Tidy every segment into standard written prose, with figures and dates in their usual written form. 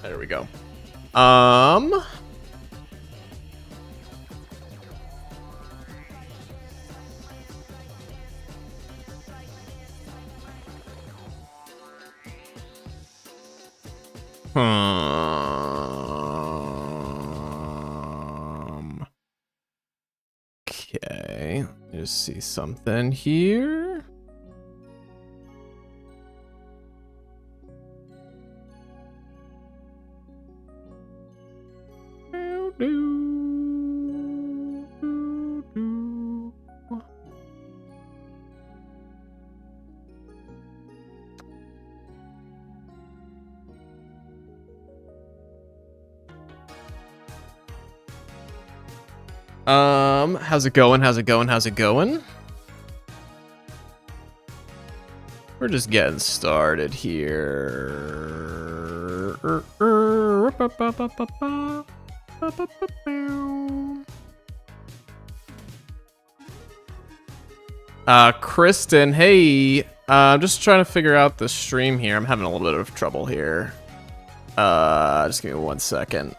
There we go. Okay, just see something here. How's it going? How's it going? How's it going? We're just getting started here. Kristen, hey. I'm just trying to figure out the stream here. I'm having a little bit of trouble here. Just give me 1 second.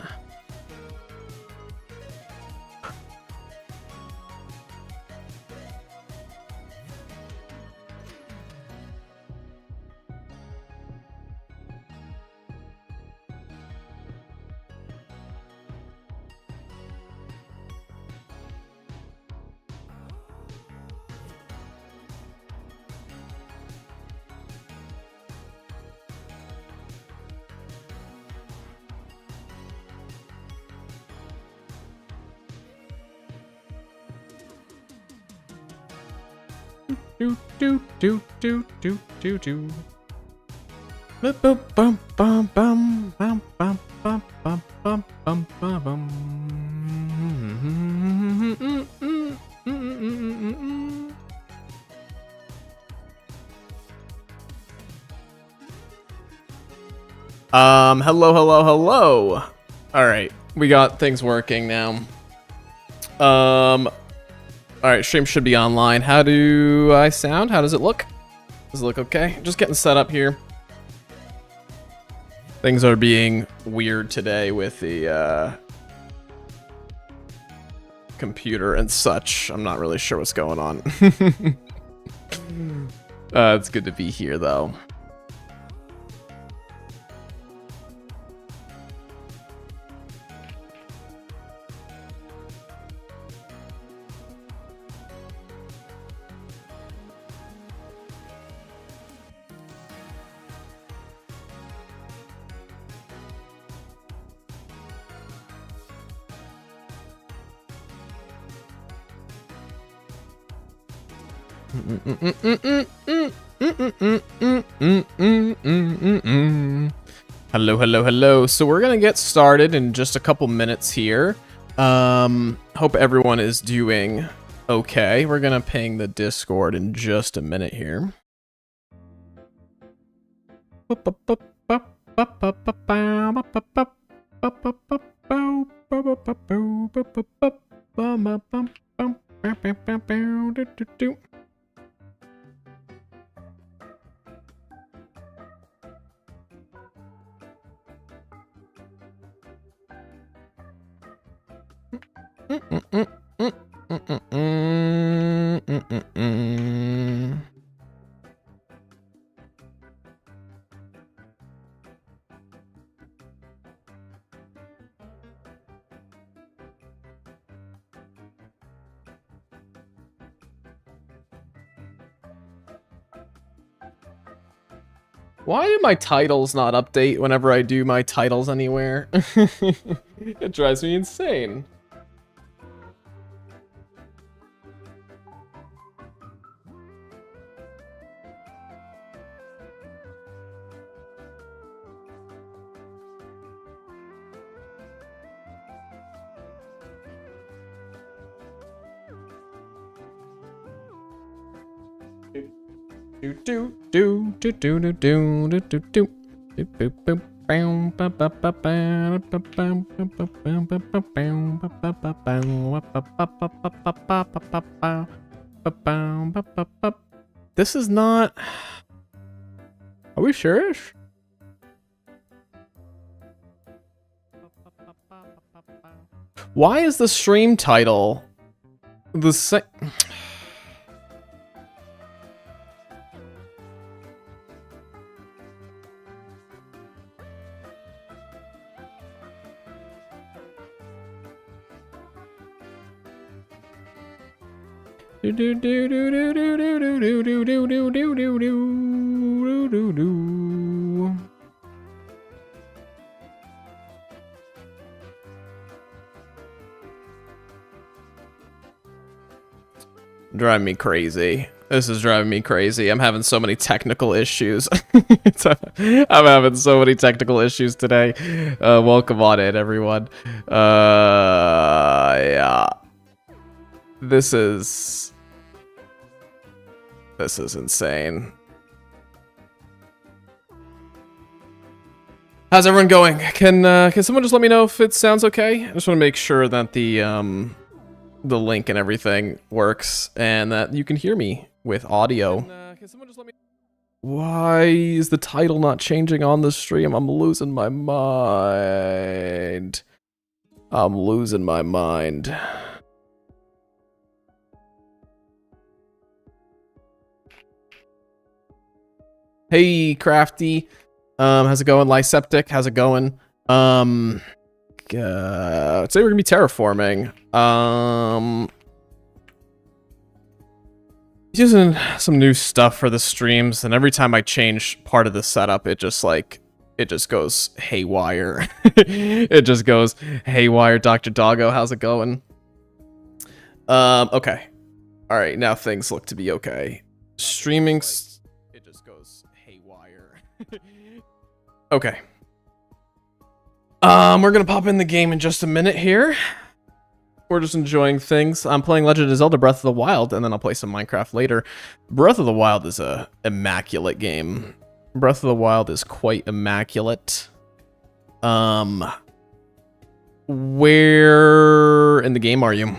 Do. Bum bum bum bum bum bum bum bum bum bum bum. Hello. All right, we got things working now. All right, stream should be online. How do I sound? How does it look? Does it look okay? Just getting set up here. Things are being weird today with the computer and such. I'm not really sure what's going on. It's good to be here, though. Hello. So we're gonna get started in just a couple minutes here. Hope everyone is doing okay. We're gonna ping the Discord in just a minute here. Why do my titles not update whenever I do my titles anywhere? It drives me insane. This is not... Are we sure-ish? Why is the stream title the same? Driving me crazy. This is driving me crazy. I'm having so many technical issues. I'm having so many technical issues today. Welcome on in, everyone. Yeah. This is insane. How's everyone going? Can someone just let me know if it sounds okay? I just want to make sure that the link and everything works and that you can hear me with audio. Can someone just let me... Why is the title not changing on the stream? I'm losing my mind. I'm losing my mind. Hey, Crafty. How's it going? Lyseptic, how's it going? Today we're gonna be terraforming. Using some new stuff for the streams, and every time I change part of the setup, it just goes haywire. It just goes haywire. Dr. Doggo, how's it going? Okay. All right, now things look to be okay. Streaming. It just goes haywire. Okay. We're gonna pop in the game in just a minute here. We're just enjoying things. I'm playing Legend of Zelda Breath of the Wild, and then I'll play some Minecraft later. Breath of the Wild is a immaculate game. Breath of the Wild is quite immaculate. Where in the game are you?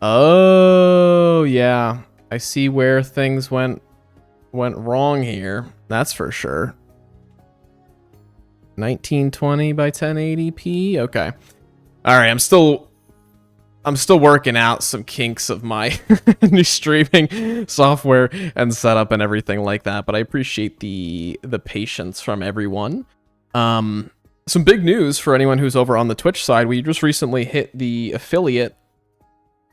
Oh, yeah. I see where things went wrong here. That's for sure. 1920 by 1080p. Okay. All right, I'm still working out some kinks of my new streaming software and setup and everything like that, but I appreciate the patience from everyone. Some big news for anyone who's over on the Twitch side. We just recently hit the affiliate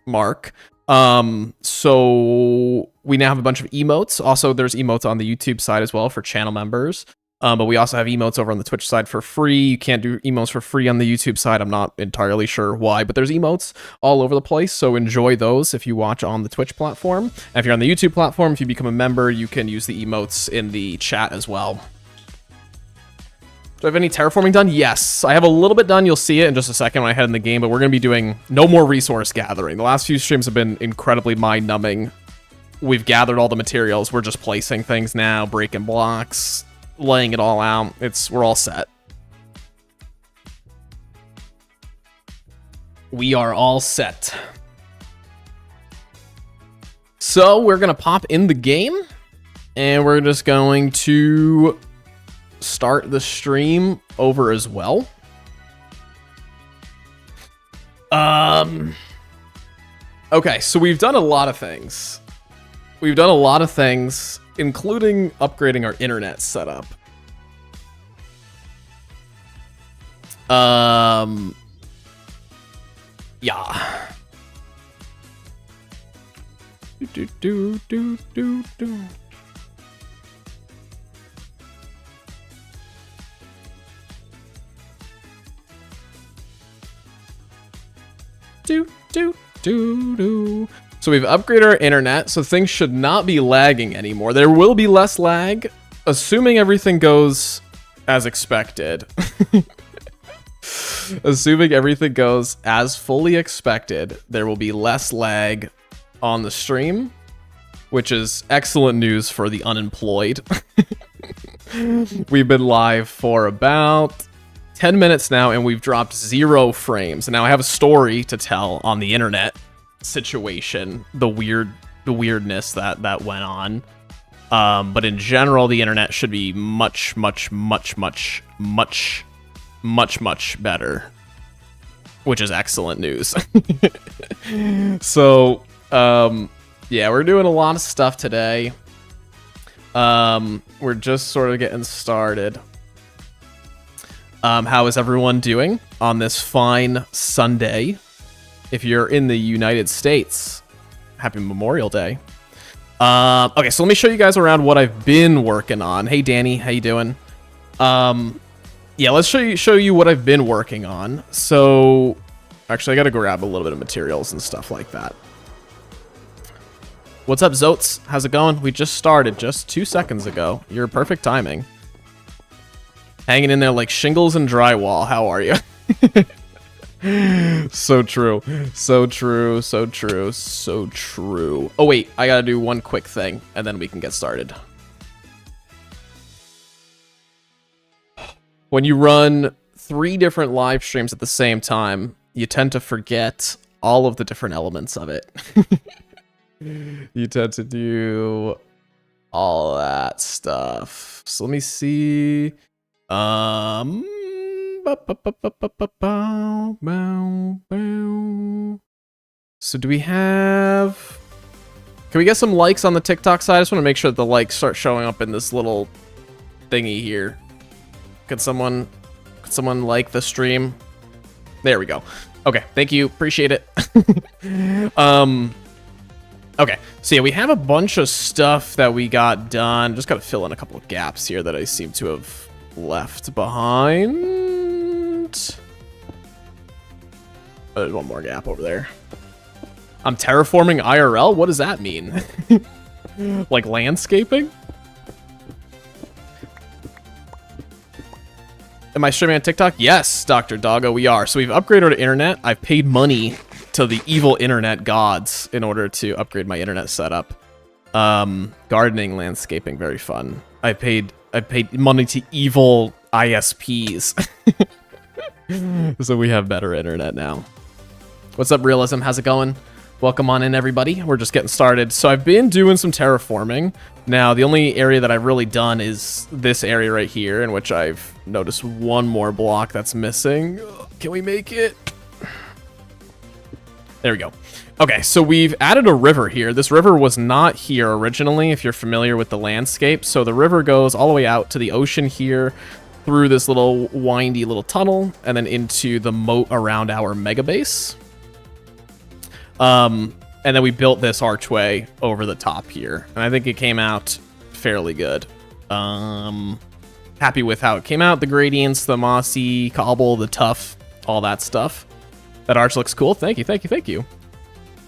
mark. So we now have a bunch of emotes. Also, there's emotes on the YouTube side as well for channel members. But we also have emotes over on the Twitch side for free. You can't do emotes for free on the YouTube side. I'm not entirely sure why, but there's emotes all over the place. So enjoy those if you watch on the Twitch platform. And if you're on the YouTube platform, if you become a member, you can use the emotes in the chat as well. Do I have any terraforming done? Yes, I have a little bit done. You'll see it in just a second when I head in the game, but we're going to be doing no more resource gathering. The last few streams have been incredibly mind-numbing. We've gathered all the materials. We're just placing things now, breaking blocks, laying it all out. We're all set. We are all set. So we're going to pop in the game, and we're just going to start the stream over as well. Okay, so we've done a lot of things. We've done a lot of things, including upgrading our internet setup. Yeah. So we've upgraded our internet, so things should not be lagging anymore. There will be less lag, assuming everything goes as expected. Assuming everything goes as fully expected, there will be less lag on the stream, which is excellent news for the unemployed. We've been live for about 10 minutes now, and we've dropped 0 frames. And now I have a story to tell on the internet situation, the weirdness that went on. But in general, the internet should be much better, which is excellent news. So, yeah, we're doing a lot of stuff today. We're just sort of getting started. How is everyone doing on this fine Sunday? If you're in the United States, happy Memorial Day. Okay, so let me show you guys around what I've been working on. Hey, Danny, how you doing? Yeah, let's show you what I've been working on. So, actually, I gotta grab a little bit of materials and stuff like that. What's up, Zotes? How's it going? We just started just 2 seconds ago. You're perfect timing. Hanging in there like shingles and drywall. How are you? So true. So true. So true. So true. Oh, wait. I gotta do one quick thing, and then we can get started. When you run 3 different live streams at the same time, you tend to forget all of the different elements of it. You tend to do all that stuff. So let me see. So do we have... Can we get some likes on the TikTok side? I just want to make sure that the likes start showing up in this little thingy here. Could someone like the stream? There we go. Okay, thank you. Appreciate it. Okay, so yeah, we have a bunch of stuff that we got done. Just got to fill in a couple of gaps here that I seem to have left behind. There's one more gap over there. I'm terraforming IRL? What does that mean? Like landscaping? Am I streaming on TikTok? Yes, Dr. Doggo, we are. So we've upgraded our internet. I've paid money to the evil internet gods in order to upgrade my internet setup. Gardening, landscaping, very fun. I paid money to evil ISPs. So we have better internet now. What's up, Realism? How's it going? Welcome on in, everybody. We're just getting started. So I've been doing some terraforming. Now, the only area that I've really done is this area right here, in which I've noticed one more block that's missing. Can we make it? There we go. Okay, so we've added a river here. This river was not here originally, if you're familiar with the landscape. So the river goes all the way out to the ocean here, through this little windy little tunnel, and then into the moat around our mega base. And then we built this archway over the top here, and I think it came out fairly good. Happy with how it came out. The gradients, the mossy cobble, the tough, all that stuff. That arch looks cool. Thank you, thank you, thank you.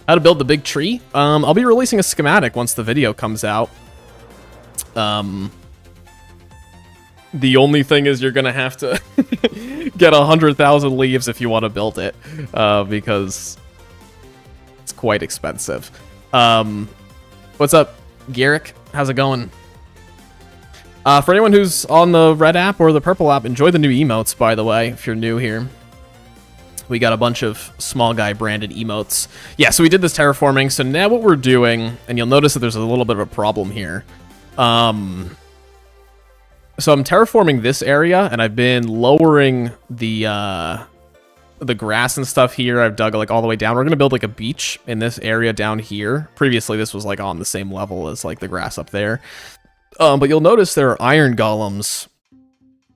How to build the big tree? I'll be releasing a schematic once the video comes out. The only thing is you're gonna have to get 100,000 leaves if you want to build it, because it's quite expensive. What's up, Garrick? How's it going? For anyone who's on the red app or the purple app, enjoy the new emotes, by the way, if you're new here. We got a bunch of small guy branded emotes. Yeah, so we did this terraforming. So now what we're doing, and you'll notice that there's a little bit of a problem here. So I'm terraforming this area, and I've been lowering the grass and stuff here. I've dug like all the way down. We're gonna build like a beach in this area down here. Previously, this was like on the same level as like the grass up there. But you'll notice there are iron golems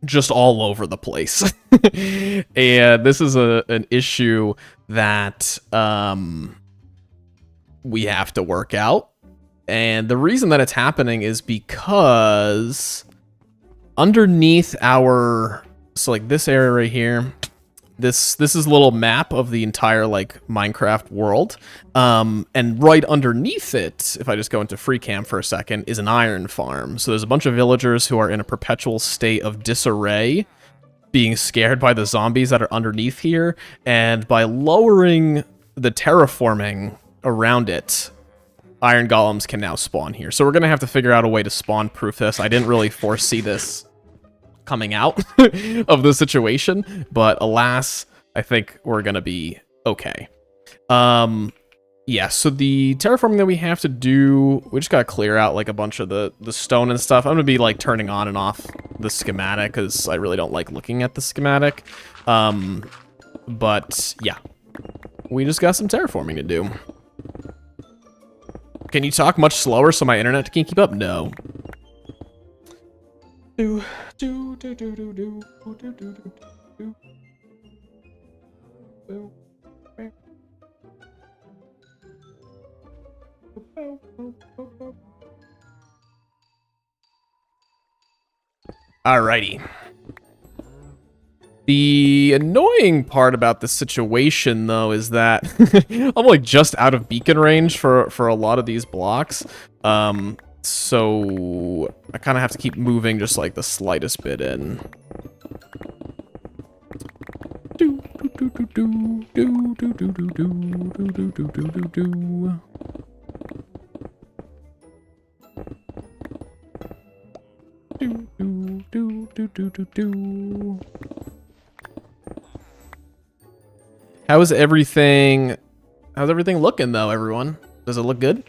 just all over the place. And this is an issue that we have to work out. And the reason that it's happening is because underneath our, so like this area right here, this is a little map of the entire like Minecraft world, and right underneath it, if I just go into free cam for a second, is an iron farm. So there's a bunch of villagers who are in a perpetual state of disarray, being scared by the zombies that are underneath here, and by lowering the terraforming around it, iron golems can now spawn here. So we're gonna have to figure out a way to spawn proof this. I didn't really foresee this coming out of the situation, but alas, I think we're gonna be okay. Yeah, so the terraforming that we have to do, we just gotta clear out like a bunch of the stone and stuff. I'm gonna be like turning on and off the schematic because I really don't like looking at the schematic. But yeah, we just got some terraforming to do. Can you talk much slower so my internet can keep up? No. Alrighty. The annoying part about the situation, though, is that I'm like just out of beacon range for a lot of these blocks. So I kind of have to keep moving just like the slightest bit in. How's everything looking though, everyone? Does it look good?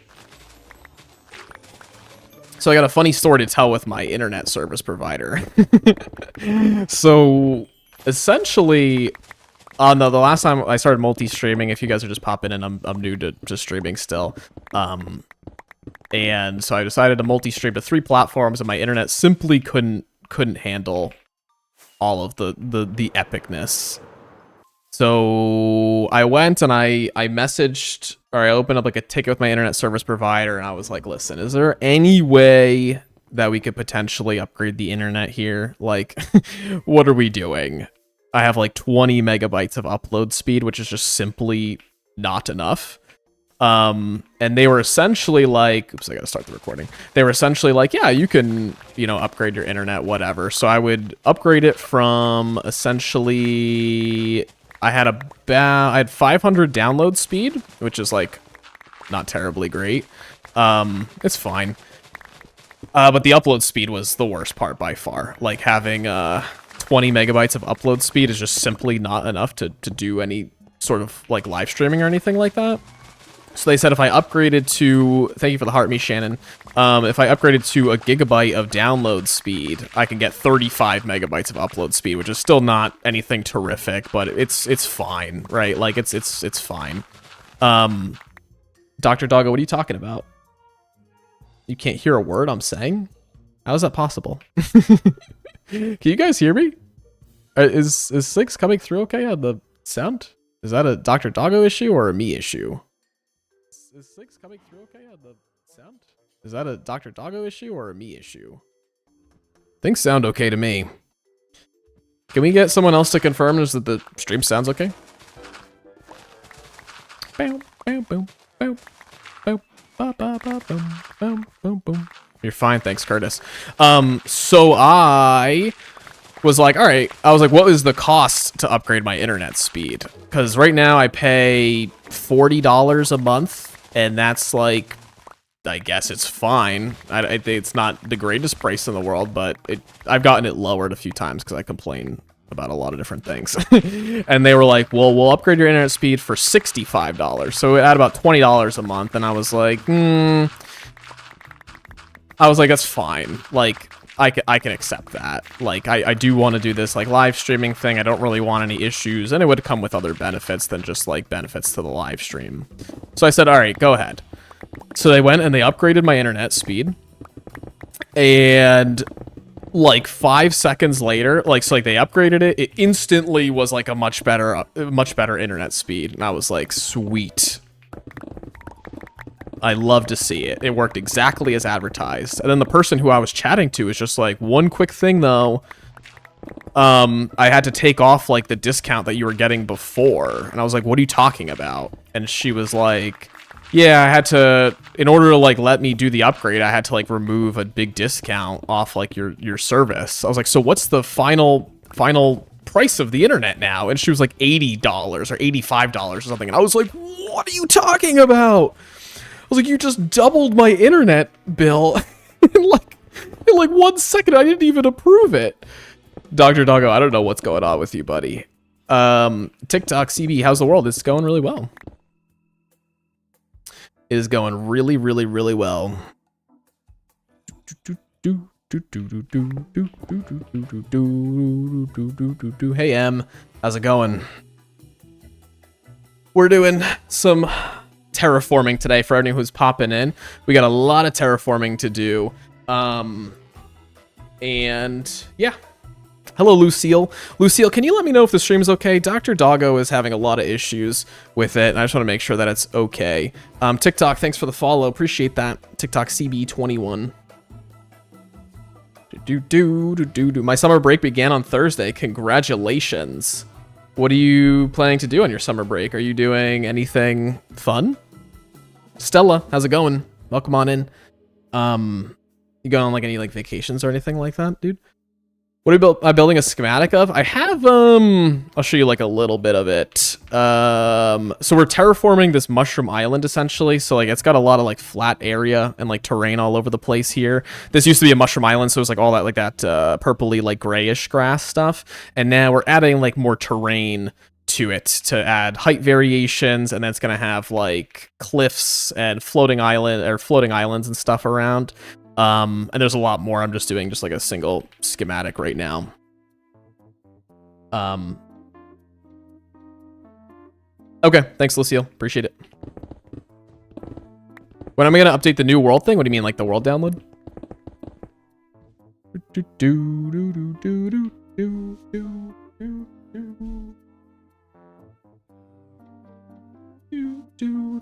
So I got a funny story to tell with my internet service provider. So essentially, no, the last time I started multi-streaming, if you guys are just popping in, I'm new to streaming still. And so I decided to multi-stream to 3 platforms, and my internet simply couldn't handle all of the epicness. So I went and I messaged, or I opened up like a ticket with my internet service provider, and I was like, listen, is there any way that we could potentially upgrade the internet here? Like, what are we doing? I have like 20 megabytes of upload speed, which is just simply not enough. And they were essentially like, oops, I gotta start the recording. They were essentially like, yeah, you can, upgrade your internet, whatever. So I would upgrade it from essentially, I had 500 download speed, which is like not terribly great. It's fine. But the upload speed was the worst part by far. Like having 20 megabytes of upload speed is just simply not enough to do any sort of like live streaming or anything like that. So they said if I upgraded to, thank you for the heart, me Shannon. If I upgraded to a gigabyte of download speed, I can get 35 megabytes of upload speed, which is still not anything terrific, but it's fine, right? Like it's fine. Dr. Doggo, what are you talking about? You can't hear a word I'm saying? How is that possible? Can you guys hear me? Is 6 coming through okay on the sound? Is that a Dr. Doggo issue or a me issue? Is 6 coming through okay on the sound? Is that a Dr. Doggo issue or a me issue? Things sound okay to me. Can we get someone else to confirm that the stream sounds okay? Boom, boom, boom, boom, boom, ba, ba, ba, boom, boom, boom, boom. You're fine, thanks, Curtis. So I was like, all right. I was like, what is the cost to upgrade my internet speed? Because right now I pay $40 a month. And that's like, I guess it's fine. I think it's not the greatest price in the world, but I've gotten it lowered a few times because I complain about a lot of different things. And they were like, well, we'll upgrade your internet speed for $65. So it had about $20 a month. And I was like, that's fine. Like, I can accept that. Like, I do want to do this, like, live streaming thing. I don't really want any issues, and it would come with other benefits than just, like, benefits to the live stream. So I said, all right, go ahead. So they went and they upgraded my internet speed, and, like, 5 seconds later, they upgraded it, it instantly was, like, a much better internet speed, and I was like, sweet. I love to see it. It worked exactly as advertised. And then the person who I was chatting to was just like, one quick thing though. I had to take off like the discount that you were getting before. And I was like, what are you talking about? And she was like, yeah, I had to, in order to like let me do the upgrade, I had to like remove a big discount off like your service. I was like, so what's the final price of the internet now? And she was like $80 or $85 or something. And I was like, what are you talking about? I was like, you just doubled my internet bill in like 1 second. I didn't even approve it. Dr. Doggo, I don't know what's going on with you, buddy. TikTok, CB, how's the world? It's going really well. is going really, really, really well. Hey, Em. How's it going? We're doing some terraforming today for anyone who's popping in. We got a lot of terraforming to do. And yeah. Hello, Lucille. Lucille, can you let me know if the stream is okay? Dr. Doggo is having a lot of issues with it, and I just want to make sure that it's okay. TikTok, thanks for the follow. Appreciate that. TikTok CB21. My summer break began on Thursday. Congratulations. What are you planning to do on your summer break? Are you doing anything fun? Stella, how's it going? Welcome on in. You going on like any like vacations or anything like that, dude? What am I building a schematic of? I have, I'll show you like a little bit of it. So we're terraforming this mushroom island essentially. So like it's got a lot of like flat area and like terrain all over the place here. This used to be a mushroom island. So it was like all that, like that purpley, like grayish grass stuff. And now we're adding like more terrain to it to add height variations. And then it's going to have like cliffs and floating islands and stuff around. And there's a lot more. I'm just doing just like a single schematic right now. Okay, thanks, Lucille. Appreciate it. When am I gonna update the new world thing? What do you mean, like the world download?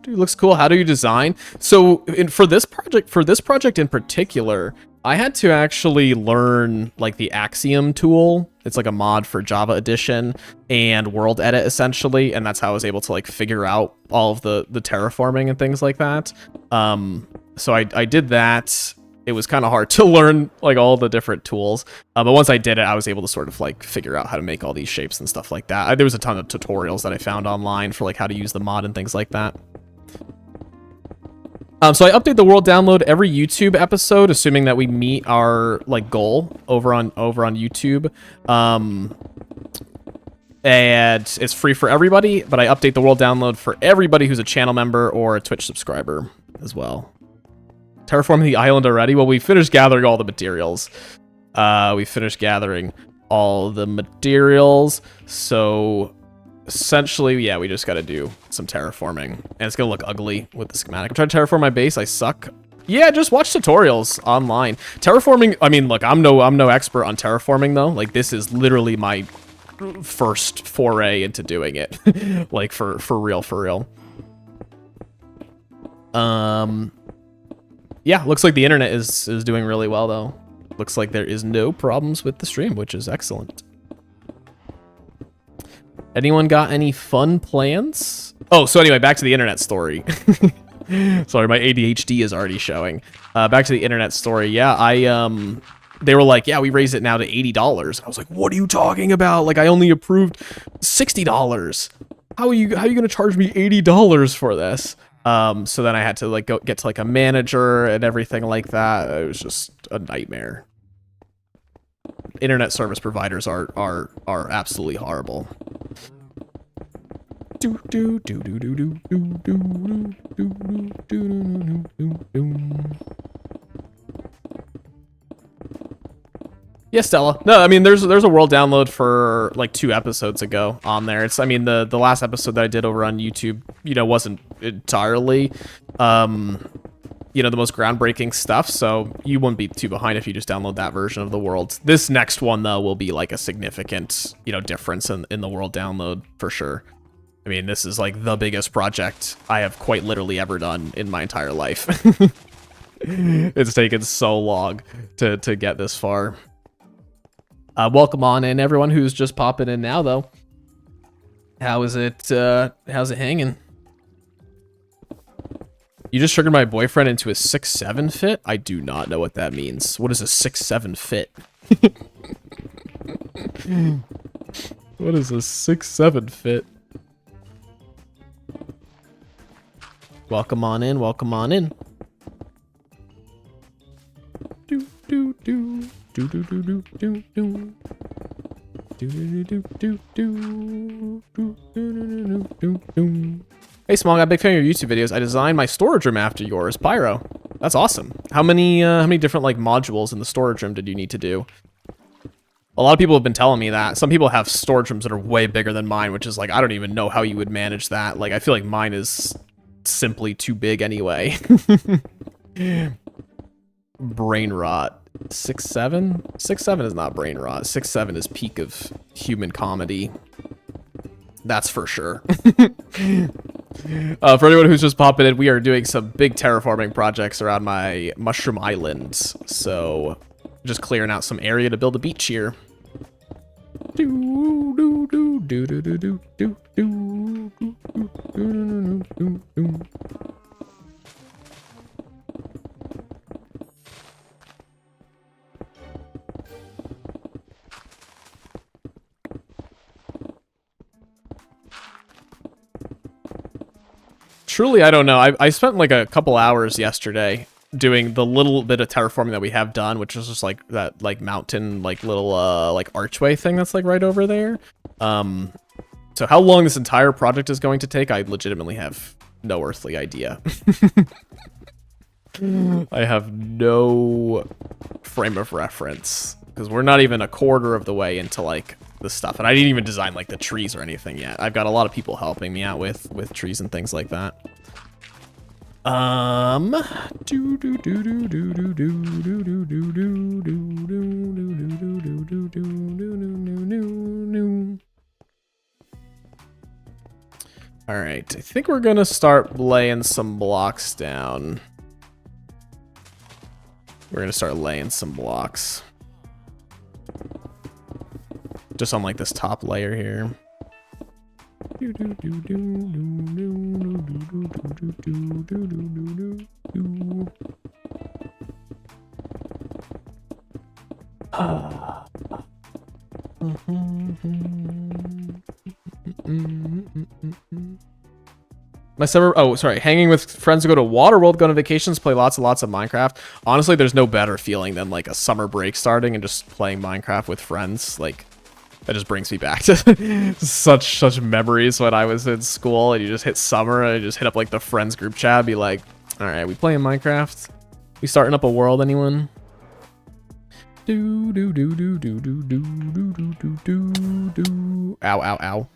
Looks cool. How do you design? So for this project in particular, I had to actually learn like the Axiom tool. It's like a mod for Java Edition and World Edit essentially, and that's how I was able to like figure out all of the terraforming and things like that. So I did that. It was kind of hard to learn like all the different tools, but once I did it, I was able to sort of like figure out how to make all these shapes and stuff like that. There was a ton of tutorials that I found online for like how to use the mod and things like that. So I update the world download every YouTube episode, assuming that we meet our like goal over on YouTube. And it's free for everybody, but I update the world download for everybody who's a channel member or a Twitch subscriber as well. Terraforming the island already? Well, we finished gathering all the materials. So essentially, yeah, we just got to do some terraforming. And it's going to look ugly with the schematic. I'm trying to terraform my base. I suck. Yeah, just watch tutorials online. Terraforming, I mean, look, I'm no expert on terraforming, though. Like, this is literally my first foray into doing it. Like, for real. Yeah, looks like the internet is doing really well, though. Looks like there is no problems with the stream, which is excellent. Anyone got any fun plans? Oh, so anyway, back to the internet story. Sorry, my ADHD is already showing. Back to the internet story. Yeah, they were like, yeah, we raised it now to $80. I was like, what are you talking about? Like, I only approved $60. How are you going to charge me $80 for this? So then I had to like get to like a manager and everything like that. It was just a nightmare. Internet service providers are absolutely horrible. Yeah, Stella. No, I mean there's a world download for like 2 episodes ago on there. It's, I mean, the last episode that I did over on YouTube, you know, wasn't entirely you know, the most groundbreaking stuff, so you wouldn't be too behind if you just download that version of the world. This next one though will be like a significant, you know, difference in the world download for sure. I mean, this is like the biggest project I have quite literally ever done in my entire life. It's taken so long to get this far. Welcome on in, everyone who's just popping in now, though. How's it hanging? You just triggered my boyfriend into a 6'7" fit? I do not know what that means. What is a 6'7" fit? What is a 6'7" fit? Welcome on in, welcome on in. Do do do do do do do do do. Do do do do do do do do do do do. Hey, Small Guy, big fan of your YouTube videos. I designed my storage room after yours. Pyro. That's awesome. How many different, like, modules in the storage room did you need to do? A lot of people have been telling me that. Some people have storage rooms that are way bigger than mine, which is, like, I don't even know how you would manage that. Like, I feel like mine is simply too big anyway. Brain rot. 6'7"? 6'7" is not brain rot. 6'7" is peak of human comedy. That's for sure. For anyone who's just popping in, we are doing some big terraforming projects around my mushroom islands. So, just clearing out some area to build a beach here. Truly, I don't know. I spent like a couple hours yesterday doing the little bit of terraforming that we have done, which is just like that like mountain like little like archway thing that's like right over there. So how long this entire project is going to take, I legitimately have no earthly idea. I have no frame of reference because we're not even a quarter of the way into like the stuff, and I didn't even design like the trees or anything yet. I've got a lot of people helping me out with trees and things like that. All right, I think we're gonna start laying some blocks down. We're gonna start laying some blocks. Just on like this top layer here. My summer, oh, sorry, hanging with friends to go to Waterworld, go on vacations, play lots and lots of Minecraft. Honestly, there's no better feeling than like a summer break starting and just playing Minecraft with friends. Like, that just brings me back to such memories when I was in school and you just hit summer and you just hit up like the friends group chat, be like, all right, we playing Minecraft? We starting up a world, anyone? Do do do do do do do do do do do. Ow, ow, ow.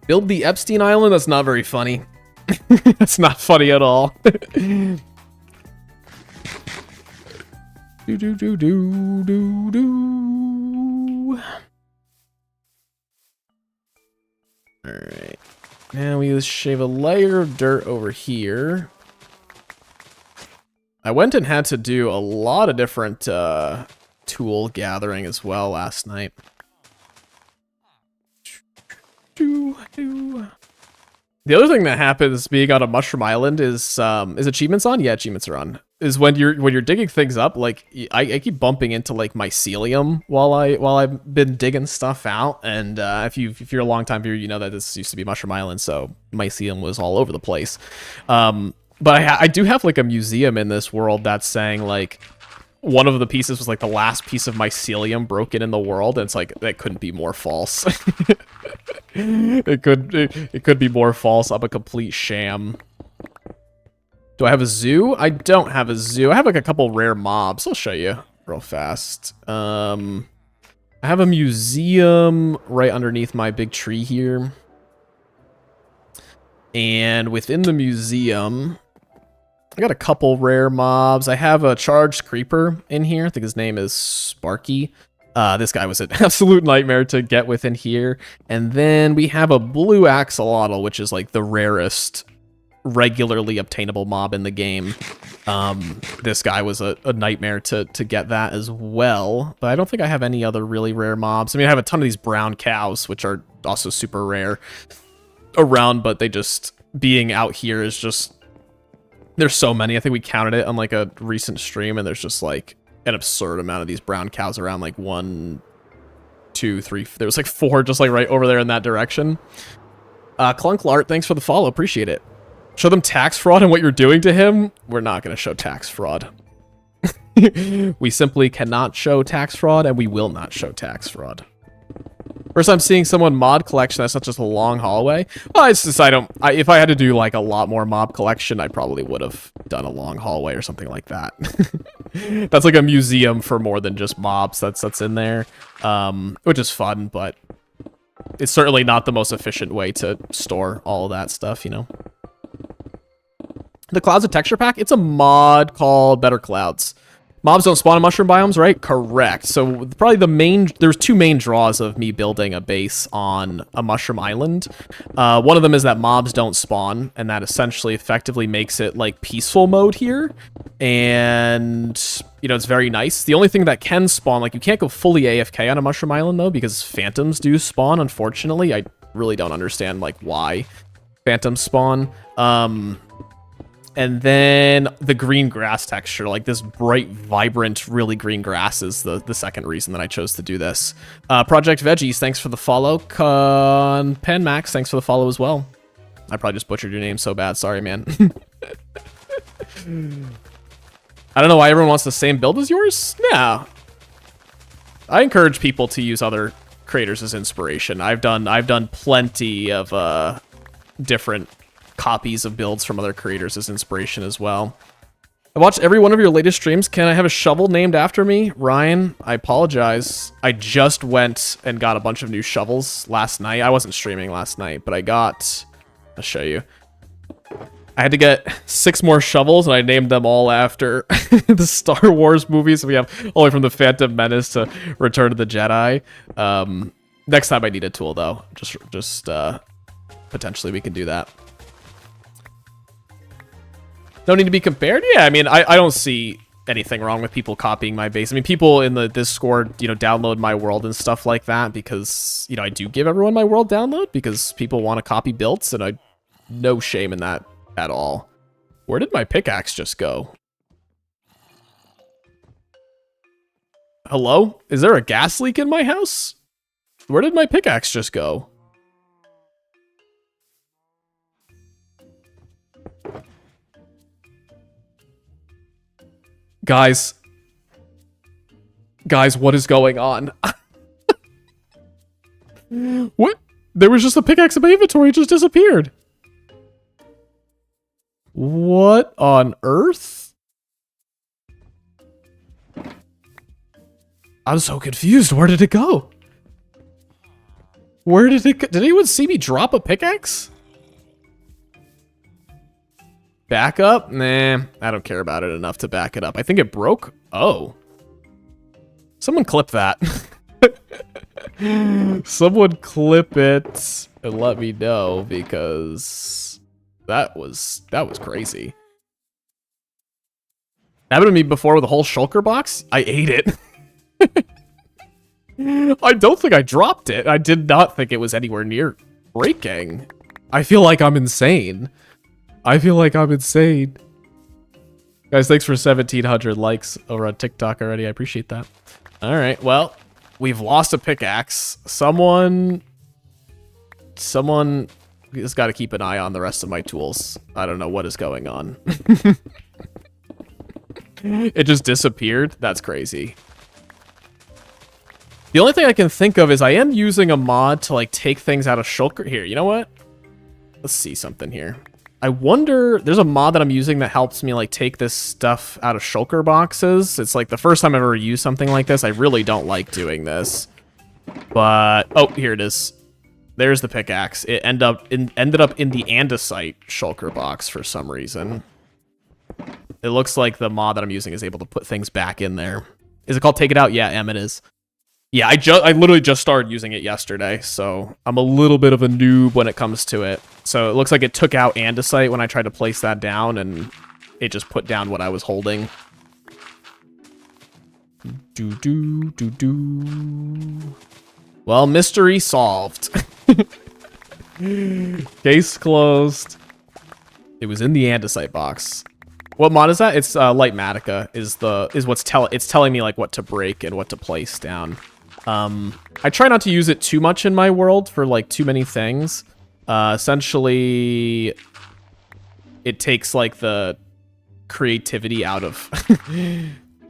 Build the Epstein Island? That's not very funny. That's not funny at all. Do do do do do do. All right. Now we just shave a layer of dirt over here. I went and had to do a lot of different tool gathering as well last night. The other thing that happens being on a mushroom island is achievements on? Yeah, achievements are on. Is when you're digging things up, like I keep bumping into like mycelium while I've been digging stuff out, and if you're a long time viewer, you know that this used to be Mushroom Island, so mycelium was all over the place. But I do have like a museum in this world that's saying like one of the pieces was like the last piece of mycelium broken in the world, and it's like that couldn't be more false. It could be more false. I'm a complete sham. Do I have a zoo? I don't have a zoo. I have like a couple rare mobs. I'll show you real fast. I have a museum right underneath my big tree here. And within the museum, I got a couple rare mobs. I have a charged creeper in here. I think his name is Sparky. This guy was an absolute nightmare to get within here. And then we have a blue axolotl, which is like the rarest regularly obtainable mob in the game. This guy was a nightmare to get that as well. But I don't think I have any other really rare mobs. I mean, I have a ton of these brown cows, which are also super rare around, but they just, being out here is just, there's so many. I think we counted it on like a recent stream, and there's just like an absurd amount of these brown cows around, like 1, 2, 3. There was like 4 just like right over there in that direction. Clunklart, thanks for the follow. Appreciate it. Show them tax fraud and what you're doing to him. We're not going to show tax fraud. We simply cannot show tax fraud, and we will not show tax fraud. First time seeing someone mod collection that's not just a long hallway. Well, it's just if I had to do like a lot more mob collection, I probably would have done a long hallway or something like that. That's like a museum for more than just mobs that's in there, which is fun, but it's certainly not the most efficient way to store all of that stuff, you know. The Clouds of Texture Pack, it's a mod called Better Clouds. Mobs don't spawn in mushroom biomes, right? Correct. So probably there's two main draws of me building a base on a mushroom island. One of them is that mobs don't spawn, and that essentially effectively makes it like peaceful mode here. And, you know, it's very nice. The only thing that can spawn, like you can't go fully AFK on a mushroom island though, because phantoms do spawn, unfortunately. I really don't understand like why phantoms spawn. And then the green grass texture, like this bright, vibrant, really green grass is the second reason that I chose to do this. Project Veggies, thanks for the follow. Pen Max, thanks for the follow as well. I probably just butchered your name so bad. Sorry, man. I don't know why everyone wants the same build as yours. Yeah. I encourage people to use other creators as inspiration. I've done plenty of different copies of builds from other creators as inspiration as well. I watched every one of your latest streams. Can I have a shovel named after me? Ryan, I apologize. I just went and got a bunch of new shovels last night. I wasn't streaming last night, but I'll show you. I had to get 6 more shovels, and I named them all after the Star Wars movies. We have all the way from The Phantom Menace to Return of the Jedi. Next time I need a tool, though. Just potentially we can do that. No need to be compared? Yeah, I mean, I don't see anything wrong with people copying my base. I mean, people in the Discord, you know, download my world and stuff like that because, you know, I do give everyone my world download because people want to copy builds, and no shame in that at all. Where did my pickaxe just go? Hello? Is there a gas leak in my house? Where did my pickaxe just go? Guys, what is going on? What? There was just a pickaxe in my inventory, it just disappeared. What on earth? I'm so confused. Where did it go? Where did it go? Did anyone see me drop a pickaxe? Back up? Nah, I don't care about it enough to back it up. I think it broke. Oh. Someone clip that. Someone clip it and let me know, because that was crazy. Happened to me before with a whole shulker box. I ate it. I don't think I dropped it. I did not think it was anywhere near breaking. I feel like I'm insane. Guys, thanks for 1,700 likes over on TikTok already. I appreciate that. All right, well, we've lost a pickaxe. Someone has got to keep an eye on the rest of my tools. I don't know what is going on. It just disappeared. That's crazy. The only thing I can think of is I am using a mod to like take things out of shulker. Here, you know what? Let's see something here. I wonder, there's a mod that I'm using that helps me like take this stuff out of shulker boxes. It's like the first time I've ever used something like this. I really don't like doing this. But, oh, here it is. There's the pickaxe. It ended up in the andesite shulker box for some reason. It looks like the mod that I'm using is able to put things back in there. Is it called Take It Out? Yeah, it is. Yeah, I literally just started using it yesterday, so I'm a little bit of a noob when it comes to it. So it looks like it took out andesite when I tried to place that down, and it just put down what I was holding. Well, mystery solved. Case closed. It was in the andesite box. What mod is that? It's Litematica is what's telling me like what to break and what to place down. I try not to use it too much in my world for like too many things. Essentially, it takes like the creativity out of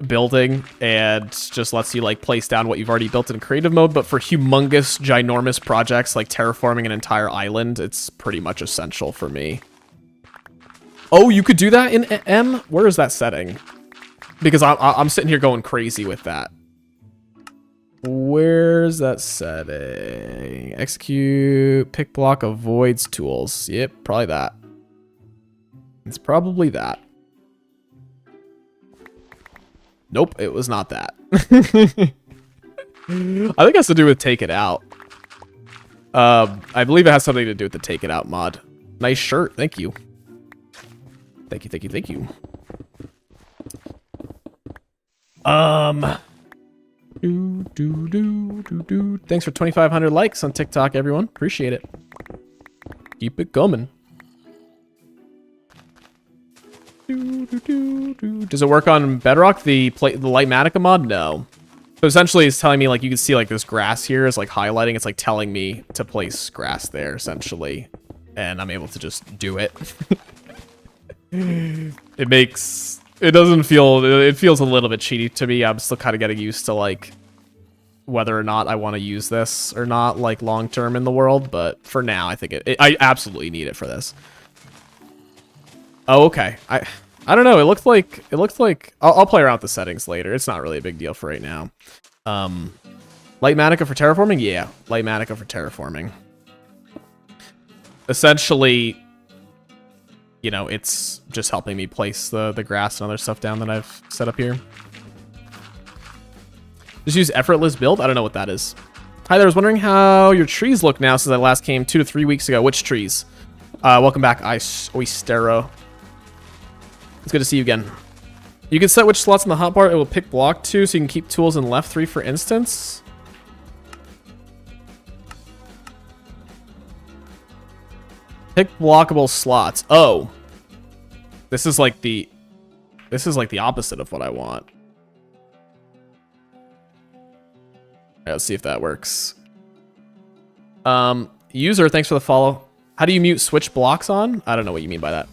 building and just lets you like place down what you've already built in creative mode. But for humongous, ginormous projects like terraforming an entire island, it's pretty much essential for me. Oh, you could do that in M? Where is that setting? Because I'm sitting here going crazy with that. Where's that setting? Execute, pick block, avoids tools. Yep, probably that. It's probably that. Nope, it was not that. I think it has to do with take it out. I believe it has something to do with the take it out mod. Nice shirt, thank you. Thank you, thank you, thank you. Thanks for 2,500 likes on TikTok, everyone. Appreciate it. Keep it coming. Does it work on Bedrock, the Litematica mod? No. So essentially it's telling me, like, you can see like this grass here is like highlighting. It's like telling me to place grass there essentially. And I'm able to just do it. It feels a little bit cheaty to me. I'm still kind of getting used to like whether or not I want to use this or not, like long term in the world. But for now, I think I absolutely need it for this. Oh, okay. I don't know. It looked like I'll play around with the settings later. It's not really a big deal for right now. Litematica for terraforming? Yeah, Litematica for terraforming. Essentially, you know, it's just helping me place the grass and other stuff down that I've set up here. Just use effortless build? I don't know what that is. Hi there, I was wondering how your trees look now since I last came 2 to 3 weeks ago. Which trees? Welcome back, Oistero. It's good to see you again. You can set which slots in the hotbar it will pick block to, so you can keep tools in left 3, for instance. Pick blockable slots. Oh. This is like the opposite of what I want. Alright, let's see if that works. User, thanks for the follow. How do you mute switch blocks on? I don't know what you mean by that.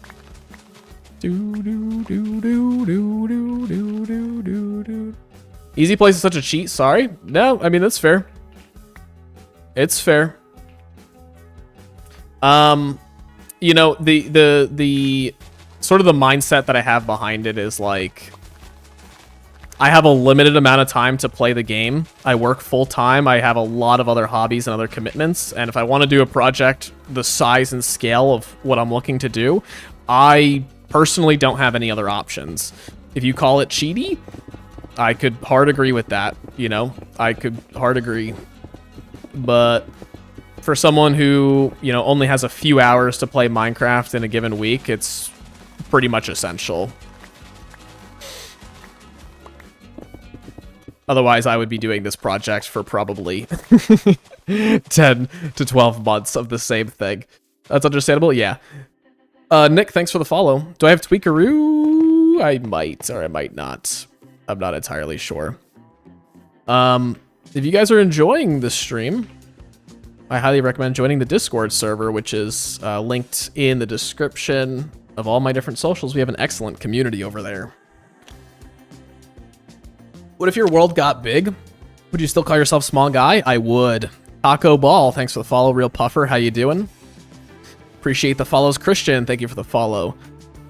Easy place is such a cheat. Sorry. No, I mean that's fair. It's fair. You know, the sort of the mindset that I have behind it is like, I have a limited amount of time to play the game. I work full time. I have a lot of other hobbies and other commitments. And if I want to do a project the size and scale of what I'm looking to do, I personally don't have any other options. If you call it cheaty, I could hard agree with that. You know, I could hard agree. But for someone who, you know, only has a few hours to play Minecraft in a given week, it's pretty much essential. Otherwise, I would be doing this project for probably 10 to 12 months of the same thing. That's understandable? Yeah. Nick, thanks for the follow. Do I have Tweakaroo? I might, or I might not. I'm not entirely sure. If you guys are enjoying this stream, I highly recommend joining the Discord server, which is linked in the description of all my different socials. We have an excellent community over there. What if your world got big? Would you still call yourself small guy? I would. Taco Ball, thanks for the follow. Real Puffer, how you doing? Appreciate the follows. Christian, thank you for the follow.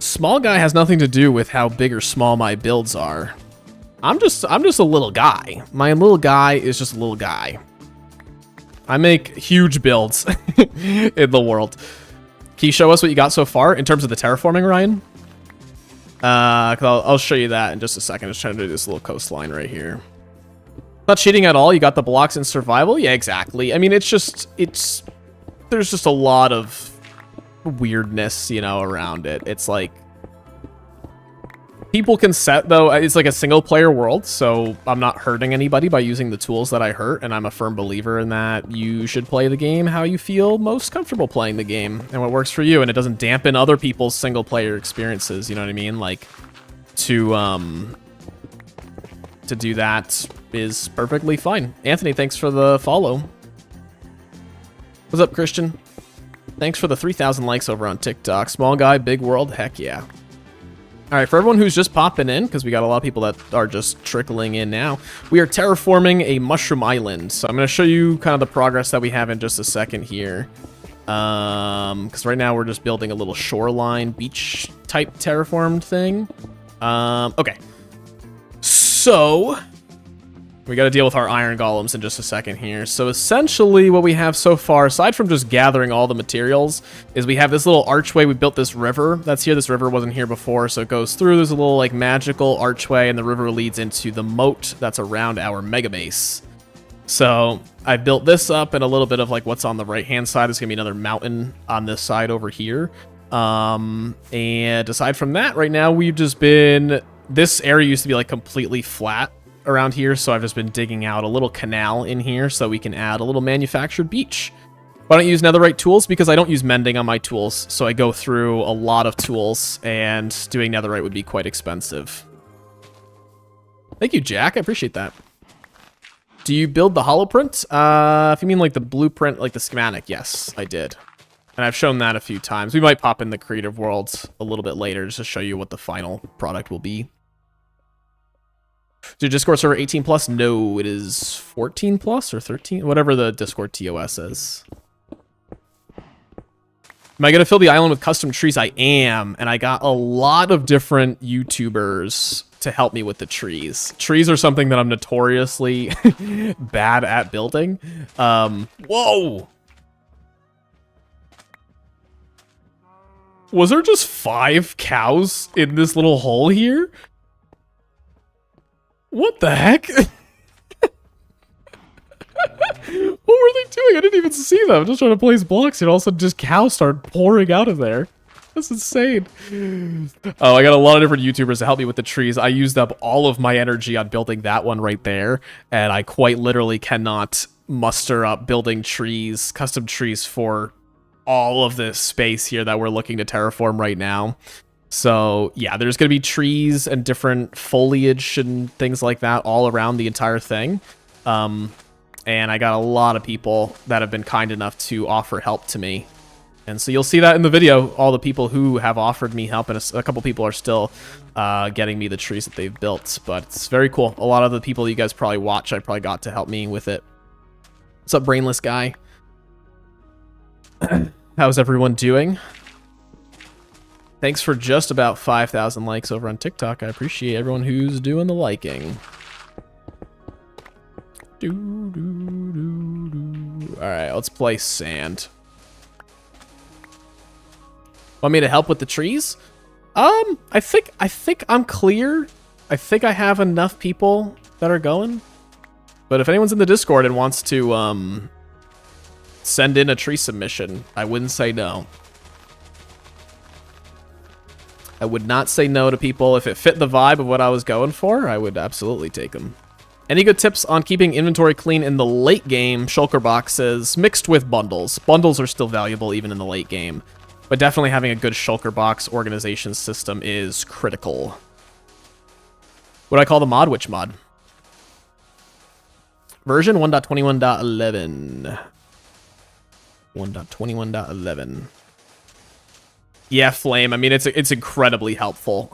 Small guy has nothing to do with how big or small my builds are. I'm just a little guy. My little guy is just a little guy. I make huge builds in the world. Can you show us what you got so far in terms of the terraforming, Ryan? 'Cause I'll show you that in just a second. Just trying to do this little coastline right here. Not cheating at all. You got the blocks in survival. Yeah, exactly. I mean, there's just a lot of weirdness, you know, around it. It's like people can set, though, it's like a single player world, so I'm not hurting anybody by using the tools that I hurt, and I'm a firm believer in that you should play the game how you feel most comfortable playing the game and what works for you, and it doesn't dampen other people's single player experiences, you know what I mean? Like, to do that is perfectly fine. Anthony, thanks for the follow. What's up, Christian? Thanks for the 3,000 likes over on TikTok. Small guy, big world, heck yeah. All right, for everyone who's just popping in, because we got a lot of people that are just trickling in now, we are terraforming a mushroom island. So I'm going to show you kind of the progress that we have in just a second here. Because right now we're just building a little shoreline beach type terraformed thing. Okay. So we got to deal with our iron golems in just a second here. So essentially what we have so far, aside from just gathering all the materials, is we have this little archway. We built this river that's here. This river wasn't here before, so it goes through. There's a little like magical archway, and the river leads into the moat that's around our mega base. So I built this up, and a little bit of like what's on the right-hand side. There's gonna be another mountain on this side over here. And aside from that, right now we've just been, this area used to be like completely flat around here, so I've just been digging out a little canal in here so we can add a little manufactured beach. Why don't you use netherite tools? Because I don't use mending on my tools, so I go through a lot of tools, and doing netherite would be quite expensive. Thank you, Jack. I appreciate that. Do you build the holoprint? If you mean like the blueprint, like the schematic, yes, I did. And I've shown that a few times. We might pop in the creative world a little bit later just to show you what the final product will be. Dude, Discord server 18 plus? No, it is 14 plus or 13, whatever the Discord TOS is. Am I going to fill the island with custom trees? I am, and I got a lot of different YouTubers to help me with the trees. Trees are something that I'm notoriously bad at building. Whoa! Was there just 5 cows in this little hole here? What the heck? What were they doing? I didn't even see them. Just trying to place blocks, and all of a sudden just cows started pouring out of there. That's insane. Oh, I got a lot of different YouTubers to help me with the trees. I used up all of my energy on building that one right there, and I quite literally cannot muster up building trees, custom trees for all of this space here that we're looking to terraform right now. So yeah, there's going to be trees and different foliage and things like that all around the entire thing. And I got a lot of people that have been kind enough to offer help to me. And so you'll see that in the video, all the people who have offered me help, and a couple people are still getting me the trees that they've built. But it's very cool. A lot of the people you guys probably watch, I probably got to help me with it. What's up, brainless guy? How's everyone doing? Thanks for just about 5,000 likes over on TikTok. I appreciate everyone who's doing the liking. Alright, let's play sand. Want me to help with the trees? I think I'm clear. I think I have enough people that are going. But if anyone's in the Discord and wants to send in a tree submission, I wouldn't say no. I would not say no to people. If it fit the vibe of what I was going for, I would absolutely take them. Any good tips on keeping inventory clean in the late game? Shulker boxes mixed with bundles. Bundles are still valuable even in the late game. But definitely having a good shulker box organization system is critical. What do I call the mod? Which mod? Version 1.21.11. 1.21.11. Yeah, Flame. I mean, it's incredibly helpful.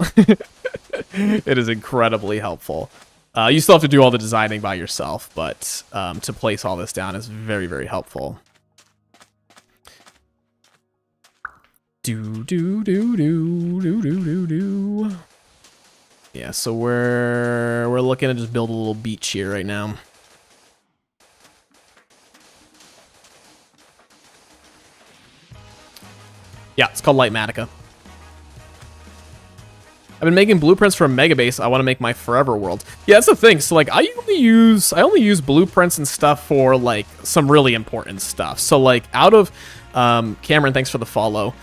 It is incredibly helpful. You still have to do all the designing by yourself, but to place all this down is very, very helpful. Yeah, so we're looking to just build a little beach here right now. Yeah, it's called Litematica. I've been making blueprints for a mega base. I want to make my forever world. Yeah, that's the thing. So like I only use blueprints and stuff for like some really important stuff. So like out of Cameron, thanks for the follow.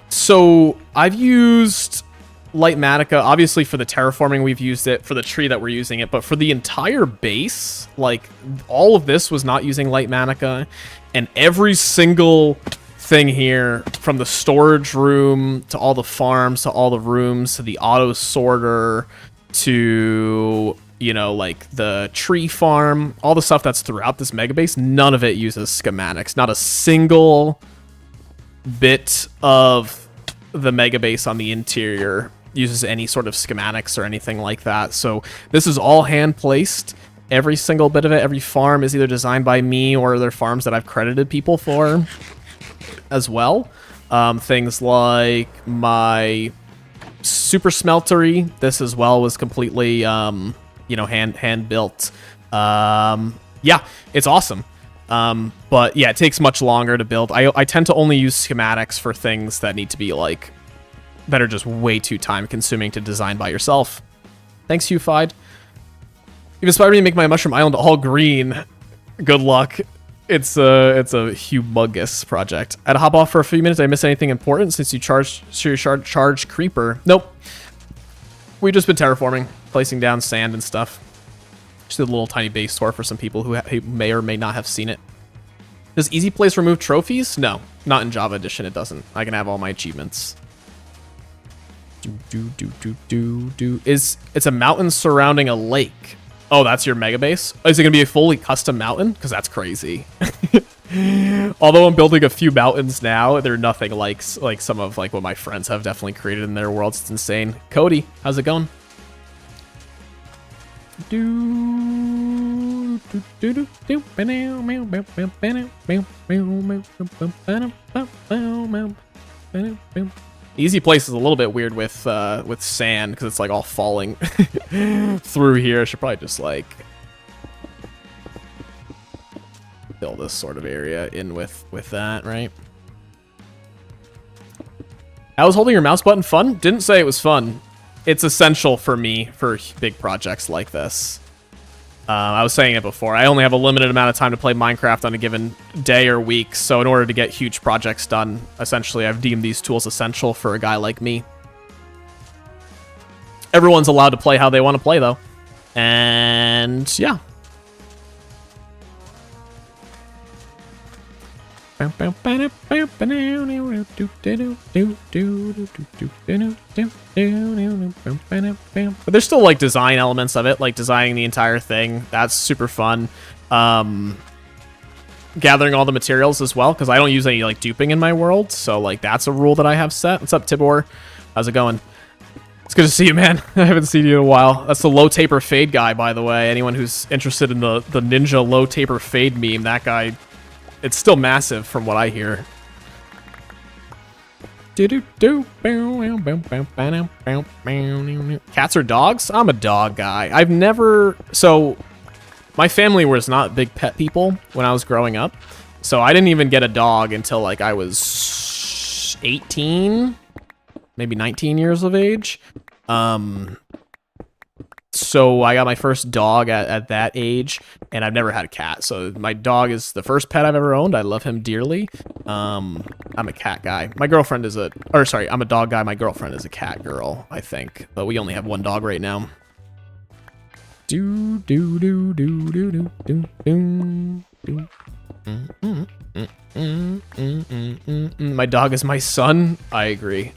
So I've used Litematica, obviously for the terraforming we've used it, for the tree that we're using it, but for the entire base, like all of this was not using Litematica, and every single thing here, from the storage room to all the farms to all the rooms to the auto sorter to, you know, like the tree farm, all the stuff that's throughout this mega base, none of it uses schematics. Not a single bit of the mega base on the interior uses any sort of schematics or anything like that. So this is all hand placed. Every single bit of it, every farm is either designed by me or they're farms that I've credited people for as well. Things like my super smeltery, this as well was completely, you know, hand built. Yeah, it's awesome. But yeah, it takes much longer to build. I tend to only use schematics for things that need to be like, that are just way too time consuming to design by yourself. Thanks, Hufied. You've inspired me to make my mushroom island all green. Good luck. It's a humongous project. I'd hop off for a few minutes. Did I miss anything important since you charged creeper? Nope. We've just been terraforming, placing down sand and stuff. Just a little tiny base tour for some people who may or may not have seen it. Does Easy Place remove trophies? No, not in Java Edition. It doesn't. I can have all my achievements. It's a mountain surrounding a lake. Oh, that's your mega base? Is it gonna be a fully custom mountain? Because that's crazy. Although I'm building a few mountains now, they're nothing like some of like what my friends have definitely created in their worlds. It's insane. Cody, how's it going? Easy Place is a little bit weird with sand because it's like all falling through here. I should probably just like fill this sort of area in with that, right? How was holding your mouse button fun? Didn't say it was fun. It's essential for me for big projects like this. I was saying it before. I only have a limited amount of time to play Minecraft on a given day or week, so in order to get huge projects done, essentially, I've deemed these tools essential for a guy like me. Everyone's allowed to play how they want to play, though. And, yeah. But there's still like design elements of it, like designing the entire thing. That's super fun. Gathering all the materials as well, because I don't use any like duping in my world, so like that's a rule that I have set. What's up, Tibor? How's it going? It's good to see you, man. I haven't seen you in a while. That's the low taper fade guy, by the way. Anyone who's interested in the ninja low taper fade meme, that guy, it's still massive from what I hear. Cats or dogs? I'm a dog guy. I've never... So, my family was not big pet people when I was growing up. So, I didn't even get a dog until, like, I was 18, maybe 19 years of age. So, I got my first dog at that age, and I've never had a cat. So, my dog is the first pet I've ever owned. I love him dearly. I'm a cat guy. My girlfriend is I'm a dog guy. My girlfriend is a cat girl, I think. But we only have one dog right now. My dog is my son. I agree.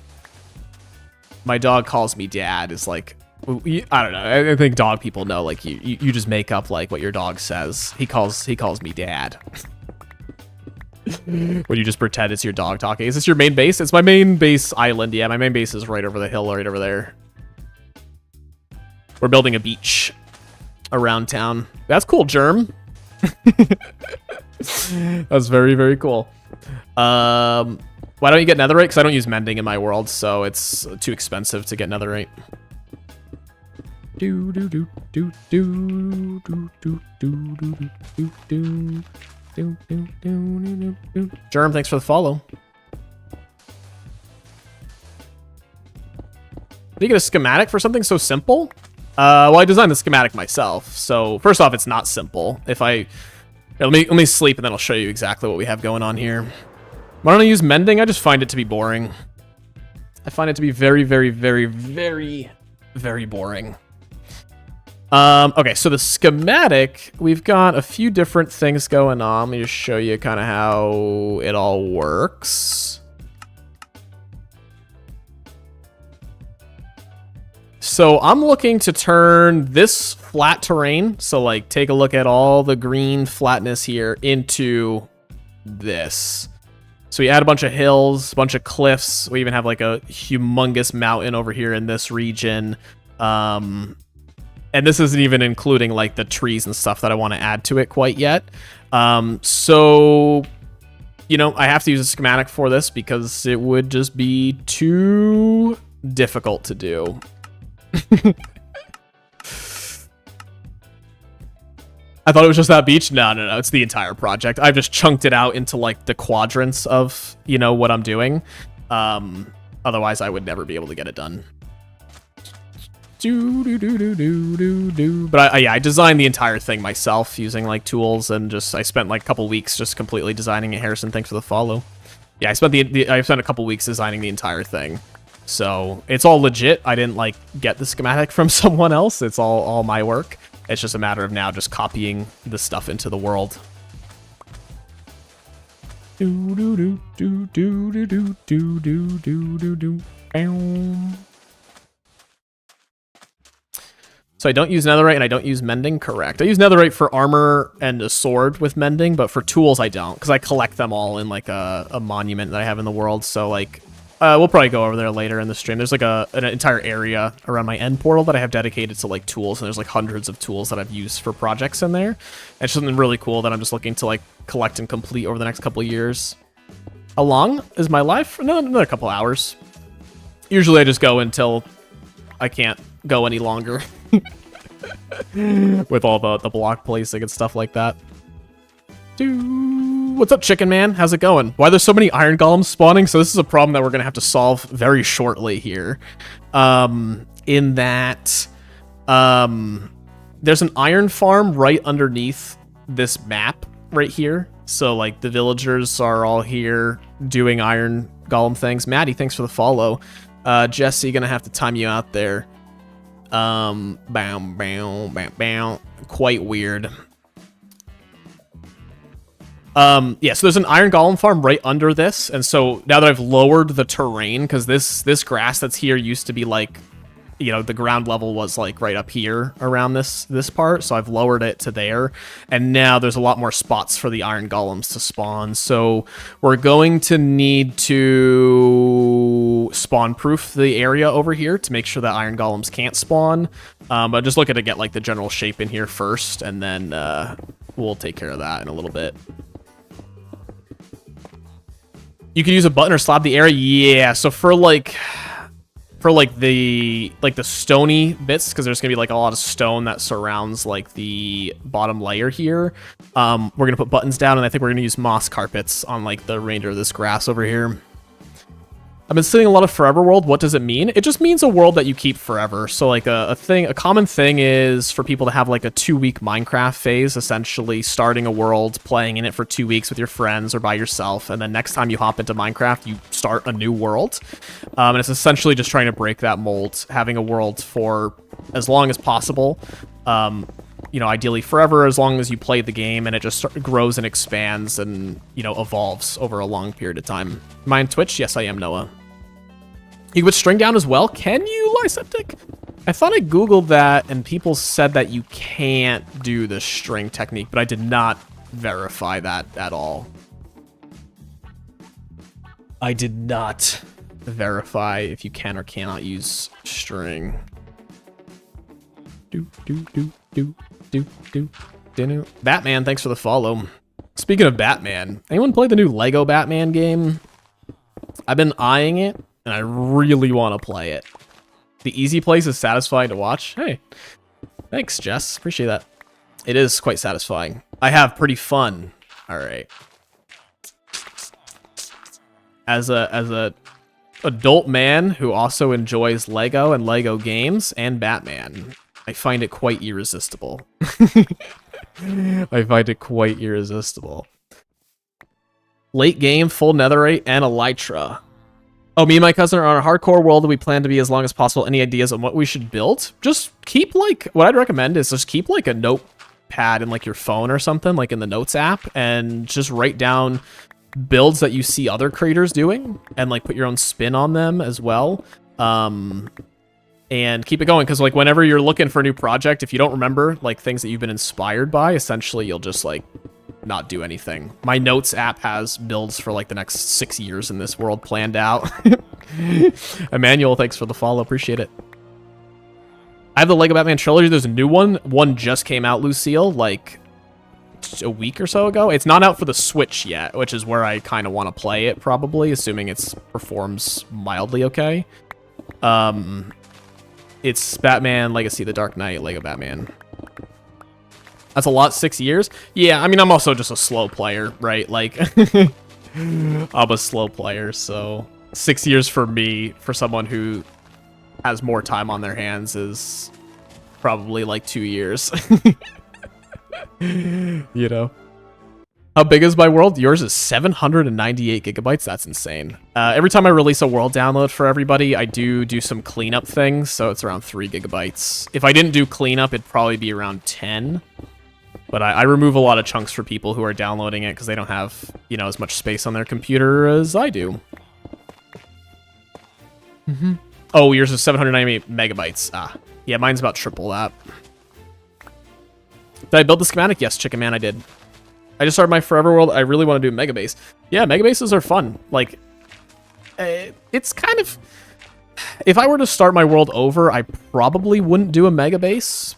My dog calls me dad. Is like... I don't know. I think dog people know, like, you just make up, like, what your dog says. He calls me dad. When you just pretend it's your dog talking. Is this your main base? It's my main base island. Yeah, my main base is right over the hill, right over there. We're building a beach around town. That's cool, Germ. That's very, very cool. Why don't you get netherite? Because I don't use mending in my world, so it's too expensive to get netherite. Germ, thanks for the follow. Did you get a schematic for something so simple? Well, I designed the schematic myself. So first off, it's not simple. If I let me sleep and then I'll show you exactly what we have going on here. Why don't I use mending? I just find it to be boring. I find it to be very, very, very, very, very boring. Okay, so the schematic, we've got a few different things going on. Let me just show you kind of how it all works. So I'm looking to turn this flat terrain, so like take a look at all the green flatness here, into this. So we add a bunch of hills, a bunch of cliffs. We even have like a humongous mountain over here in this region. And this isn't even including like the trees and stuff that I want to add to it quite yet. So, you know, I have to use a schematic for this because it would just be too difficult to do. I thought it was just that beach. No, it's the entire project. I've just chunked it out into like the quadrants of, you know, what I'm doing. Otherwise, I would never be able to get it done. But I designed the entire thing myself using like tools, and I spent like a couple weeks just completely designing it. Harrison, thanks for the follow. Yeah, I spent a couple weeks designing the entire thing. So it's all legit. I didn't like get the schematic from someone else. It's all my work. It's just a matter of now just copying the stuff into the world. So I don't use netherite and I don't use mending, correct. I use netherite for armor and a sword with mending, but for tools I don't, because I collect them all in like a monument that I have in the world. So like, we'll probably go over there later in the stream. There's like an entire area around my end portal that I have dedicated to like tools, and there's like hundreds of tools that I've used for projects in there. And it's something really cool that I'm just looking to like collect and complete over the next couple of years. How long is my life? Another couple hours. Usually I just go until I can't go any longer. With all the block placing and stuff like that. What's up, Chicken Man? How's it going? Why there's so many iron golems spawning? So this is a problem that we're gonna have to solve very shortly here. In that, there's an iron farm right underneath this map right here. So like the villagers are all here doing iron golem things. Maddie, thanks for the follow. Jesse, gonna have to time you out there. Bam, bam, bam, bam. Quite weird. Yeah, so there's an iron golem farm right under this, and so now that I've lowered the terrain, because this grass that's here used to be like, you know, the ground level was like right up here around this part, so I've lowered it to there, and now there's a lot more spots for the iron golems to spawn. So we're going to need to spawn proof the area over here to make sure that iron golems can't spawn. But just looking to get like the general shape in here first, and then we'll take care of that in a little bit. You can use a button or slab the area. Yeah, so for the stony bits, because there's gonna be like a lot of stone that surrounds like the bottom layer here, we're gonna put buttons down, and I think we're gonna use moss carpets on like the remainder of this grass over here. I've been seeing a lot of forever world. What does it mean? It just means a world that you keep forever. So like a common thing is for people to have like a 2-week Minecraft phase, essentially starting a world, playing in it for 2 weeks with your friends or by yourself, and then next time you hop into Minecraft, you start a new world. And it's essentially just trying to break that mold, having a world for as long as possible. You know, ideally forever, as long as you play the game, and it just grows and expands and, you know, evolves over a long period of time. Am I on Twitch? Yes, I am, Noah. You can put string down as well? Can you, Lyseptic? I thought I Googled that, and people said that you can't do the string technique, but I did not verify that at all. I did not verify if you can or cannot use string. Batman, thanks for the follow. Speaking of Batman, anyone play the new Lego Batman game? I've been eyeing it, and I really want to play it. The easy place is satisfying to watch. Hey, thanks, Jess. Appreciate that. It is quite satisfying. I have pretty fun. All right. As a adult man who also enjoys Lego and Lego games and Batman, I find it quite irresistible. I find it quite irresistible. Late game, full netherite, and elytra. Oh, me and my cousin are on a hardcore world that we plan to be as long as possible. Any ideas on what we should build? Just keep like, what I'd recommend is just keep like a notepad in like your phone or something, like in the notes app, and just write down builds that you see other creators doing, and like put your own spin on them as well. And keep it going, because like whenever you're looking for a new project, if you don't remember like things that you've been inspired by, essentially you'll just like not do anything. My Notes app has builds for like the next 6 years in this world planned out. Emmanuel, thanks for the follow. Appreciate it. I have the Lego Batman trilogy. There's a new one. One just came out, Lucille, like a week or so ago. It's not out for the Switch yet, which is where I kind of want to play it, probably, assuming it performs mildly okay. It's Batman Legacy, The Dark Knight, Lego Batman. That's a lot, 6 years? Yeah, I mean, I'm also just a slow player, right? Like, I'm a slow player, so 6 years for me, for someone who has more time on their hands, is probably like 2 years. You know? How big is my world? Yours is 798 gigabytes. That's insane. Every time I release a world download for everybody, I do some cleanup things, so it's around 3 gigabytes. If I didn't do cleanup, it'd probably be around 10. But I remove a lot of chunks for people who are downloading it because they don't have, you know, as much space on their computer as I do. Oh, yours is 798 megabytes. Ah, yeah, mine's about triple that. Did I build the schematic? Yes, Chicken Man, I did. I just started my Forever World. I really want to do Megabase. Yeah, Megabases are fun. Like, it's kind of... If I were to start my world over, I probably wouldn't do a Megabase,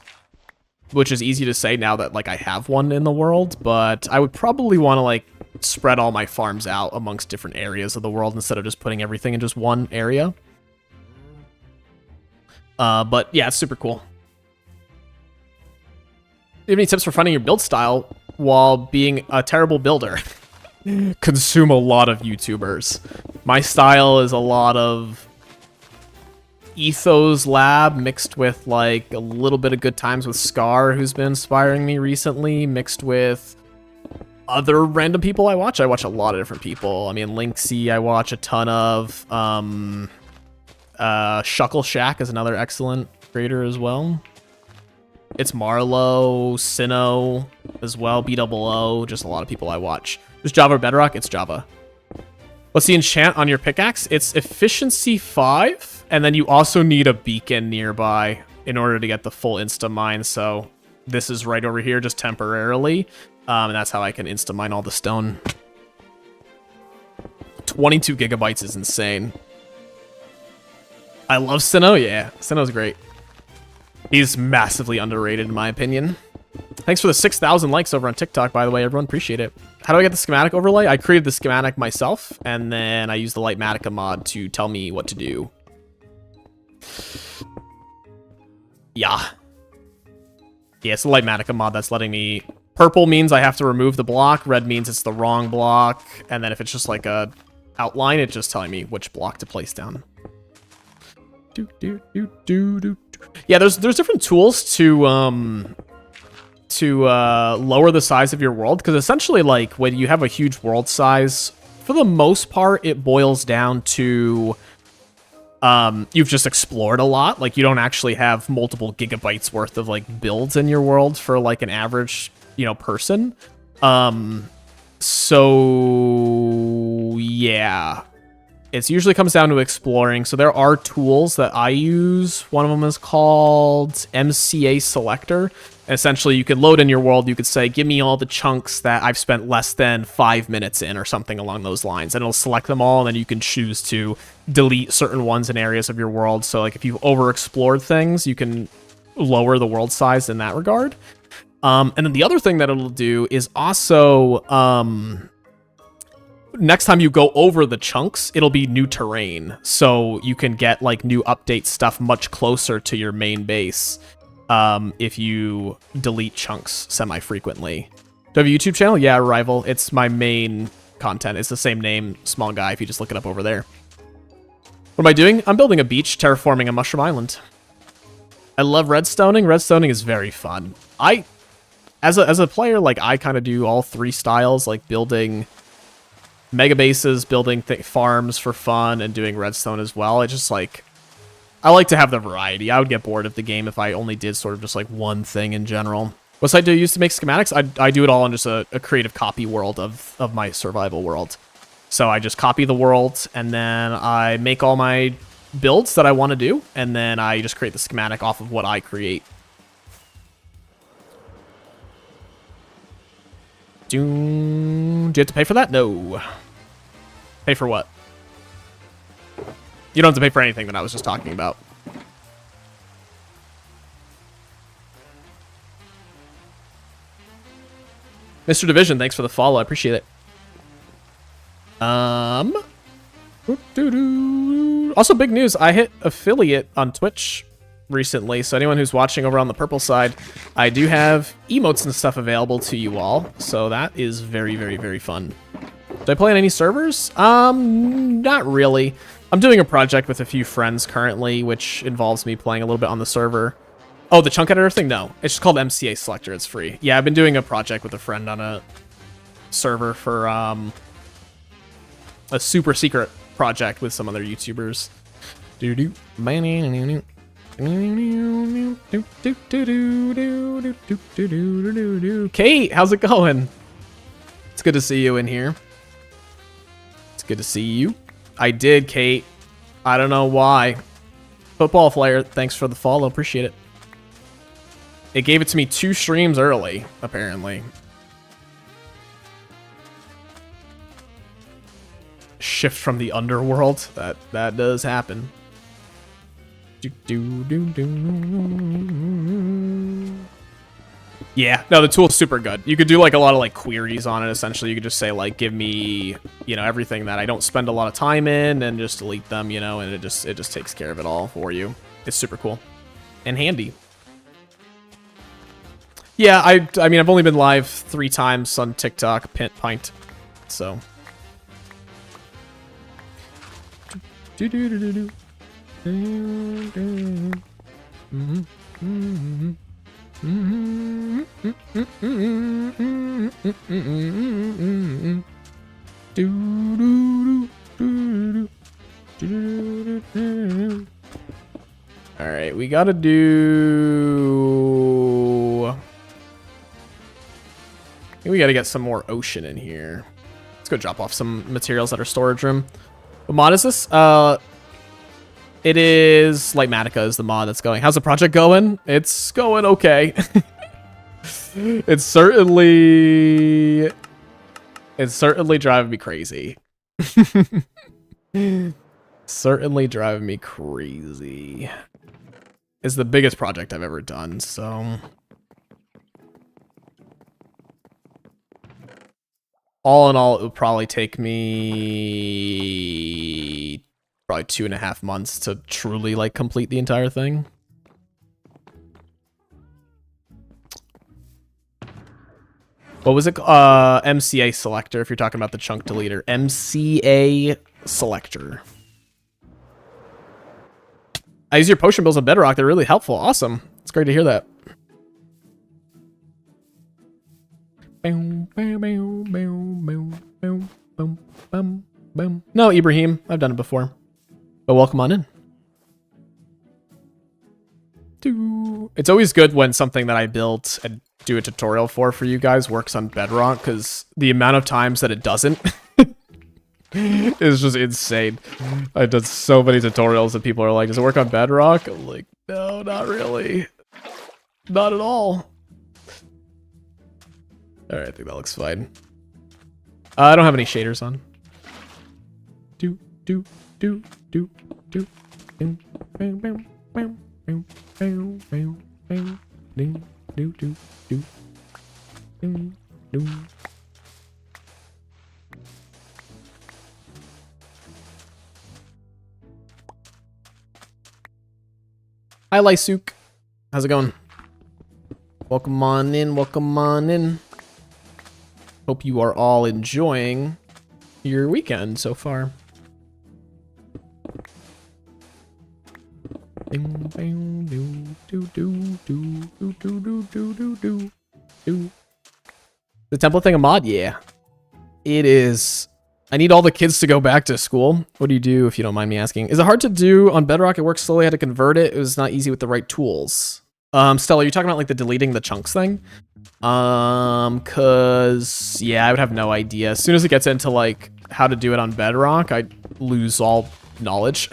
which is easy to say now that, like, I have one in the world, but I would probably want to, like, spread all my farms out amongst different areas of the world instead of just putting everything in just one area. But, yeah, it's super cool. Do you have any tips for finding your build style while being a terrible builder? Consume a lot of YouTubers. My style is a lot of Ethos Lab mixed with like a little bit of Good Times with Scar, who's been inspiring me recently, mixed with other random people I watch. I watch a lot of different people. I mean, Linksy I watch a ton of. Shuckle Shack is another excellent creator as well. It's Marlowe, Sinnoh as well, BOO, just a lot of people I watch. Is Java or Bedrock? It's Java. What's the enchant on your pickaxe? It's efficiency 5, and then you also need a beacon nearby in order to get the full insta-mine, so this is right over here just temporarily, and that's how I can insta-mine all the stone. 22 gigabytes is insane. I love Sinnoh, yeah, Sinnoh's great. He's massively underrated, in my opinion. Thanks for the 6,000 likes over on TikTok, by the way. Everyone, appreciate it. How do I get the schematic overlay? I created the schematic myself, and then I used the Litematica mod to tell me what to do. Yeah. Yeah, it's the Litematica mod that's letting me... Purple means I have to remove the block. Red means it's the wrong block. And then if it's just like a outline, it's just telling me which block to place down. Yeah, there's different tools to lower the size of your world, because essentially, like, when you have a huge world size, for the most part, it boils down to you've just explored a lot. Like, you don't actually have multiple gigabytes worth of like builds in your world for like an average, you know, person. So yeah. It usually comes down to exploring. So there are tools that I use. One of them is called MCA Selector. And essentially, you could load in your world. You could say, give me all the chunks that I've spent less than 5 minutes in or something along those lines. And it'll select them all. And then you can choose to delete certain ones in areas of your world. So like if you've overexplored things, you can lower the world size in that regard. And then the other thing that it'll do is also... next time you go over the chunks, it'll be new terrain. So you can get like new update stuff much closer to your main base if you delete chunks semi-frequently. Do you have a YouTube channel? Yeah, Rival. It's my main content. It's the same name, Small Guy, if you just look it up over there. What am I doing? I'm building a beach, terraforming a mushroom island. I love redstoning. Redstoning is very fun. As a player, like, I kind of do all three styles, like building... mega bases, building farms for fun, and doing redstone as well. It's just like, I like to have the variety. I would get bored of the game if I only did sort of just like one thing in general. What site do you use to make schematics? I do it all in just a creative copy world of my survival world. So I just copy the world, and then I make all my builds that I want to do, and then I just create the schematic off of what I create. Do you have to pay for that? No. Pay for what? You don't have to pay for anything that I was just talking about. Mr. Division, thanks for the follow. I appreciate it. Also, big news. I hit affiliate on Twitch recently, so anyone who's watching over on the purple side, I do have emotes and stuff available to you all, so that is very, very, very fun. Do I play on any servers? Not really. I'm doing a project with a few friends currently, which involves me playing a little bit on the server. Oh, the chunk editor thing? No. It's just called MCA Selector. It's free. Yeah, I've been doing a project with a friend on a server for a super secret project with some other YouTubers. Kate, how's it going? It's good to see you in here. It's good to see you. I did, Kate. I don't know why. Football Flyer, thanks for the follow. Appreciate it. It gave it to me 2 streams early, apparently. Shift from the underworld. That does happen. Yeah, no, the tool's super good. You could do like a lot of like queries on it. Essentially, you could just say like, give me, you know, everything that I don't spend a lot of time in, and just delete them, you know, and it just takes care of it all for you. It's super cool and handy. Yeah, I mean, I've only been live 3 times on TikTok, Pint, so. All right, we gotta do. We gotta get some more ocean in here. Let's go drop off some materials at our storage room. What mod is this? It is Litematica is the mod that's going. How's the project going? It's going okay. It's certainly driving me crazy. Certainly driving me crazy. It's the biggest project I've ever done, so. All in all, it would probably take me probably 2.5 months to truly like complete the entire thing. What was it? MCA Selector, if you're talking about the chunk deleter. MCA Selector. I use your potion bills on Bedrock. They're really helpful. Awesome. It's great to hear that. No, Ibrahim. I've done it before. But welcome on in. It's always good when something that I built and do a tutorial for you guys works on Bedrock, because the amount of times that it doesn't is just insane. I've done so many tutorials that people are like, does it work on Bedrock? I'm like, no, not really. Not at all. Alright, I think that looks fine. I don't have any shaders on. Hi, Lysuk. How's it going? Welcome on in, welcome on in. Hope you are all enjoying your weekend so far. The template thing a mod? Yeah. It is. I need all the kids to go back to school. What do you do, if you don't mind me asking? Is it hard to do on Bedrock? It works slowly. I had to convert it. It was not easy with the right tools. Stella, are you talking about like the deleting the chunks thing? Cause yeah, I would have no idea. As soon as it gets into like how to do it on Bedrock, I lose all knowledge.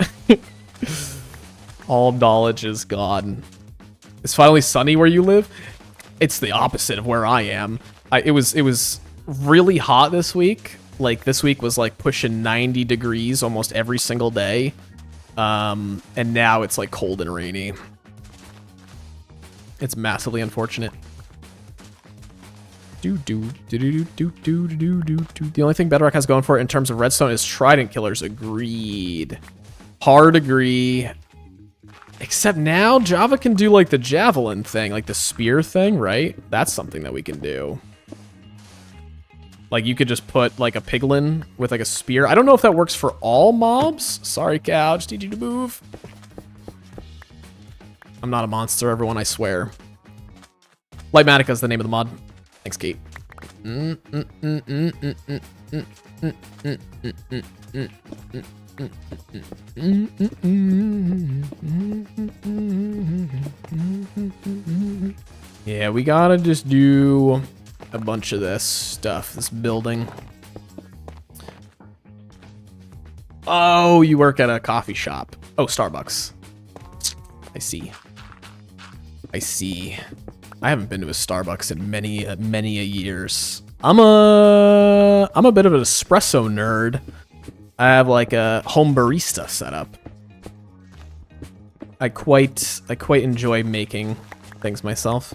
All knowledge is gone. It's finally sunny where you live. It's the opposite of where I am. It was really hot this week. Like this week was like pushing 90 degrees almost every single day. And now it's like cold and rainy. It's massively unfortunate. The only thing Bedrock has going for it in terms of redstone is trident killers. Agreed. Hard agree. Except now Java can do like the javelin thing, like the spear thing, right? That's something that we can do. Like you could just put like a piglin with like a spear. I don't know if that works for all mobs. Sorry, cow. Just need you to move. I'm not a monster, everyone, I swear. Litematica is the name of the mod. Thanks, Kate. Yeah, we gotta just do a bunch of this stuff, this building. Oh, you work at a coffee shop. Oh, Starbucks. I see. I see. I haven't been to a Starbucks in many a years. I'm a bit of an espresso nerd. I have like a home barista setup. I quite enjoy making things myself.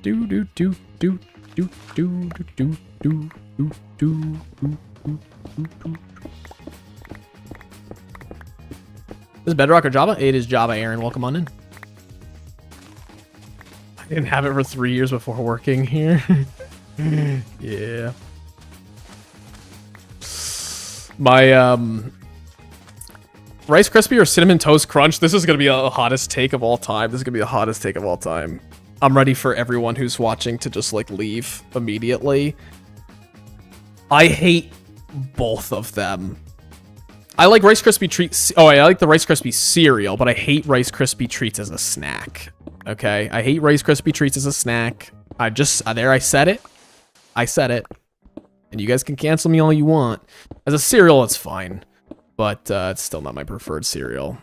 Do do do do do do do do do do do. Is Bedrock or Java? It is Java, Aaron. Welcome on in. I didn't have it for 3 years before working here. Yeah. My Rice Krispie or Cinnamon Toast Crunch. This is going to be the hottest take of all time. This is going to be the hottest take of all time. I'm ready for everyone who's watching to just like leave immediately. I hate both of them. I like Rice Krispie treats. Oh, I like the Rice Krispie cereal, but I hate Rice Krispie treats as a snack. Okay, I hate Rice Krispie treats as a snack. I said it. I said it. And you guys can cancel me all you want. As a cereal, it's fine. But it's still not my preferred cereal.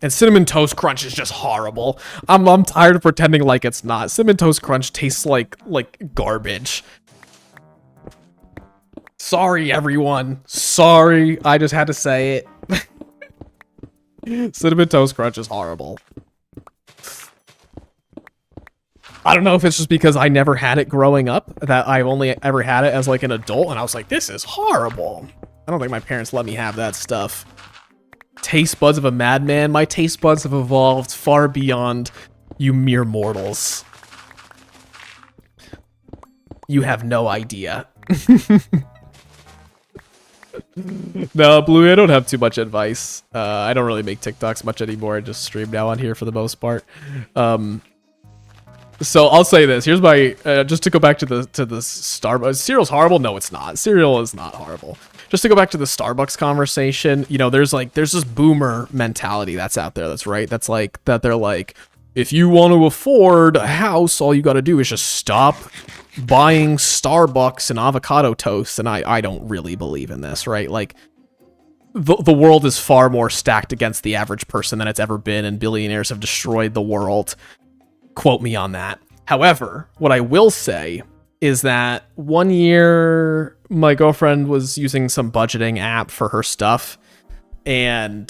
And Cinnamon Toast Crunch is just horrible. I'm tired of pretending like it's not. Cinnamon Toast Crunch tastes like garbage. Sorry, everyone. Sorry. I just had to say it. Cinnamon Toast Crunch is horrible. I don't know if it's just because I never had it growing up, that I've only ever had it as like an adult, and I was like, this is horrible. I don't think my parents let me have that stuff. Taste buds of a madman. My taste buds have evolved far beyond you mere mortals. You have no idea. No, Blue, I don't have too much advice. I don't really make TikToks much anymore. I just stream now on here for the most part. So I'll say this. Here's my just to go back to the Starbucks. Cereal's horrible. No, it's not. Cereal is not horrible. Just to go back to the Starbucks conversation. You know, there's this boomer mentality that's out there. That's right. That's like that. They're like, if you want to afford a house, all you got to do is just stop buying Starbucks and avocado toast. And I don't really believe in this, right? Like the world is far more stacked against the average person than it's ever been, and billionaires have destroyed the world. Quote me on that. However, what I will say is that one year my girlfriend was using some budgeting app for her stuff, and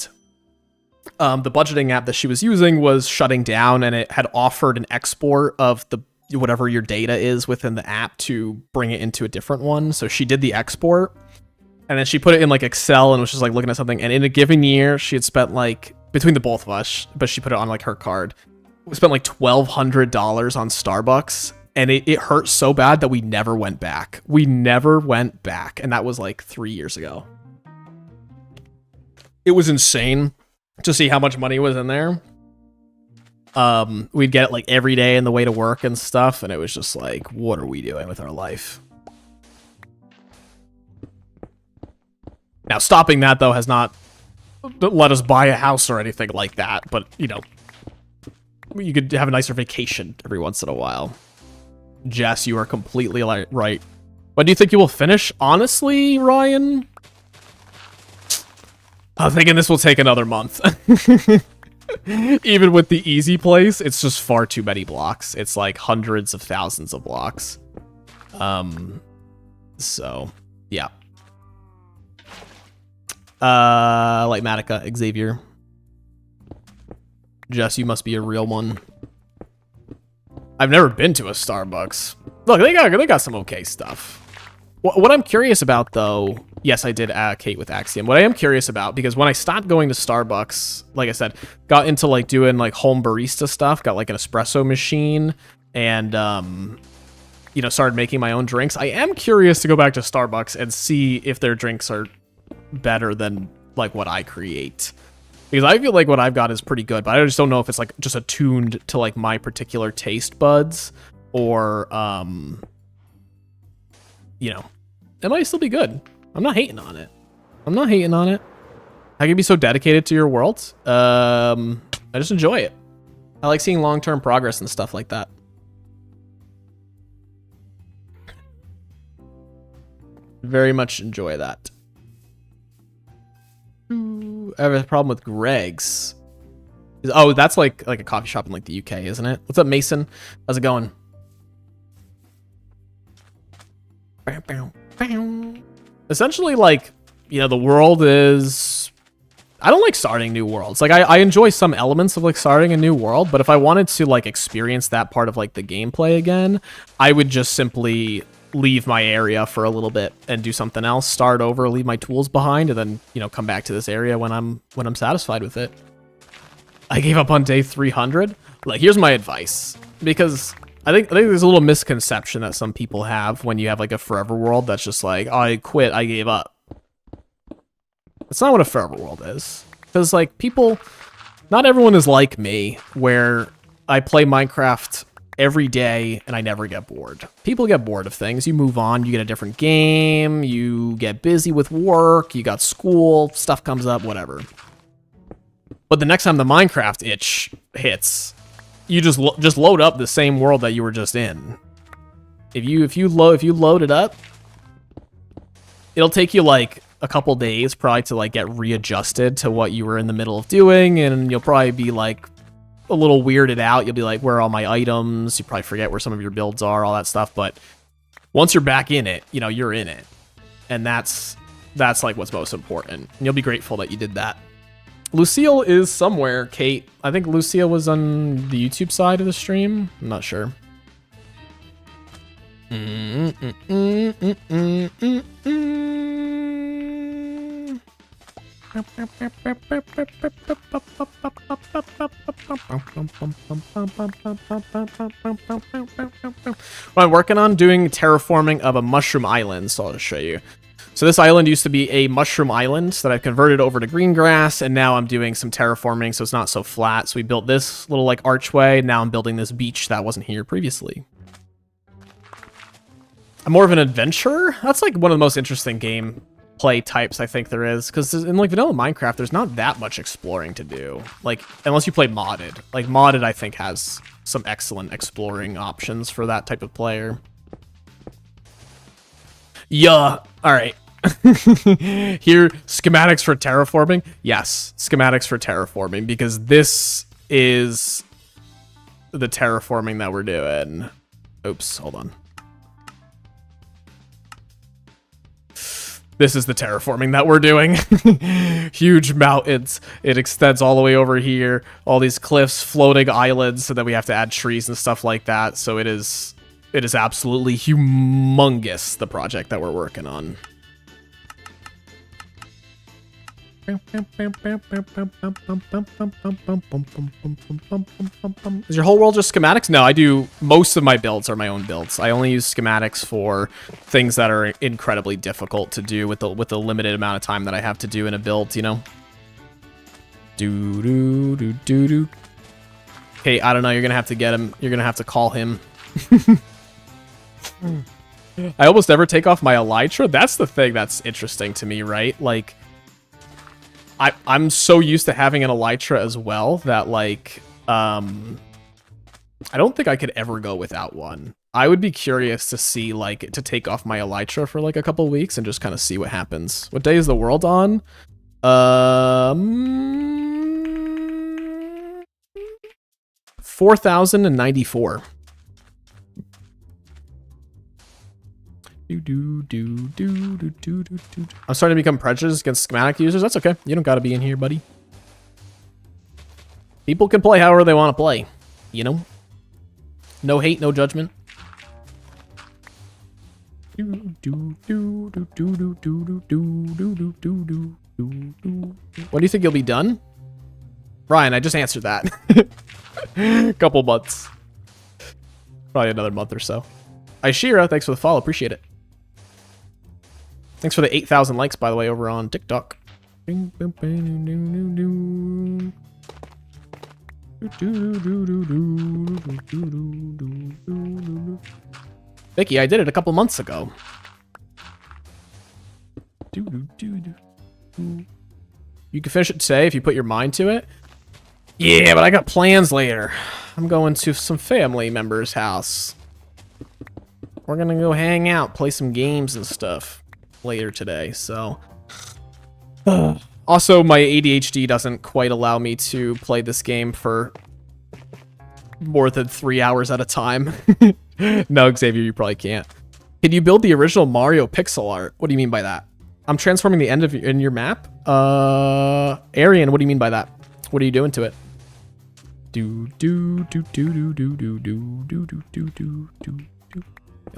the budgeting app that she was using was shutting down, and it had offered an export of the whatever your data is within the app to bring it into a different one. So she did the export, and then she put it in like Excel and was just like looking at something, and in a given year she had spent like, between the both of us, but she put it on like her card, we spent like $1,200 on Starbucks, and it hurt so bad that we never went back. We never went back, and that was like 3 years ago. It was insane to see how much money was in there. We'd get it like every day on the way to work and stuff, and it was just like, what are we doing with our life? Now, stopping that, though, has not let us buy a house or anything like that, but, you know, you could have a nicer vacation every once in a while. Jess, you are completely right. When do you think you will finish? Honestly, Ryan, I'm thinking this will take another month. Even with the easy place, it's just far too many blocks. It's like hundreds of thousands of blocks. So yeah. Litematica, Xavier. Jess, you must be a real one. I've never been to a Starbucks. Look, they got some okay stuff. What I'm curious about, though, yes, I did Kate with Axiom. What I am curious about, because when I stopped going to Starbucks, like I said, got into like doing like home barista stuff, got like an espresso machine, and you know, started making my own drinks. I am curious to go back to Starbucks and see if their drinks are better than like what I create. Because I feel like what I've got is pretty good, but I just don't know if it's like just attuned to like my particular taste buds, or you know, it might still be good. I'm not hating on it. I'm not hating on it. I can be so dedicated to your world. I just enjoy it. I like seeing long-term progress and stuff like that. Very much enjoy that. Ooh, I have a problem with Greg's. Oh, that's like a coffee shop in like the UK, isn't it? What's up, Mason? How's it going? Essentially, like, you know, the world is... I don't like starting new worlds. Like, I enjoy some elements of, like, starting a new world, but if I wanted to, like, experience that part of, like, the gameplay again, I would just simply leave my area for a little bit and do something else, start over, leave my tools behind, and then, you know, come back to this area when I'm satisfied with it. I gave up on day 300. Like, here's my advice, because... I think there's a little misconception that some people have when you have like a forever world that's just like, oh, I quit, I gave up. That's not what a forever world is. Because like people, not everyone is like me, where I play Minecraft every day and I never get bored. People get bored of things. You move on, you get a different game, you get busy with work, you got school, stuff comes up, whatever. But the next time the Minecraft itch hits, you just load up the same world that you were just in. If you load it up, it'll take you like a couple days probably to like get readjusted to what you were in the middle of doing, and you'll probably be like a little weirded out. You'll be like, where are all my items? You probably forget where some of your builds are, all that stuff. But once you're back in it, you know, you're in it, and that's like what's most important. And you'll be grateful that you did that. Lucille is somewhere, Kate. I think Lucille was on the YouTube side of the stream. I'm not sure. What I'm working on, doing terraforming of a mushroom island, so I'll just show you. So this island used to be a mushroom island that I've converted over to green grass, and now I'm doing some terraforming so it's not so flat. So we built this little like archway, now I'm building this beach that wasn't here previously. I'm more of an adventurer. That's like one of the most interesting gameplay types I think there is, because in like vanilla Minecraft, there's not that much exploring to do. Like, unless you play modded. Like modded, I think, has some excellent exploring options for that type of player. Yeah, all right. Here, schematics for terraforming. Yes, schematics for terraforming, because this is the terraforming that we're doing. Oops, hold on. This is the terraforming that we're doing. Huge mountains. It extends all the way over here. All these cliffs, floating islands, so that we have to add trees and stuff like that. So it is absolutely humongous, the project that we're working on. Is your whole world just schematics? No, I do. Most of my builds are my own builds. I only use schematics for things that are incredibly difficult to do with the limited amount of time that I have to do in a build, you know? Okay, I don't know. You're going to have to get him. You're going to have to call him. I almost never take off my elytra. That's the thing that's interesting to me, right? Like, I'm so used to having an elytra as well that, like, I don't think I could ever go without one. I would be curious to see, like, to take off my elytra for, like, a couple weeks and just kind of see what happens. What day is the world on? 4,094. I'm starting to become prejudiced against schematic users. That's okay. You don't got to be in here, buddy. People can play however they want to play, you know? No hate, no judgment. What do you think you'll be done? Ryan, I just answered that. Couple months. Probably another month or so. Ishira, thanks for the follow. Appreciate it. Thanks for the 8,000 likes, by the way, over on TikTok. Vicky, I did it a couple months ago. You can finish it today if you put your mind to it. Yeah, but I got plans later. I'm going to some family member's house. We're gonna go hang out, play some games and stuff later today, so. Also, my ADHD doesn't quite allow me to play this game for more than 3 hours at a time. No, Xavier, you probably can't. Can you build the original Mario pixel art? What do you mean by that? I'm transforming the end of in your map. Arian, what do you mean by that? What are you doing to it? A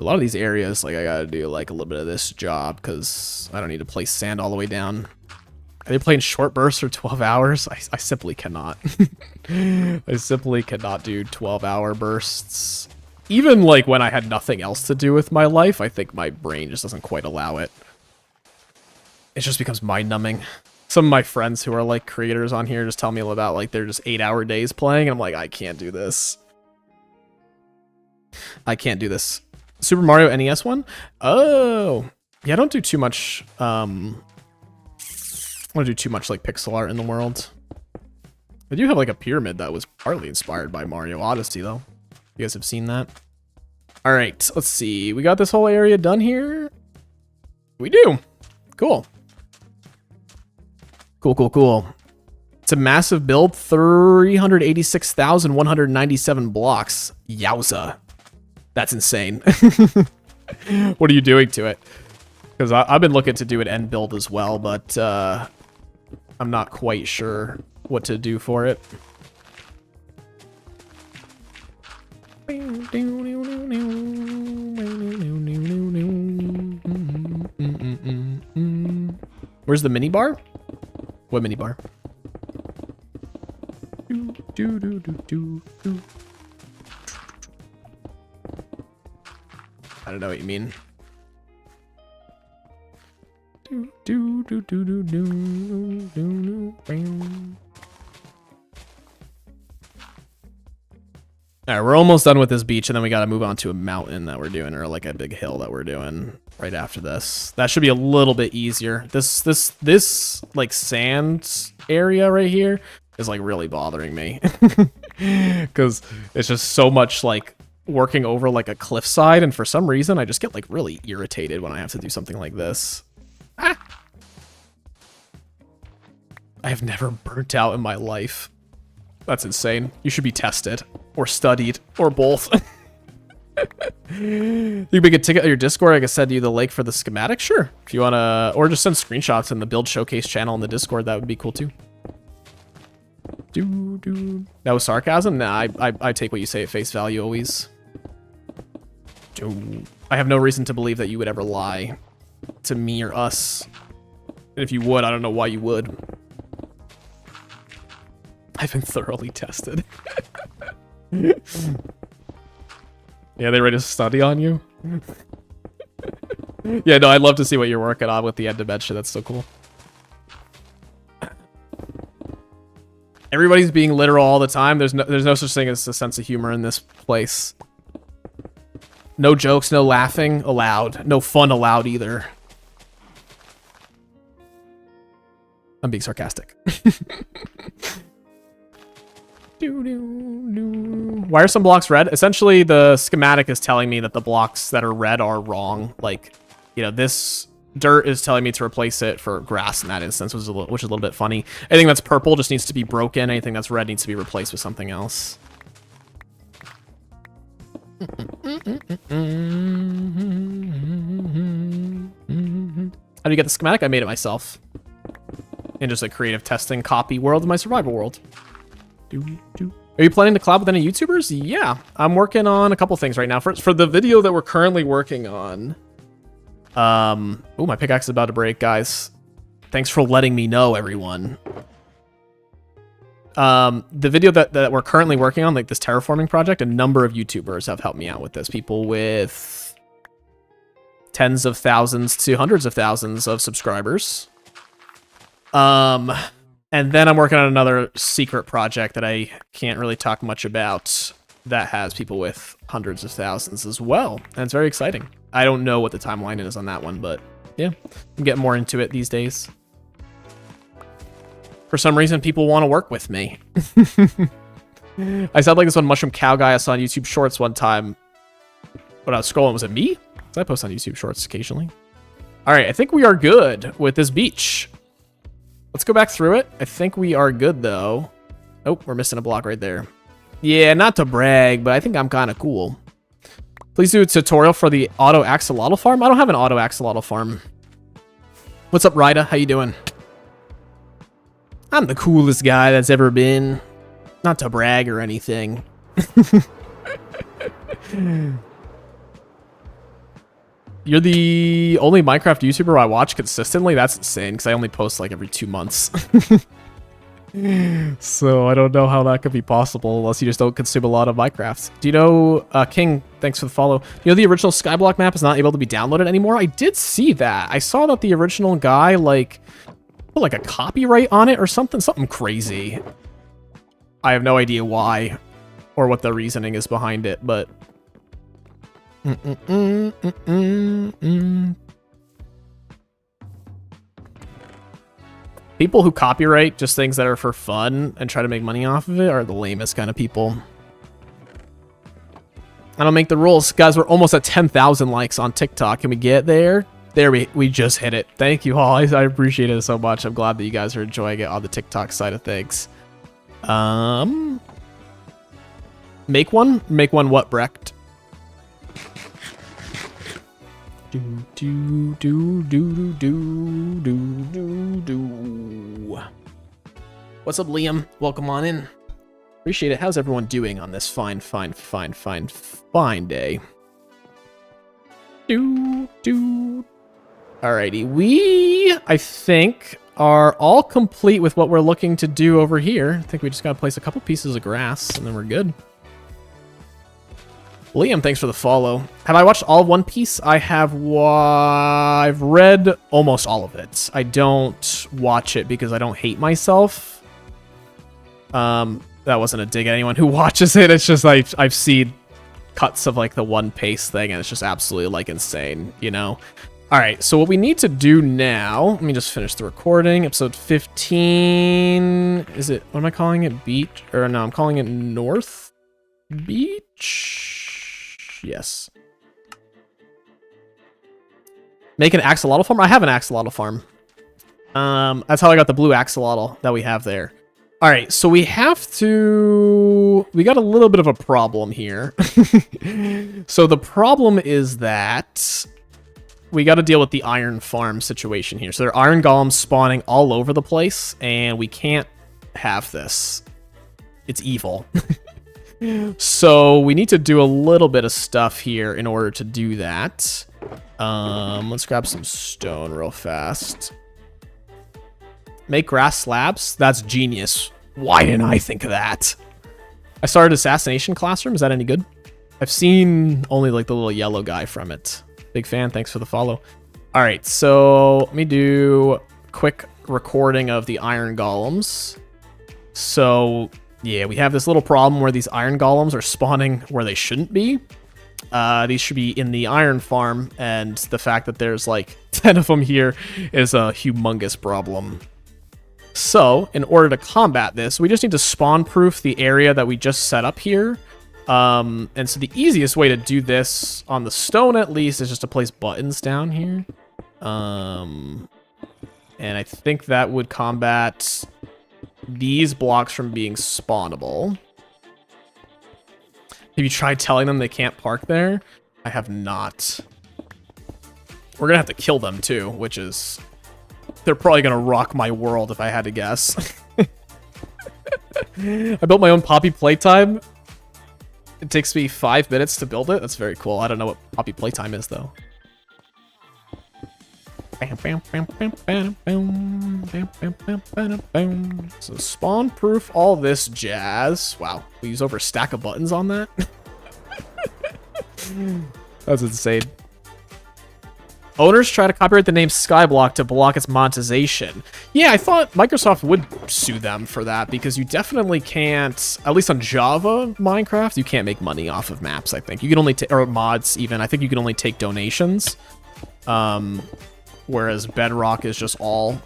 lot of these areas, like I gotta do like a little bit of this job because I don't need to place sand all the way down. Are they playing short bursts for 12 hours? I simply cannot. I simply cannot do 12-hour bursts. Even like when I had nothing else to do with my life, I think my brain just doesn't quite allow it. It just becomes mind-numbing. Some of my friends who are like creators on here just tell me about like they're just 8-hour days playing, and I'm like, I can't do this. I can't do this. Super Mario NES one? Oh, yeah. I don't do too much. I don't do too much like pixel art in the world. I do have like a pyramid that was partly inspired by Mario Odyssey, though. You guys have seen that. All right, let's see. We got this whole area done here. We do. Cool. Cool. It's a massive build. 386,197 blocks. Yowza. That's insane. What are you doing to it? Because I've been looking to do an end build as well, but I'm not quite sure what to do for it. Where's the mini bar? What mini bar? I don't know what you mean. Alright, we're almost done with this beach, and then we gotta move on to a mountain that we're doing, or like a big hill that we're doing right after this. That should be a little bit easier. This like sand area right here is like really bothering me. Because it's just so much like working over like a cliffside, and for some reason I just get like really irritated when I have to do something like this. Ah! I have never burnt out in my life. That's insane. You should be tested or studied or both. You can make a ticket on your Discord. I can send you the link for the schematic. Sure, if you wanna, or just send screenshots in the build showcase channel in the Discord. That would be cool too. That was sarcasm. Nah, I take what you say at face value always. I have no reason to believe that you would ever lie to me or us. And if you would, I don't know why you would. I've been thoroughly tested. Yeah, they ready to study on you? Yeah, no, I'd love to see what you're working on with the end dimension. That's so cool. Everybody's being literal all the time. There's no such thing as a sense of humor in this place. No jokes, no laughing allowed. No fun allowed either. I'm being sarcastic. Why are some blocks red? Essentially, the schematic is telling me that the blocks that are red are wrong. Like, you know, this dirt is telling me to replace it for grass in that instance, which is a little bit funny. Anything that's purple just needs to be broken. Anything that's red needs to be replaced with something else. How do you get the schematic? I made it myself. In just a creative testing copy world of my survival world. Are you planning to collab with any YouTubers? Yeah, I'm working on a couple things right now. For the video that we're currently working on. Oh, my pickaxe is about to break, guys. Thanks for letting me know, everyone. The video that we're currently working on, like this terraforming project, a number of YouTubers have helped me out with this. People with tens of thousands to hundreds of thousands of subscribers. And then I'm working on another secret project that I can't really talk much about that has people with hundreds of thousands as well. And it's very exciting. I don't know what the timeline is on that one, but yeah, I'm getting more into it these days. For some reason, people want to work with me. I sound like this one mushroom cow guy I saw on YouTube Shorts one time. When I was scrolling, was it me? I post on YouTube Shorts occasionally. All right, I think we are good with this beach. Let's go back through it. I think we are good, though. Oh, we're missing a block right there. Yeah, not to brag, but I think I'm kind of cool. Please do a tutorial for the auto axolotl farm. I don't have an auto axolotl farm. What's up, Ryda? How you doing? I'm the coolest guy that's ever been. Not to brag or anything. You're the only Minecraft YouTuber I watch consistently? That's insane, because I only post like every 2 months. So I don't know how that could be possible unless you just don't consume a lot of Minecraft. Do you know, King, thanks for the follow. You know the original Skyblock map is not able to be downloaded anymore? I did see that. I saw that the original guy, like, put like a copyright on it or something crazy. I have no idea why or what the reasoning is behind it, but... People who copyright just things that are for fun and try to make money off of it are the lamest kind of people. I don't make the rules. Guys, we're almost at 10,000 likes on TikTok. Can we get there? There, we just hit it. Thank you all. I appreciate it so much. I'm glad that you guys are enjoying it on the TikTok side of things. Make one? Make one what, Brecht? What's up, Liam? Welcome on in. Appreciate it. How's everyone doing on this fine day? Alrighty, we, I think, are all complete with what we're looking to do over here. I think we just gotta place a couple pieces of grass, and then we're good. Liam, thanks for the follow. Have I watched all of One Piece? I have. I've read almost all of it. I don't watch it because I don't hate myself. That wasn't a dig at anyone who watches it. It's just I've seen cuts of like the One Piece thing, and it's just absolutely like insane, you know? All right, so what we need to do now, let me just finish the recording. Episode 15, is it, what am I calling it? Beach, or no, I'm calling it North Beach? Yes. Make an axolotl farm? I have an axolotl farm. That's how I got the blue axolotl that we have there. All right, so we got a little bit of a problem here. So the problem is that we got to deal with the iron farm situation here. So there are iron golems spawning all over the place, and we can't have this. It's evil. So we need to do a little bit of stuff here in order to do that. Let's grab some stone real fast. Make grass slabs? That's genius. Why didn't I think of that? I started Assassination Classroom. Is that any good? I've seen only like the little yellow guy from it. Big fan. Thanks for the follow. All right, so let me do a quick recording of the iron golems. So yeah, we have this little problem where these iron golems are spawning where they shouldn't be. These should be in the iron farm, and the fact that there's like 10 of them here is a humongous problem. So in order to combat this, we just need to spawn proof the area that we just set up here. And so the easiest way to do this on the stone, at least, is just to place buttons down here. And I think that would combat these blocks from being spawnable. Have you tried telling them they can't park there? I have not. We're gonna have to kill them too, which is... They're probably gonna rock my world if I had to guess. I built my own Poppy playtime. It takes me 5 minutes to build it. That's very cool. I don't know what Poppy playtime is though. So spawn proof all this jazz. Wow, we use over a stack of buttons on that. That's insane. Owners try to copyright the name Skyblock to block its monetization. Yeah, I thought Microsoft would sue them for that because you definitely can't, at least on Java Minecraft, you can't make money off of maps, I think. You can only take, or mods even, I think you can only take donations. Whereas Bedrock is just all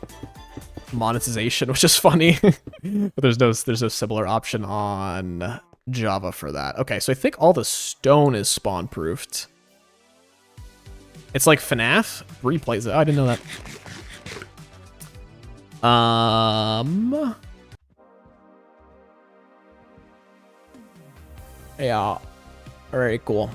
monetization, which is funny. But there's no similar option on Java for that. Okay, so I think all the stone is spawn proofed. It's like FNAF. Replays it. Oh, I didn't know that. Yeah. Very cool.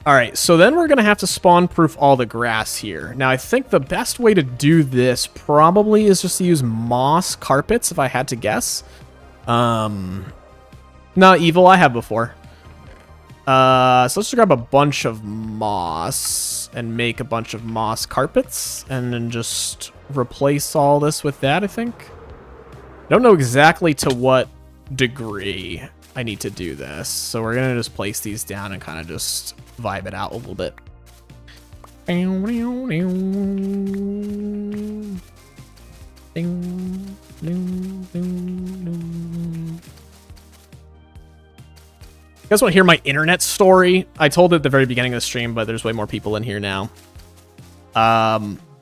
All right, so then we're gonna have to spawn proof all the grass here. Now, I think the best way to do this probably is just to use moss carpets, if I had to guess. Not evil, I have before. So let's just grab a bunch of moss and make a bunch of moss carpets and then just replace all this with that, I think. I don't know exactly to what degree I need to do this. So we're going to just place these down and kind of just vibe it out a little bit. You guys want to hear my internet story? I told it at the very beginning of the stream, but there's way more people in here now.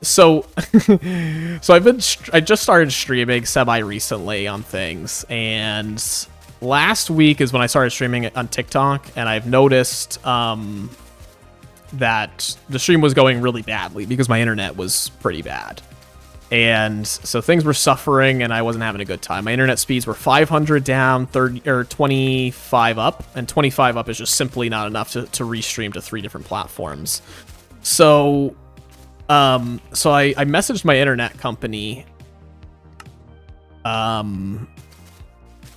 So I just started streaming semi-recently on things, and last week is when I started streaming on TikTok, and I've noticed that the stream was going really badly because my internet was pretty bad. And so things were suffering and I wasn't having a good time. My internet speeds were 500 down, 30 or 25 up, and 25 up is just simply not enough to restream to 3 different platforms. So I messaged my internet company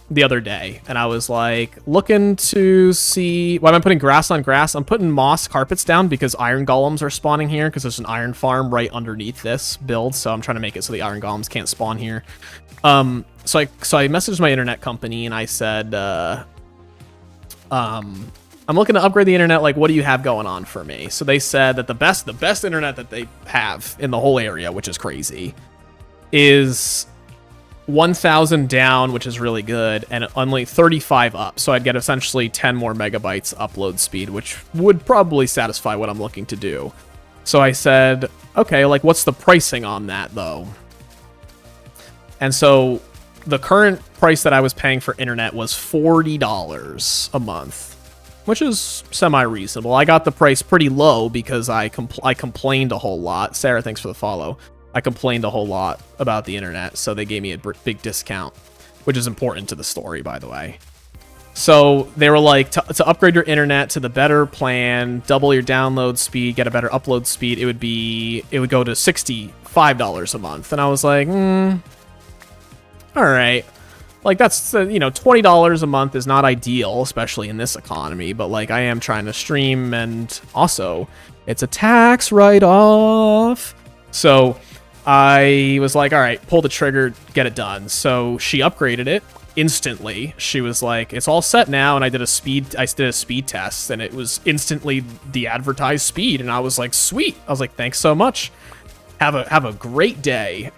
the other day, and I was like, looking to see why am I putting grass on grass? I'm putting moss carpets down because iron golems are spawning here because there's an iron farm right underneath this build, so I'm trying to make it so the iron golems can't spawn here. So I messaged my internet company and I said, I'm looking to upgrade the internet, like what do you have going on for me? So they said that the best internet that they have in the whole area, which is crazy, is 1,000 down, which is really good, and only 35 up. So I'd get essentially 10 more megabytes upload speed, which would probably satisfy what I'm looking to do. So I said, okay, like what's the pricing on that though? And so the current price that I was paying for internet was $40 a month, which is semi-reasonable. I got the price pretty low because I complained a whole lot. Sarah, thanks for the follow. I complained a whole lot about the internet, so they gave me a big discount, which is important to the story, by the way. So they were like, to upgrade your internet to the better plan, double your download speed, get a better upload speed, it would go to $65 a month. And I was like, all right. Like that's, $20 a month is not ideal, especially in this economy, but like I am trying to stream and also it's a tax write-off. So I was like, all right, pull the trigger, get it done. So she upgraded it instantly. She was like, it's all set now. And I did a speed test and it was instantly the advertised speed. And I was like, sweet. I was like, thanks so much. Have a great day.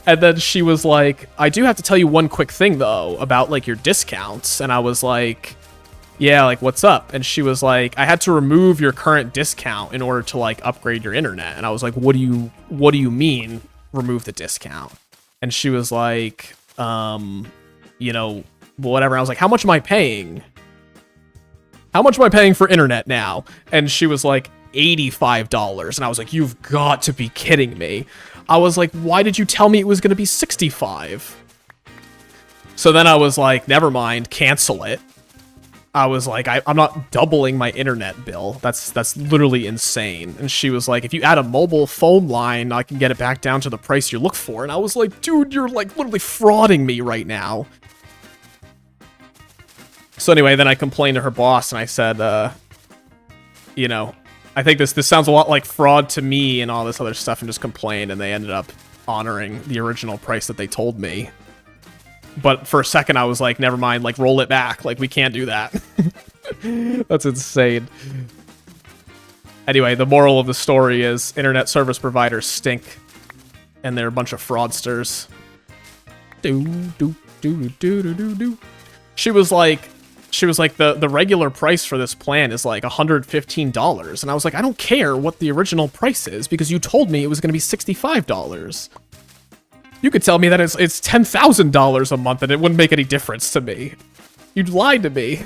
And then she was like, I do have to tell you one quick thing though about like your discounts. And I was like, yeah, like what's up? And she was like, I had to remove your current discount in order to like upgrade your internet. And I was like, what do you mean remove the discount? And she was like, whatever. I was like, how much am I paying? How much am I paying for internet now? And she was like, $85. And I was like, you've got to be kidding me. I was like, why did you tell me it was going to be $65? So then I was like, never mind, cancel it. I was like, I'm not doubling my internet bill. That's literally insane. And she was like, if you add a mobile phone line, I can get it back down to the price you look for. And I was like, dude, you're like literally frauding me right now. So anyway, then I complained to her boss and I said, you know, I think this sounds a lot like fraud to me and all this other stuff, and just complained, and they ended up honoring the original price that they told me. But for a second, I was like, never mind, like, roll it back. Like, we can't do that. That's insane. Anyway, the moral of the story is internet service providers stink. And they're a bunch of fraudsters. She was like, the regular price for this plan is like $115. And I was like, I don't care what the original price is, because you told me it was going to be $65. You could tell me that it's $10,000 a month and it wouldn't make any difference to me. You'd lied to me.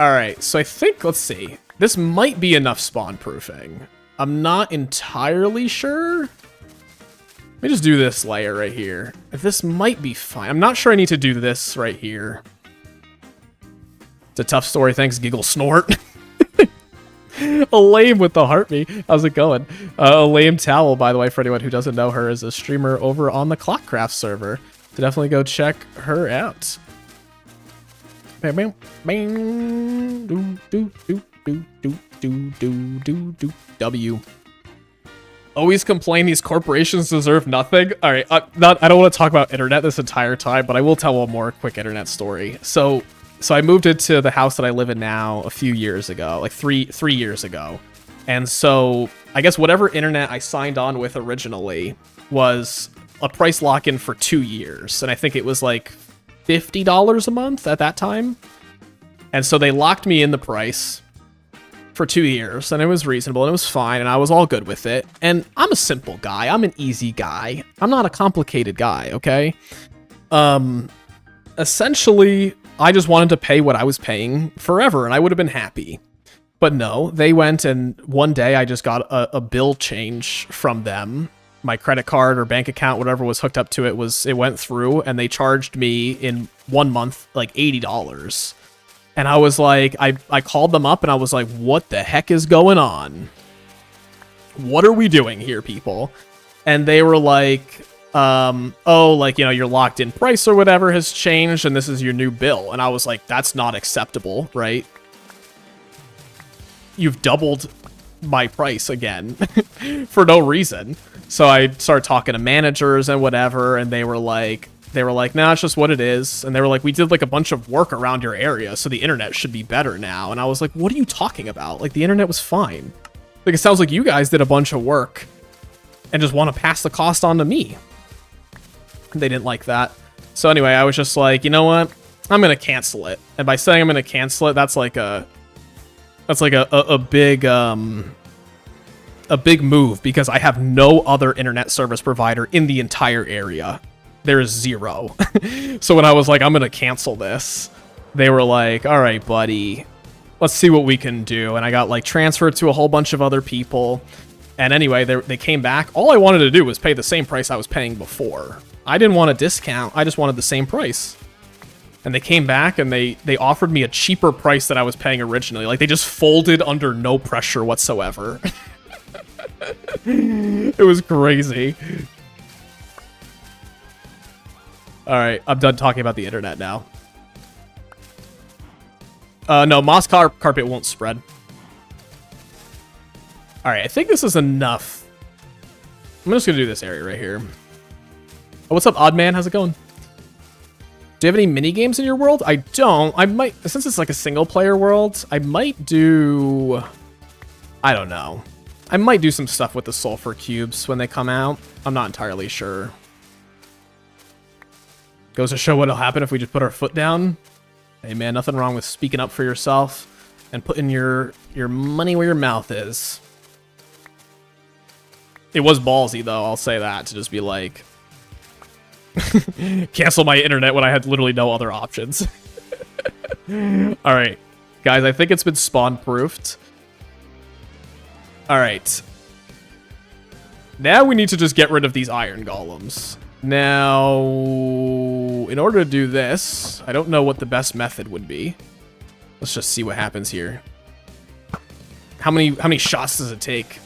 Alright, so I think, let's see. This might be enough spawn proofing. I'm not entirely sure. Let me just do this layer right here. This might be fine. I'm not sure I need to do this right here. It's a tough story, thanks, Giggle Snort. A lame with the heartbeat. How's it going? A lame towel, by the way, for anyone who doesn't know her, is a streamer over on the Clockcraft server. So definitely go check her out. Bam, bam, bam. W. Always complain these corporations deserve nothing. All right, I don't want to talk about internet this entire time, but I will tell one more quick internet story. So I moved into the house that I live in now a few years ago, like three years ago. And so I guess whatever internet I signed on with originally was a price lock-in for 2 years. And I think it was like $50 a month at that time. And so they locked me in the price for 2 years, and it was reasonable, and it was fine, and I was all good with it. And I'm a simple guy. I'm an easy guy. I'm not a complicated guy, okay? Essentially, I just wanted to pay what I was paying forever, and I would have been happy. But no, they went, and one day I just got a bill change from them. My credit card or bank account, whatever was hooked up to it, it went through, and they charged me in 1 month like $80. And I was like, I called them up and I was like, what the heck is going on? What are we doing here, people? And they were like, oh, like, you know, your locked in price or whatever has changed and this is your new bill. And I was like, that's not acceptable, right? You've doubled my price again for no reason. So I started talking to managers and whatever, and they were like, nah, it's just what it is. And they were like, we did like a bunch of work around your area, so the internet should be better now. And I was like, what are you talking about? Like, the internet was fine. Like, it sounds like you guys did a bunch of work and just want to pass the cost on to me. They didn't like that. So anyway, I was just like, you know what? I'm going to cancel it. And by saying I'm going to cancel it, that's like a big move, because I have no other internet service provider in the entire area. There is zero. So when I was like, I'm going to cancel this, they were like, all right, buddy, let's see what we can do. And I got like transferred to a whole bunch of other people. And anyway, they came back. All I wanted to do was pay the same price I was paying before. I didn't want a discount. I just wanted the same price. And they came back and they offered me a cheaper price that I was paying originally. Like, they just folded under no pressure whatsoever. It was crazy. All right, I'm done talking about the internet now. No, moss carpet won't spread. All right, I think this is enough. I'm just gonna do this area right here. Oh, what's up, Odd Man? How's it going? Do you have any mini games in your world? I don't. I might, since it's like a single player world, I might do, I don't know. I might do some stuff with the sulfur cubes when they come out. I'm not entirely sure. Goes to show what'll happen if we just put our foot down. Hey man, nothing wrong with speaking up for yourself and putting your money where your mouth is. It was ballsy though, I'll say that, to just be like, cancel my internet when I had literally no other options. All right, guys, I think it's been spawn proofed. All right. Now we need to just get rid of these iron golems. Now, in order to do this, I don't know what the best method would be. Let's just see what happens here. How many shots does it take?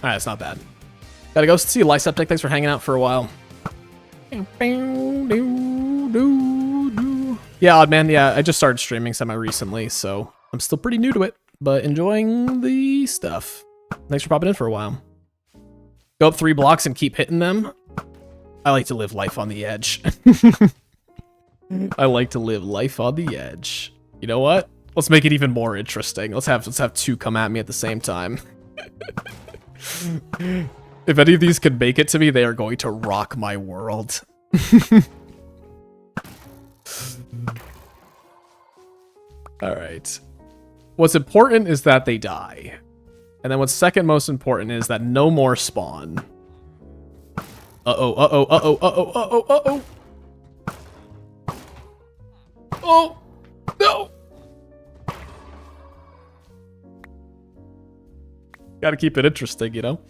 Alright, that's not bad. Gotta go see Litematica. Thanks for hanging out for a while. Yeah, odd man. Yeah, I just started streaming semi-recently, so I'm still pretty new to it, but enjoying the stuff. Thanks for popping in for a while. Go up 3 blocks and keep hitting them. I like to live life on the edge. I like to live life on the edge. You know what? Let's make it even more interesting. Let's have 2 come at me at the same time. If any of these can make it to me, they are going to rock my world. All right. What's important is that they die. And then what's second most important is that no more spawn. Uh-oh, uh-oh, uh-oh, uh-oh, uh-oh, uh-oh. Oh, no. Gotta keep it interesting, you know?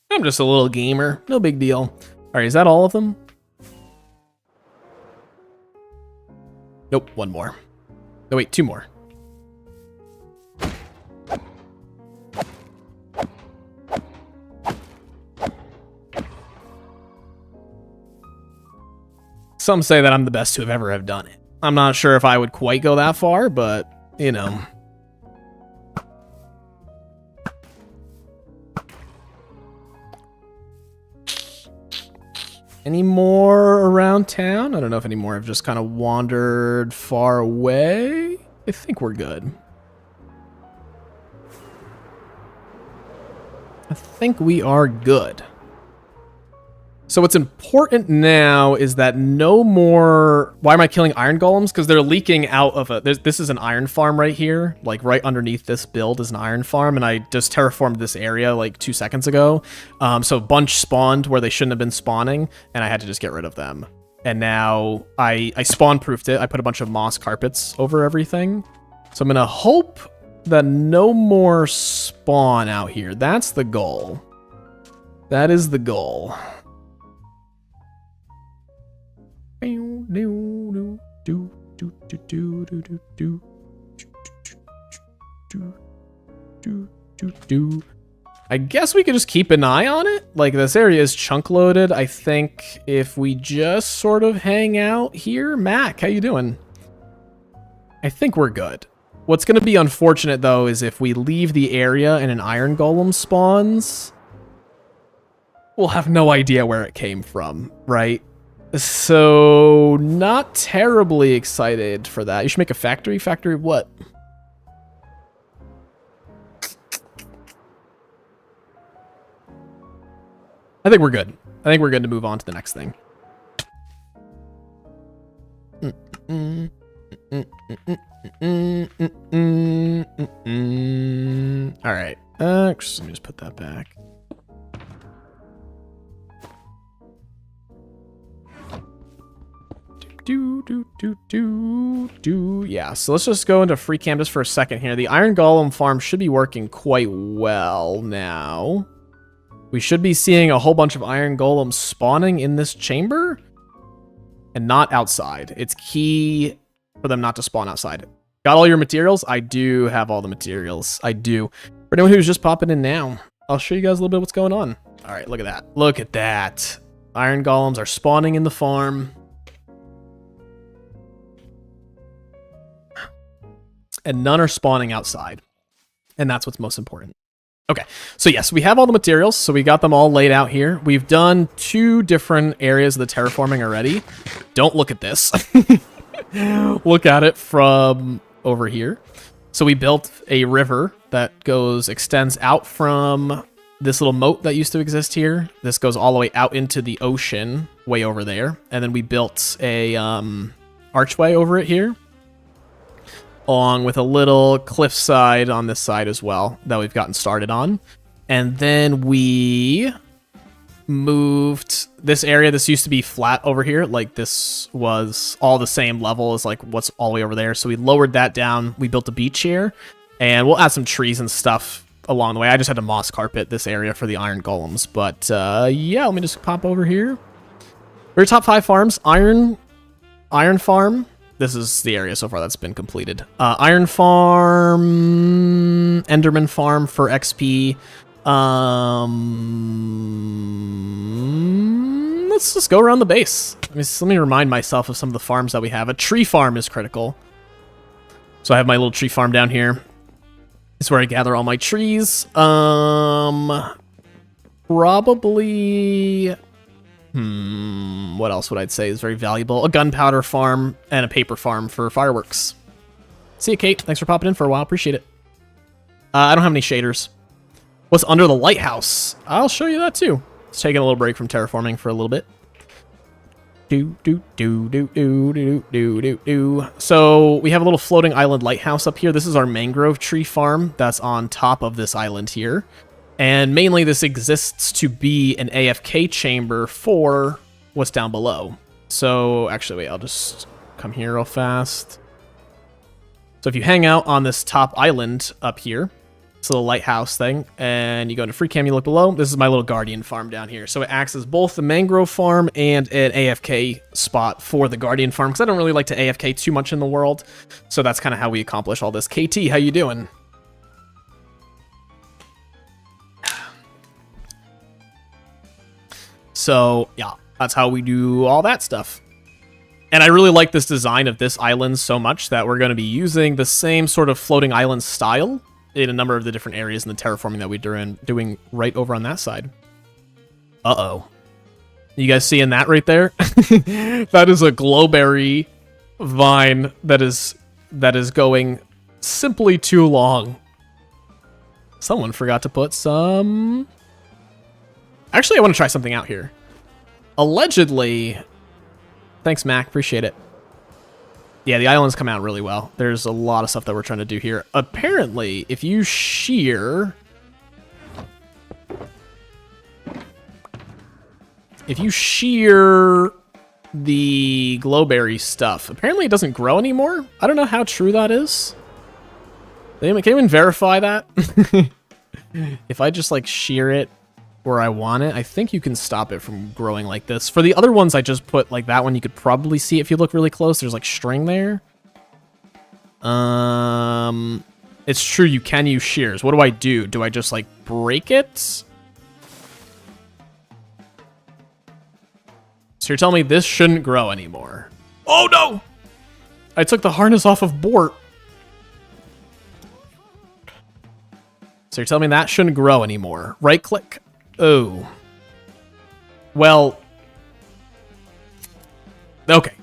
I'm just a little gamer. No big deal. All right, is that all of them? Nope, 1 more. No, wait, 2 more. Some say that I'm the best to have ever done it. I'm not sure if I would quite go that far, but, you know. Any more around town? I don't know if any more have just kind of wandered far away. I think we're good. I think we are good. So what's important now is that no more... Why am I killing iron golems? Because they're leaking out of a... This is an iron farm right here. Like right underneath this build is an iron farm. And I just terraformed this area like 2 seconds ago. So a bunch spawned where they shouldn't have been spawning. And I had to just get rid of them. And now I spawn-proofed it. I put a bunch of moss carpets over everything. So I'm going to hope that no more spawn out here. That's the goal. That is the goal. I guess we could just keep an eye on it. Like, this area is chunk loaded. I think if we just sort of hang out here. Mac, how you doing? I think we're good. What's going to be unfortunate, though, is if we leave the area and an iron golem spawns, we'll have no idea where it came from, right? So, not terribly excited for that. You should make a factory. Factory of what? I think we're good. I think we're good to move on to the next thing. All right. Let me just put that back. Yeah, so let's just go into free canvas for a second here. The iron golem farm should be working quite well now. We should be seeing a whole bunch of iron golems spawning in this chamber and not outside. It's key for them not to spawn outside. Got all your materials? I do have all the materials. I do. For anyone who's just popping in now, I'll show you guys a little bit of what's going on. All right, look at that. Look at that. Iron golems are spawning in the farm. And none are spawning outside. And that's what's most important. Okay, so yes, we have all the materials, so we got them all laid out here. We've done 2 different areas of the terraforming already. Don't look at this. Look at it from over here. So we built a river that extends out from this little moat that used to exist here. This goes all the way out into the ocean, way over there. And then we built a archway over it here. along with a little cliffside on this side as well that we've gotten started on. And then we moved this area. This used to be flat over here. Like this was all the same level as like what's all the way over there. So we lowered that down. We built a beach here, and we'll add some trees and stuff along the way. I just had to moss carpet this area for the iron golems. But yeah, let me just pop over here. We're top 5 farms. Iron farm. This is the area so far that's been completed. Iron farm, Enderman farm for XP. Let's just go around the base. Let me remind myself of some of the farms that we have. A tree farm is critical. So I have my little tree farm down here. It's where I gather all my trees. Probably... what else would I say is very valuable? A gunpowder farm and a paper farm for fireworks. See you, Kate. Thanks for popping in for a while. Appreciate it. I don't have any shaders. What's under the lighthouse? I'll show you that too. Let's take a little break from terraforming for a little bit. So we have a little floating island lighthouse up here. This is our mangrove tree farm that's on top of this island here. And mainly this exists to be an AFK chamber for what's down below. So actually, wait, I'll just come here real fast. So if you hang out on this top island up here, this little lighthouse thing, and you go into free cam, you look below, this is my little guardian farm down here. So it acts as both the mangrove farm and an AFK spot for the guardian farm, because I don't really like to AFK too much in the world. So that's kind of how we accomplish all this. KT, how you doing? So yeah, that's how we do all that stuff. And I really like this design of this island so much that we're going to be using the same sort of floating island style in a number of the different areas in the terraforming that we're doing right over on that side. Uh-oh. You guys seeing that right there? That is a glowberry vine that is going simply too long. Someone forgot to put some... Actually, I want to try something out here. Allegedly... Thanks, Mac. Appreciate it. Yeah, the islands come out really well. There's a lot of stuff that we're trying to do here. Apparently, if you shear... If you shear the glowberry stuff, apparently it doesn't grow anymore. I don't know how true that is. Can anyone verify that? If I just, like, shear it where I want it, I think you can stop it from growing like this. For the other ones I just put, like that one, you could probably see it if you look really close. There's like string there. It's true, you can use shears. What do? Do I just like break it? So you're telling me this shouldn't grow anymore. Oh no! I took the harness off of Bort. So you're telling me that shouldn't grow anymore. Right click. Oh. Well. Okay.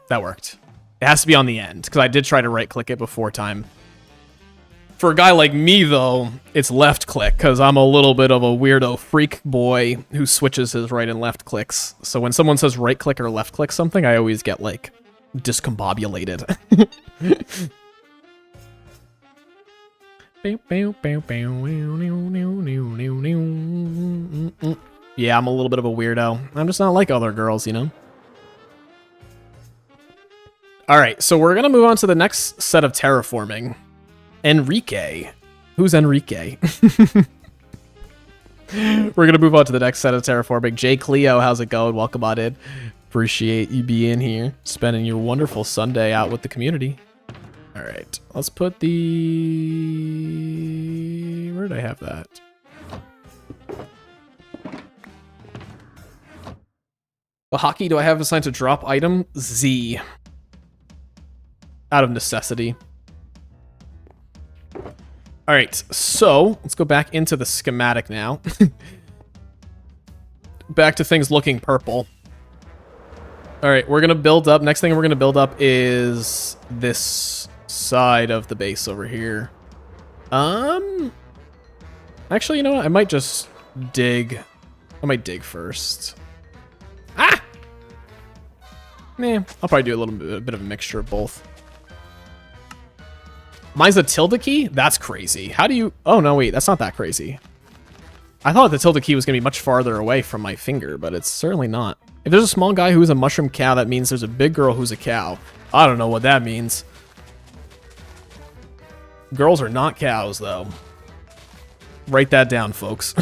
That worked. It has to be on the end, because I did try to right-click it before time. For a guy like me, though, it's left-click, because I'm a little bit of a weirdo freak boy who switches his right and left clicks. So when someone says right-click or left-click something, I always get, like, discombobulated. Yeah, I'm a little bit of a weirdo. I'm just not like other girls, you know? Alright, so we're gonna move on to the next set of terraforming. Enrique. Who's Enrique? We're gonna move on to the next set of terraforming. Jay Cleo, how's it going? Welcome on in. Appreciate you being here, spending your wonderful Sunday out with the community. All right, let's put the... Where did I have that? The hockey, do I have assigned to drop item? Z. Out of necessity. All right, so let's go back into the schematic now. Back to things looking purple. All right, we're gonna build up. Next thing we're gonna build up is this side of the base over here. Actually, you know what? I might just dig. I might dig first. Ah! Nah, I'll probably do a little bit of a mixture of both. Mine's a tilde key? That's crazy. How do you... Oh, no, wait. That's not that crazy. I thought the tilde key was going to be much farther away from my finger, but it's certainly not. If there's a small guy who's a mushroom cow, that means there's a big girl who's a cow. I don't know what that means. Girls are not cows, though. Write that down, folks.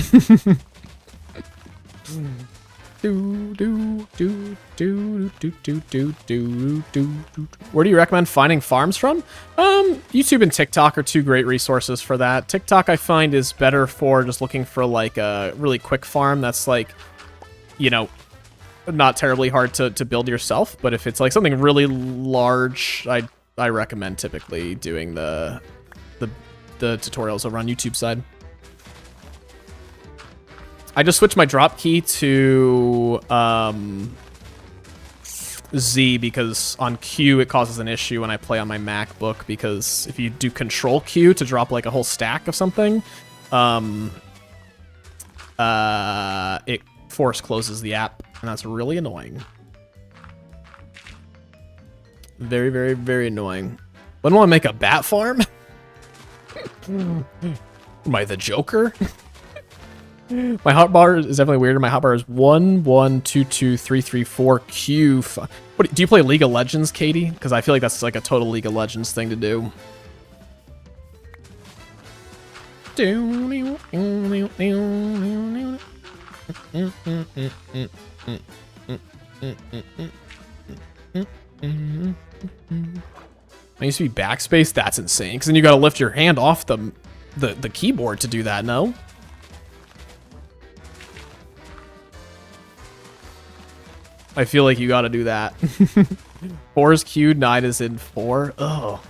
Where do you recommend finding farms from? YouTube and TikTok are two great resources for that. TikTok I find is better for just looking for like a really quick farm that's like, you know, not terribly hard to build yourself. But if it's like something really large, I recommend typically doing the tutorials over on YouTube side. I just switched my drop key to Z because on Q it causes an issue when I play on my MacBook, because if you do Control Q to drop like a whole stack of something, it force closes the app, and that's really annoying. Very, very, very annoying. Wouldn't want to make a bat farm? Am I the Joker? My hotbar is definitely weirder. My hotbar is 1 1 2 2 3 3 4 Q. What do you play League of Legends, Katie? Because I feel like that's like a total League of Legends thing to do. I used to be backspace. That's insane. Because then you got to lift your hand off the keyboard to do that. No. I feel like you gotta do that. 4 is queued, 9 is in 4. Oh.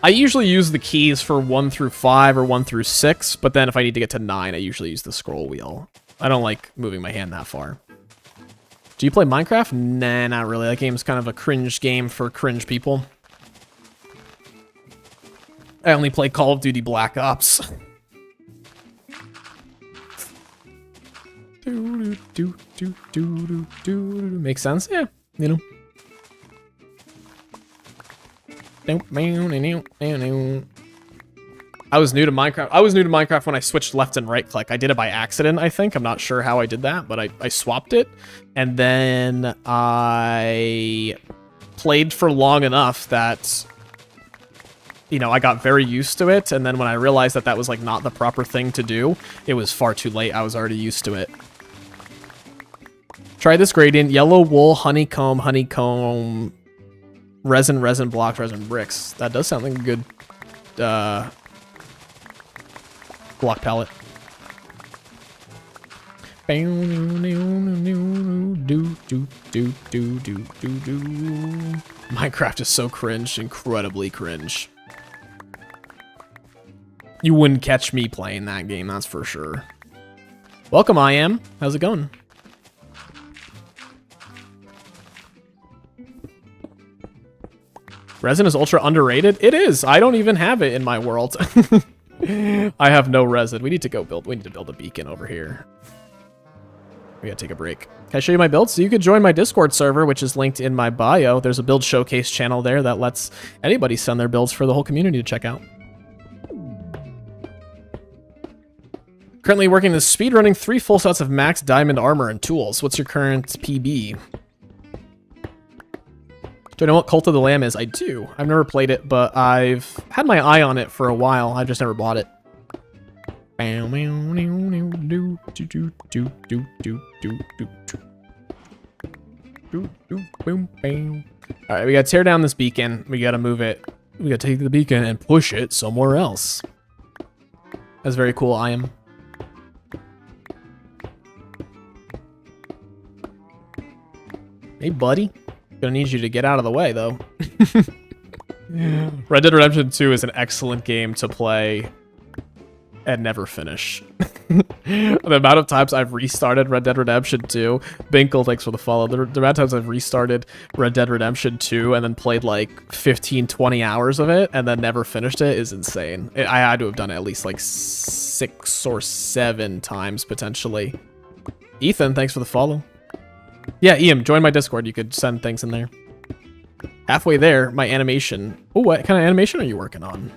I usually use the keys for 1 through 5 or 1 through 6, but then if I need to get to 9, I usually use the scroll wheel. I don't like moving my hand that far. Do you play Minecraft? Nah, not really. That game's kind of a cringe game for cringe people. I only play Call of Duty Black Ops. Makes sense, yeah, you know. I was new to Minecraft. I was new to Minecraft when I switched left and right click. I did it by accident, I think. I'm not sure how I did that, but I swapped it. And then I played for long enough that, you know, I got very used to it. And then when I realized that that was like not the proper thing to do, it was far too late. I was already used to it. Try this gradient: yellow wool, honeycomb, honeycomb, resin, resin blocks, resin bricks. That does sound like a good block palette. Minecraft is so cringe, incredibly cringe. You wouldn't catch me playing that game, that's for sure. Welcome, I am. How's it going? Resin is ultra underrated? It is. I don't even have it in my world. I have no resin. We need to build a beacon over here. We gotta take a break. Can I show you my builds? So you could join my Discord server, which is linked in my bio. There's a build showcase channel there that lets anybody send their builds for the whole community to check out. Currently working this speedrunning 3 full sets of max diamond armor and tools. What's your current PB? Do I know what Cult of the Lamb is? I do. I've never played it, but I've had my eye on it for a while. I've just never bought it. Alright, we gotta tear down this beacon. We gotta move it. We gotta take the beacon and push it somewhere else. That's very cool, I am. Hey, buddy. Gonna need you to get out of the way, though. Red Dead Redemption 2 is an excellent game to play and never finish. The amount of times I've restarted Red Dead Redemption 2, Binkle, thanks for the follow. The amount of times I've restarted Red Dead Redemption 2 and then played like 15, 20 hours of it and then never finished it is insane. I had to have done it at least like 6 or 7 times, potentially. Ethan, thanks for the follow. Yeah, Ian, join my Discord. You could send things in there. Halfway there, my animation. Oh, what kind of animation are you working on?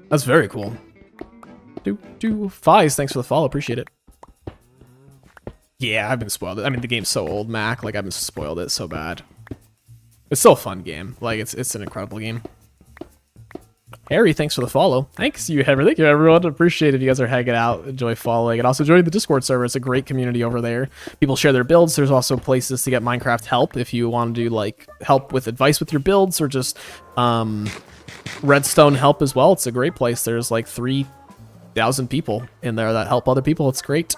That's very cool. Fies, thanks for the follow. Appreciate it. Yeah, I've been spoiled. I mean, the game's so old, Mac. Like, I've been spoiled it so bad. It's still a fun game. Like, it's an incredible game. Harry, thanks for the follow. Thanks you, Heather. Thank you, everyone. Appreciate it if you guys are hanging out. Enjoy following. And also join the Discord server. It's a great community over there. People share their builds. There's also places to get Minecraft help if you want to do, like, help with advice with your builds or just redstone help as well. It's a great place. There's, like, 3,000 people in there that help other people. It's great.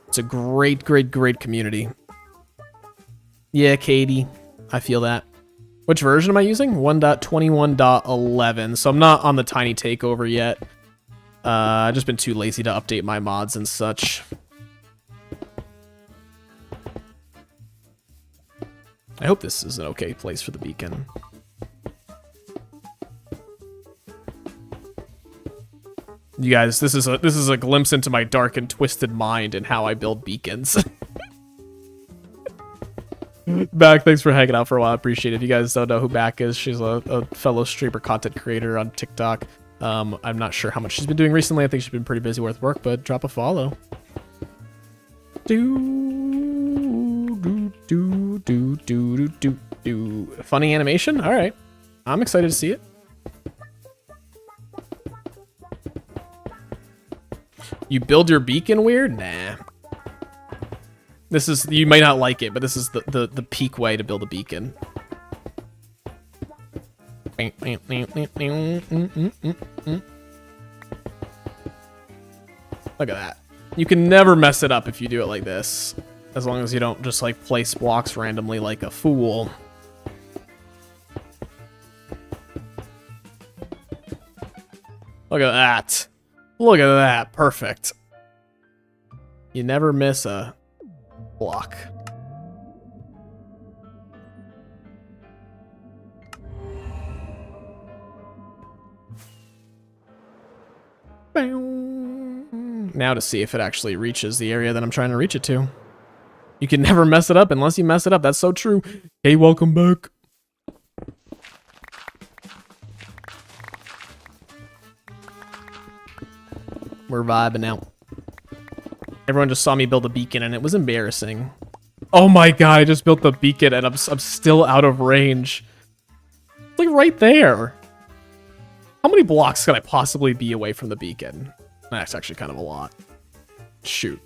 It's a great, great, great community. Yeah, Katie. I feel that. Which version am I using? 1.21.11. So I'm not on the tiny takeover yet. I've just been too lazy to update my mods and such. I hope this is an okay place for the beacon. You guys, this is a glimpse into my dark and twisted mind and how I build beacons. Back, thanks for hanging out for a while. I appreciate it. If you guys don't know who Back is, she's a fellow streamer, content creator on TikTok. I'm not sure how much she's been doing recently. I think she's been pretty busy with work, but drop a follow. Funny animation? All right. I'm excited to see it. You build your beacon weird? Nah. This is, you might not like it, but this is the peak way to build a beacon. Look at that. You can never mess it up if you do it like this. As long as you don't just like place blocks randomly like a fool. Look at that. Look at that. Perfect. You never miss a block. Now to see if it actually reaches the area that I'm trying to reach it to. You can never mess it up unless you mess it up. That's so true. Hey, welcome back. We're vibing out. Everyone just saw me build a beacon and it was embarrassing. Oh my god, I just built the beacon and I'm still out of range. It's like right there. How many blocks could I possibly be away from the beacon? That's actually kind of a lot. Shoot.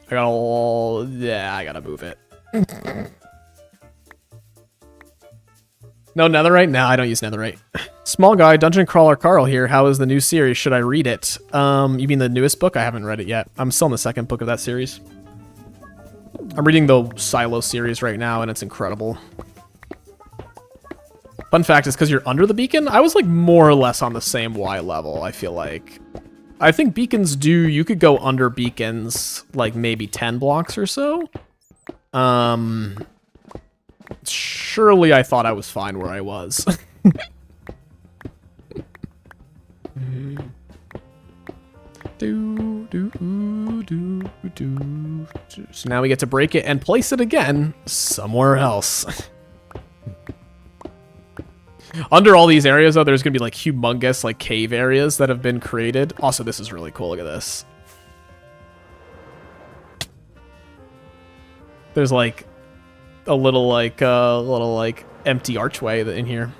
I gotta move it. No netherite? Nah, I don't use netherite. Small guy, Dungeon Crawler Carl here. How is the new series? Should I read it? You mean the newest book? I haven't read it yet. I'm still in the second book of that series. I'm reading the Silo series right now, and it's incredible. Fun fact is because you're under the beacon, I was like more or less on the same Y level, I feel like. I think beacons do, you could go under beacons like maybe 10 blocks or so. Surely I thought I was fine where I was. So now we get to break it and place it again somewhere else. Under all these areas, though, there's gonna be like humongous like cave areas that have been created. Also, this is really cool. Look at this. There's like a little empty archway in here.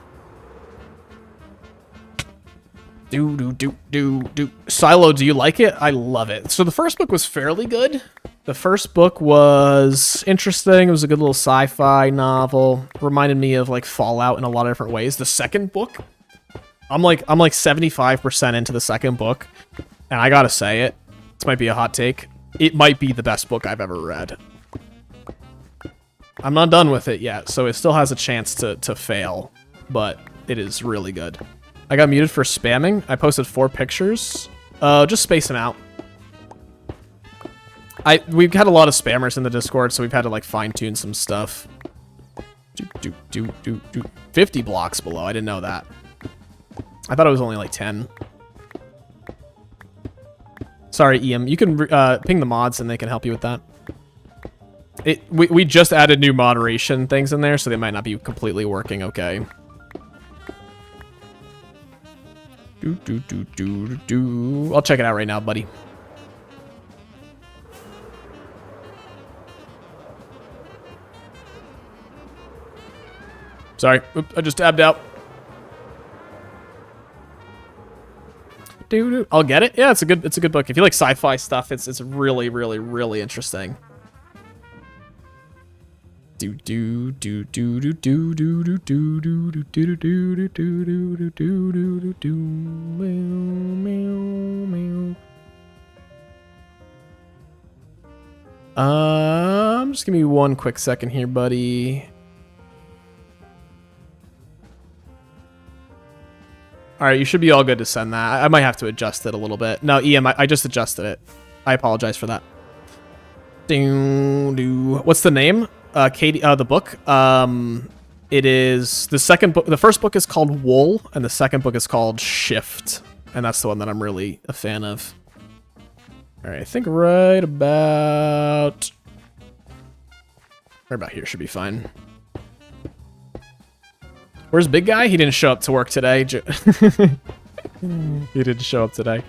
Silo, do you like it? I love it. So the first book was fairly good. The first book was interesting. It was a good little sci-fi novel. Reminded me of like Fallout in a lot of different ways. The second book, I'm like 75% into the second book, and I gotta say it. This might be a hot take. It might be the best book I've ever read. I'm not done with it yet, so it still has a chance to fail, but it is really good. I got muted for spamming. I posted 4 pictures. Just space them out. We've had a lot of spammers in the Discord, so we've had to like fine-tune some stuff. 50 blocks below. I didn't know that. I thought it was only like 10. Sorry, Ian. You can ping the mods and they can help you with that. We just added new moderation things in there, so they might not be completely working okay. I'll check it out right now, buddy. Sorry, oops, I just tabbed out. I'll get it. Yeah, it's a good book. If you like sci-fi stuff, it's really, really, really interesting. Just give me one quick second here, buddy. All right, you should be all good to send that. I might have to adjust it a little bit. No, EM, I just adjusted it. I apologize for that. What's the name? Katie, the book. It is the second book. The first book is called Wool, and the second book is called Shift, and that's the one that I'm really a fan of. All right, I think right about here should be fine. Where's Big Guy? He didn't show up to work today. He didn't show up today.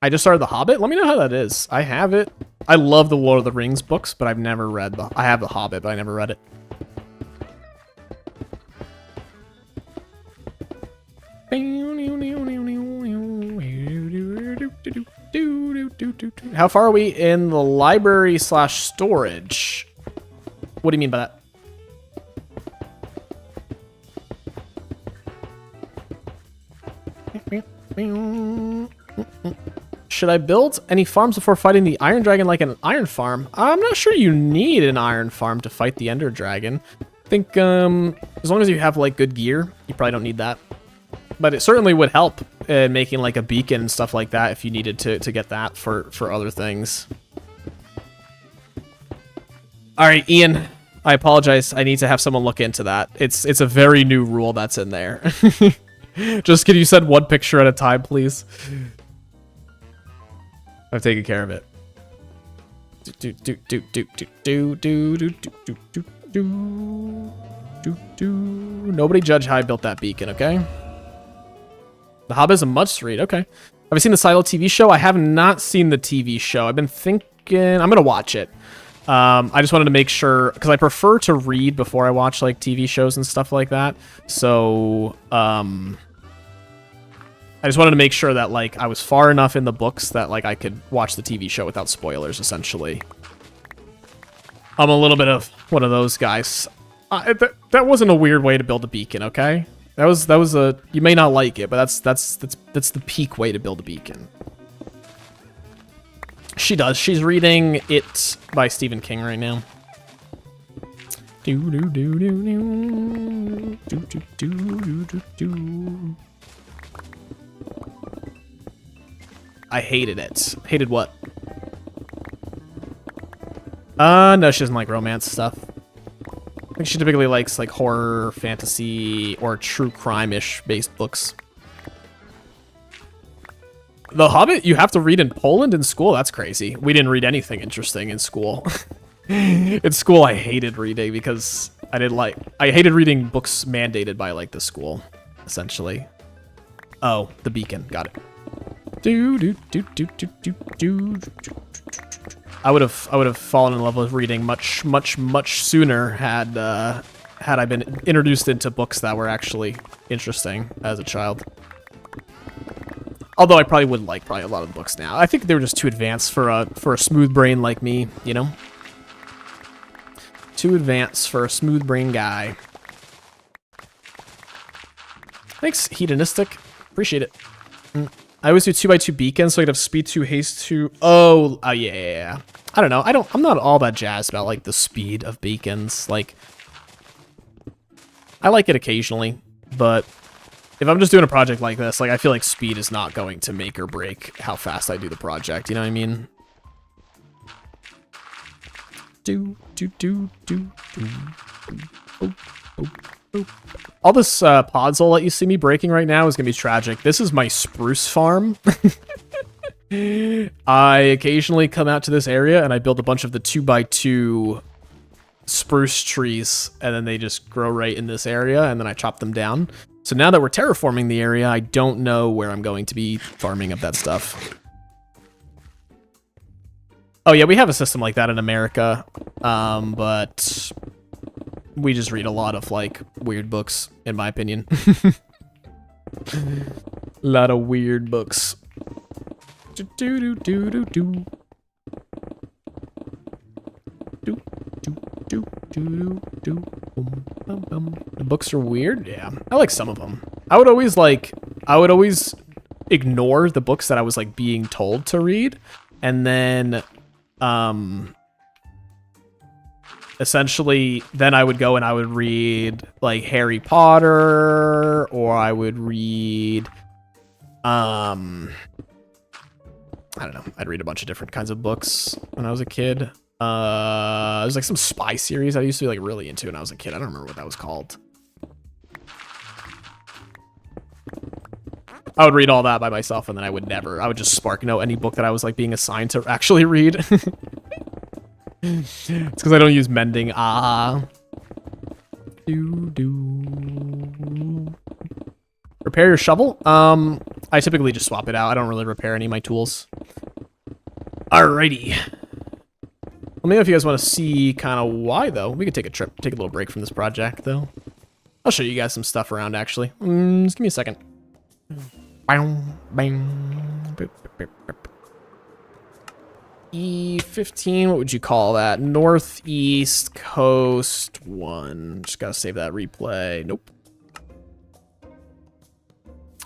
I just started The Hobbit. Let me know how that is. I have it. I love the Lord of the Rings books, but I've never read the. I have The Hobbit, but I never read it. How far are we in the library / storage? What do you mean by that? Should I build any farms before fighting the Iron Dragon like an iron farm? I'm not sure you need an iron farm to fight the Ender Dragon. I think as long as you have like good gear, you probably don't need that. But it certainly would help in making like a beacon and stuff like that if you needed to get that for other things. All right, Ian, I apologize. I need to have someone look into that. It's a very new rule that's in there. Just can you send one picture at a time, please? I've taken care of it. Nobody judge how I built that beacon, okay? The Hobbit is a must read. Okay. Have I seen the Silo TV show? I have not seen the TV show. I've been thinking I'm gonna watch it. I just wanted to make sure because I prefer to read before I watch like TV shows and stuff like that. So I just wanted to make sure that like I was far enough in the books that like I could watch the TV show without spoilers. Essentially, I'm a little bit of one of those guys. That wasn't a weird way to build a beacon. Okay. That was a, you may not like it, but that's the peak way to build a beacon. She does. She's reading It by Stephen King right now. I hated it. Hated what? No, she doesn't like romance stuff. I think she typically likes like horror, fantasy, or true crime-ish based books. The Hobbit, you have to read in Poland in school? That's crazy. We didn't read anything interesting in school. In school, I hated reading because I hated reading books mandated by like the school, essentially. Oh, the beacon. Got it. I would have fallen in love with reading much sooner had I been introduced into books that were actually interesting as a child. Although I probably wouldn't like a lot of the books now. I think they were just too advanced for a smooth brain like me, you know? Too advanced for a smooth brain guy. Thanks, Hedonistic. Appreciate it. I always do 2x2 beacons so I could have speed 2, haste 2. Oh, yeah. I don't know. I'm not all that jazzed about like the speed of beacons. Like, I like it occasionally, but if I'm just doing a project like this, like I feel like speed is not going to make or break how fast I do the project. You know what I mean? All this podzol that you see me breaking right now is going to be tragic. This is my spruce farm. I occasionally come out to this area and I build a bunch of the 2x2 spruce trees, and then they just grow right in this area, and then I chop them down. So now that we're terraforming the area, I don't know where I'm going to be farming up that stuff. Oh yeah, we have a system like that in America, but we just read a lot of, like, weird books, in my opinion. A lot of weird books. The books are weird. Yeah, I like some of them. I would always ignore the books that I was like being told to read, and then essentially then I would go and I would read like Harry Potter, or I would read I don't know. I'd read a bunch of different kinds of books when I was a kid. There's like some spy series I used to be like really into when I was a kid. I don't remember what that was called. I would read all that by myself, and then I would just spark note any book that I was like being assigned to actually read. It's because I don't use mending. Repair your shovel? I typically just swap it out. I don't really repair any of my tools. Alrighty. Let me know if you guys want to see kind of why, though. We could take a little break from this project, though. I'll show you guys some stuff around, actually. Just give me a second. E15, what would you call that? Northeast Coast 1. Just gotta save that replay. Nope.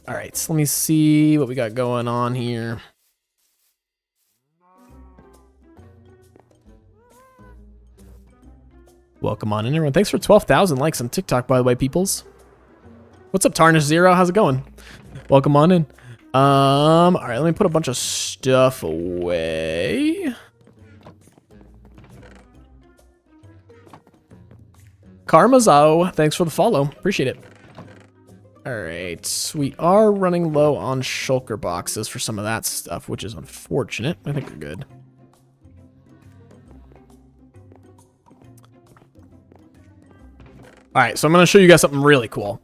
All right, so let me see what we got going on here. Welcome on in, everyone. Thanks for 12,000 likes on TikTok, by the way, peoples. What's up, Tarnish Zero? How's it going? Welcome on in. All right, let me put a bunch of stuff away. Karmazao, thanks for the follow. Appreciate it. All right, we are running low on shulker boxes for some of that stuff, which is unfortunate. I think we're good. All right, so I'm going to show you guys something really cool.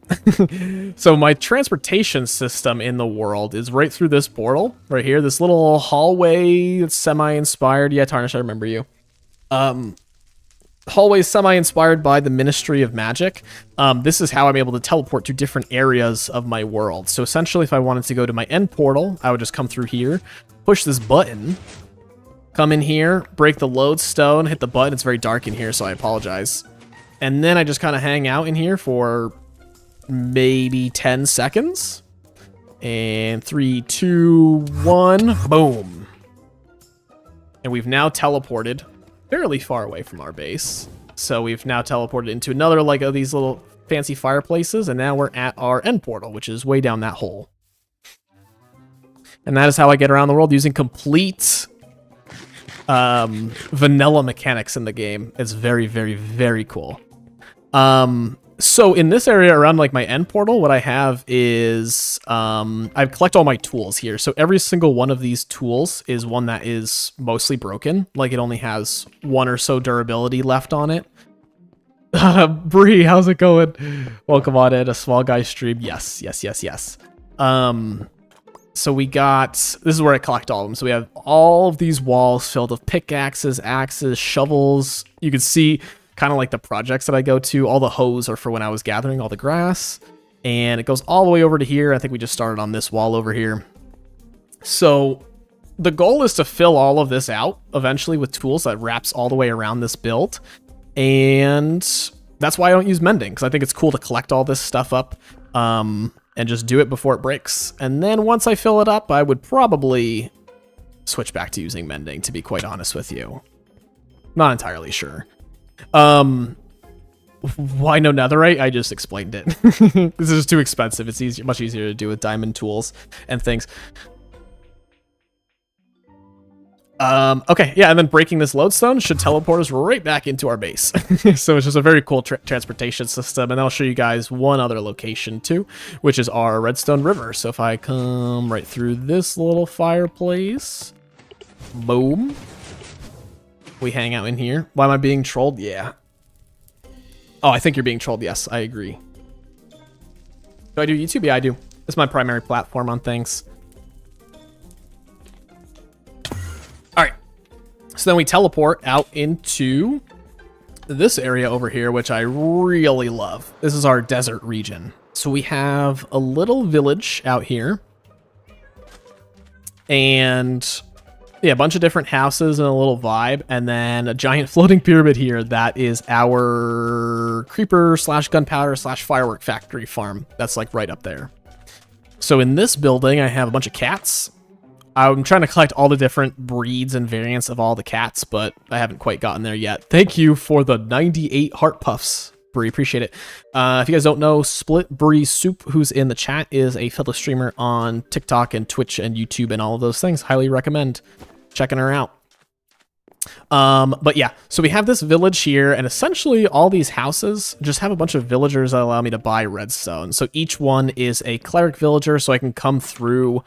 So my transportation system in the world is right through this portal right here, this little hallway that's semi-inspired. Yeah, Tarnish, I remember you. Hallway semi-inspired by the Ministry of Magic. This is how I'm able to teleport to different areas of my world. So essentially, if I wanted to go to my end portal, I would just come through here, push this button, come in here, break the lodestone, hit the button. It's very dark in here, so I apologize. And then I just kind of hang out in here for maybe 10 seconds. And 3, 2, 1, boom. And we've now teleported fairly far away from our base. So we've now teleported into another like of these little fancy fireplaces, and now we're at our end portal, which is way down that hole. And that is how I get around the world using complete vanilla mechanics in the game. It's very, very, very cool. So in this area around like my end portal, what I have is I collect all my tools here. So every single one of these tools is one that is mostly broken. Like it only has 1 or so durability left on it. Bree, how's it going? Welcome on in, a small guy stream. Yes, yes, yes, yes. So we got, this is where I collect all of them. So we have all of these walls filled with pickaxes, axes, shovels. You can see kind of like the projects that I go to. All the hoes are for when I was gathering all the grass. And it goes all the way over to here. I think we just started on this wall over here. So the goal is to fill all of this out eventually with tools that wraps all the way around this build. And that's why I don't use mending, because I think it's cool to collect all this stuff up and just do it before it breaks. And then once I fill it up, I would probably switch back to using mending, to be quite honest with you. Not entirely sure. Why no netherite? I just explained it. This is too expensive. It's easier, much easier to do with diamond tools and things. Okay, yeah, and then breaking this lodestone should teleport us right back into our base. So it's just a very cool transportation system, and I'll show you guys one other location too, which is our Redstone River. So if I come right through this little fireplace, boom, we hang out in here. Why am I being trolled? Yeah. Oh, I think you're being trolled. Yes, I agree. Do I do YouTube? Yeah, I do. It's my primary platform on things. All right. So then we teleport out into this area over here, which I really love. This is our desert region. So we have a little village out here. And yeah, a bunch of different houses and a little vibe. And then a giant floating pyramid here that is our creeper slash gunpowder slash firework factory farm. That's like right up there. So in this building, I have a bunch of cats. I'm trying to collect all the different breeds and variants of all the cats, but I haven't quite gotten there yet. Thank you for the 98 heart puffs, Bree. Appreciate it. If you guys don't know, Split Bree Soup, who's in the chat, is a fellow streamer on TikTok and Twitch and YouTube and all of those things. Highly recommend checking her out. But yeah, so we have this village here, and essentially all these houses just have a bunch of villagers that allow me to buy redstone. So each one is a cleric villager, so I can come through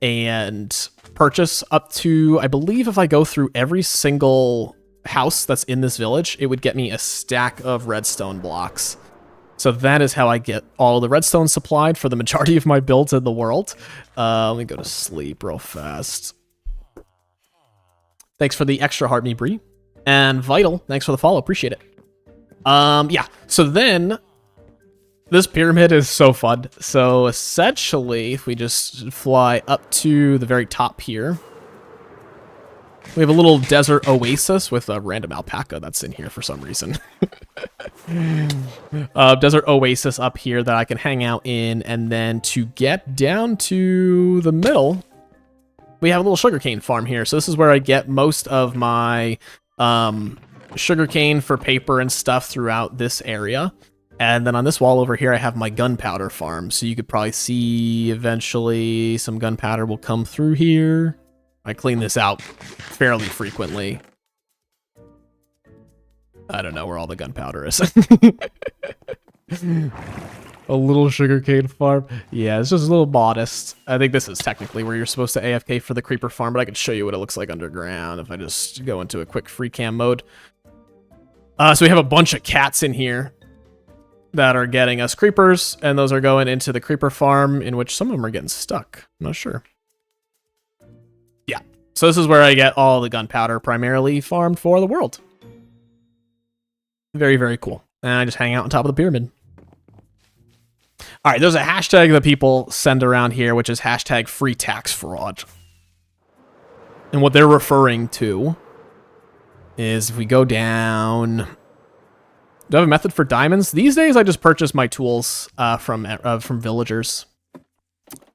and purchase up to, I believe if I go through every single house that's in this village, it would get me a stack of redstone blocks. So that is how I get all the redstone supplied for the majority of my builds in the world. Let me go to sleep real fast. Thanks for the extra heart, me, Bree. And Vital, thanks for the follow. Appreciate it. Yeah, so then this pyramid is so fun. So essentially, if we just fly up to the very top here, we have a little desert oasis with a random alpaca that's in here for some reason. Desert oasis up here that I can hang out in, and then to get down to the middle, we have a little sugarcane farm here. So this is where I get most of my sugarcane for paper and stuff throughout this area. And then on this wall over here, I have my gunpowder farm. So you could probably see eventually some gunpowder will come through here. I clean this out fairly frequently. I don't know where all the gunpowder is. A little sugarcane farm. Yeah, it's just a little modest. I think this is technically where you're supposed to AFK for the creeper farm, but I can show you what it looks like underground if I just go into a quick free cam mode. So we have a bunch of cats in here that are getting us creepers, and those are going into the creeper farm, in which some of them are getting stuck. I'm not sure. Yeah, so this is where I get all the gunpowder primarily farmed for the world. Very, very cool. And I just hang out on top of the pyramid. All right, there's a hashtag that people send around here, which is hashtag free tax fraud. And what they're referring to is if we go down... Do I have a method for diamonds? These days, I just purchase my tools from villagers.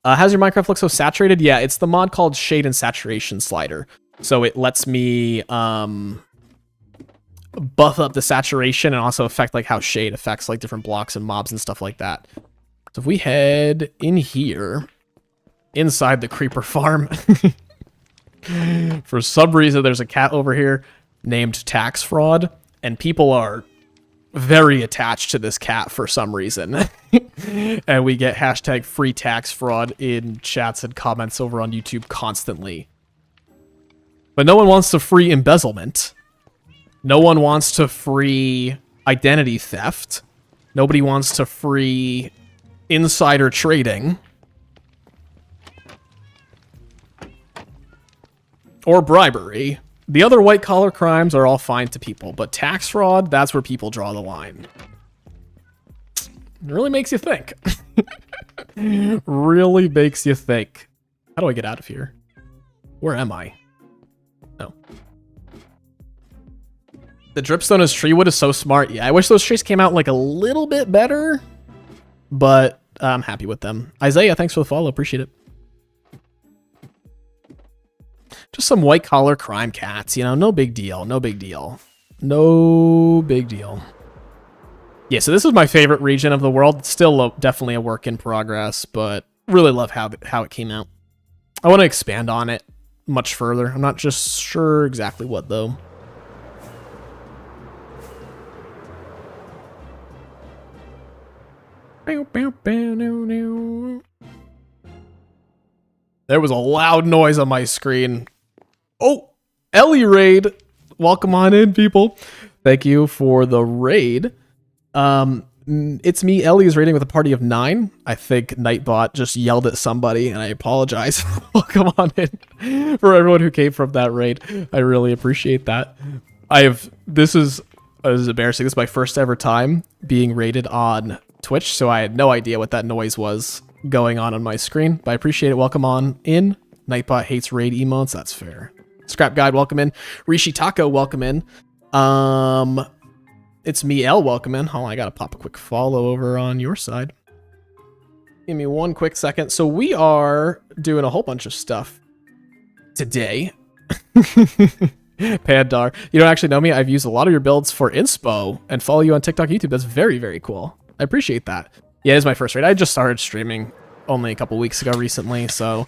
How's your Minecraft look so saturated? Yeah, it's the mod called Shade and Saturation Slider. So it lets me buff up the saturation and also affect like how shade affects like different blocks and mobs and stuff like that. So if we head in here, inside the creeper farm, for some reason there's a cat over here named Tax Fraud, and people are very attached to this cat for some reason. And we get hashtag free tax fraud in chats and comments over on YouTube constantly. But no one wants to free embezzlement. No one wants to free identity theft. Nobody wants to free insider trading. Or bribery. The other white-collar crimes are all fine to people, but tax fraud, that's where people draw the line. It really makes you think. Really makes you think. How do I get out of here? Where am I? Oh. The dripstone as tree wood is so smart. Yeah, I wish those trees came out like a little bit better, but I'm happy with them. Isaiah, thanks for the follow. Appreciate it. Just some white-collar crime cats, you know, no big deal, no big deal. No big deal. Yeah, so this is my favorite region of the world. It's still definitely a work in progress, but really love how it came out. I want to expand on it. much further. I'm not just sure exactly what, though. There was a loud noise on my screen. Oh, Ellie raid. Welcome on in, people. Thank you for the raid. It's me, Ellie is raiding with a party of 9. I think Nightbot just yelled at somebody, and I apologize. Welcome on in for everyone who came from that raid. I really appreciate that. This is embarrassing. This is my first ever time being raided on Twitch, so I had no idea what that noise was going on my screen, but I appreciate it. Welcome on in. Nightbot hates raid emotes. That's fair. Scrap Guide, welcome in. Rishi Taco, welcome in. It's me, L, welcome in. Hold on, I gotta pop a quick follow over on your side. Give me one quick second. So we are doing a whole bunch of stuff today. Pandar, you don't actually know me. I've used a lot of your builds for inspo and follow you on TikTok, YouTube. That's very, very cool. I appreciate that. Yeah, it is my first raid. I just started streaming only a couple weeks ago recently. So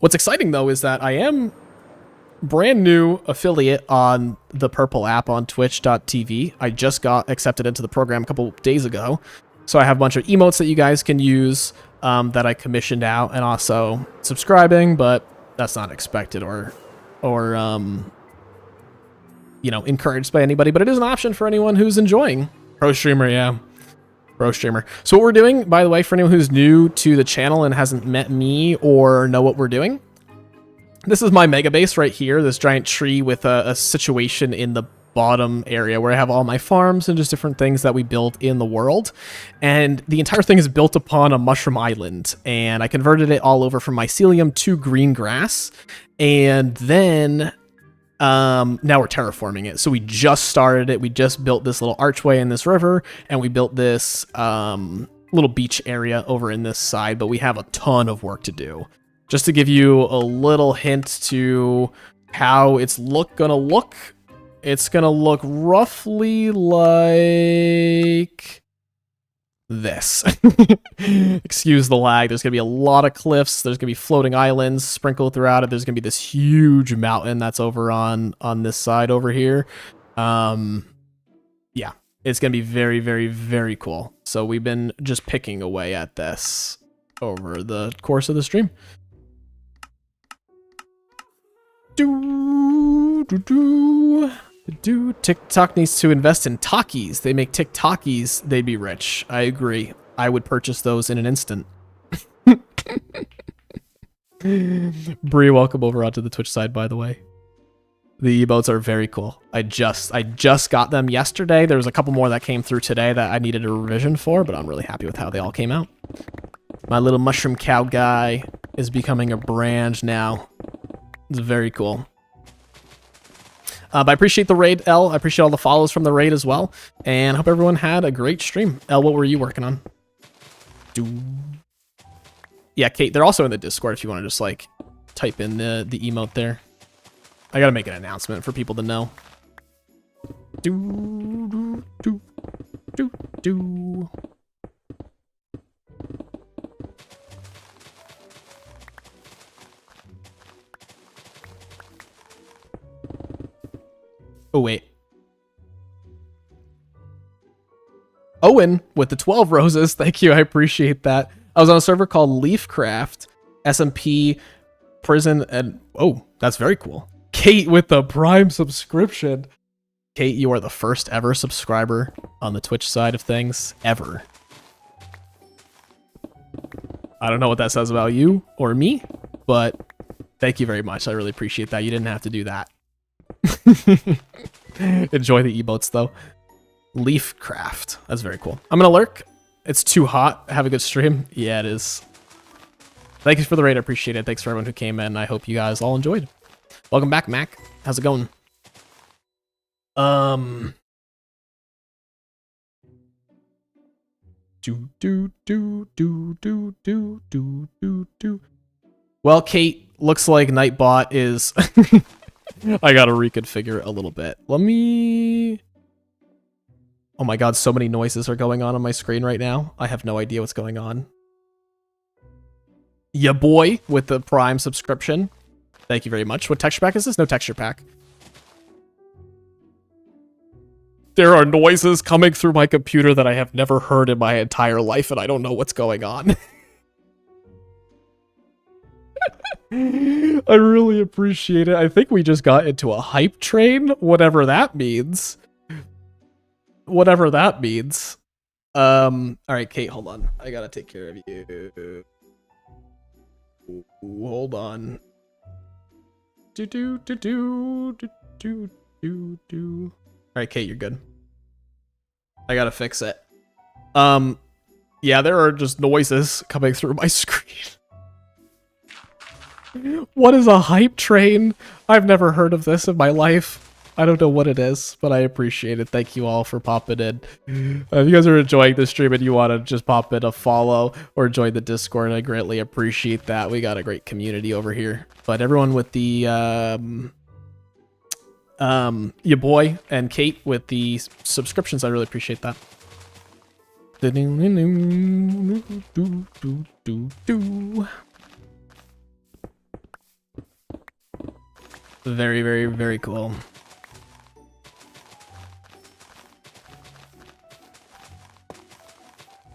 what's exciting though is that I am brand new affiliate on the Purple app on twitch.tv. I just got accepted into the program a couple days ago. So I have a bunch of emotes that you guys can use that I commissioned out, and also subscribing, but that's not expected or you know, encouraged by anybody, but it is an option for anyone who's enjoying. Pro streamer, yeah. Pro streamer. So what we're doing, by the way, for anyone who's new to the channel and hasn't met me or know what we're doing, this is my mega base right here, this giant tree with a situation in the bottom area where I have all my farms and just different things that we built in the world. And the entire thing is built upon a mushroom island. And I converted it all over from mycelium to green grass. And then now we're terraforming it. So we just started it. We just built this little archway in this river, and we built this little beach area over in this side, but we have a ton of work to do. Just to give you a little hint to how it's gonna look, it's gonna look roughly like this. Excuse the lag. There's gonna be a lot of cliffs. There's gonna be floating islands sprinkled throughout it. There's gonna be this huge mountain that's over on this side over here. Yeah, it's gonna be very, very, very cool. So we've been just picking away at this over the course of the stream. TikTok needs to invest in Takis. They make TikTokies, they'd be rich. I agree. I would purchase those in an instant. Bree, welcome over onto the Twitch side, by the way. The emotes are very cool. I just got them yesterday. There was a couple more that came through today that I needed a revision for, but I'm really happy with how they all came out. My little mushroom cow guy is becoming a brand now. It's very cool. But I appreciate the raid, L. I appreciate all the follows from the raid as well. And I hope everyone had a great stream. L, what were you working on? Yeah, Kate, they're also in the Discord if you want to just, like, type in the emote there. I gotta make an announcement for people to know. Oh, wait. Owen with the 12 roses. Thank you. I appreciate that. I was on a server called Leafcraft, SMP, Prison, and... Oh, that's very cool. Kate with the Prime subscription. Kate, you are the first ever subscriber on the Twitch side of things, ever. I don't know what that says about you or me, but thank you very much. I really appreciate that. You didn't have to do that. Enjoy the emotes though. Leafcraft. That's very cool. I'm gonna lurk. It's too hot. Have a good stream. Yeah, it is. Thank you for the raid. I appreciate it. Thanks for everyone who came in. I hope you guys all enjoyed. Welcome back, Mac. How's it going? Well, Kate, looks like Nightbot is... I gotta reconfigure it a little bit. Let me... Oh my god, so many noises are going on my screen right now. I have no idea what's going on. Ya boy with the Prime subscription. Thank you very much. What texture pack is this? No texture pack. There are noises coming through my computer that I have never heard in my entire life, and I don't know what's going on. I really appreciate it. I think we just got into a hype train, whatever that means. Whatever that means. All right, Kate, hold on. I gotta take care of you. Hold on. Do. All right, Kate, you're good. I gotta fix it. Yeah, there are just noises coming through my screen. What is a hype train? I've never heard of this in my life. I don't know what it is, but I appreciate it. Thank you all for popping in. If you guys are enjoying the stream and you want to just pop in a follow or join the Discord, I greatly appreciate that. We got a great community over here. But everyone with the your boy and Kate with the subscriptions, I really appreciate that. Very, very, very cool.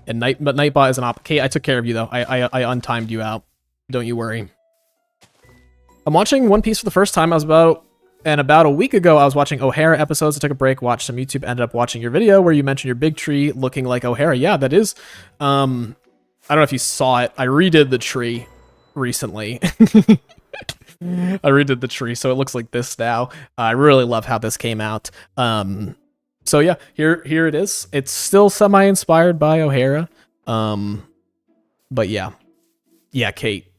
And Nightbot is an op. Kate, I took care of you though. I untimed you out. Don't you worry. I'm watching One Piece for the first time. About a week ago, I was watching O'Hara episodes. I took a break, watched some YouTube, ended up watching your video where you mentioned your big tree looking like O'Hara. Yeah, that is. I don't know if you saw it. I redid the tree recently. I redid the tree, so it looks like this now. I really love how this came out. So yeah, here it is. It's still semi-inspired by O'Hara. But yeah, Kate,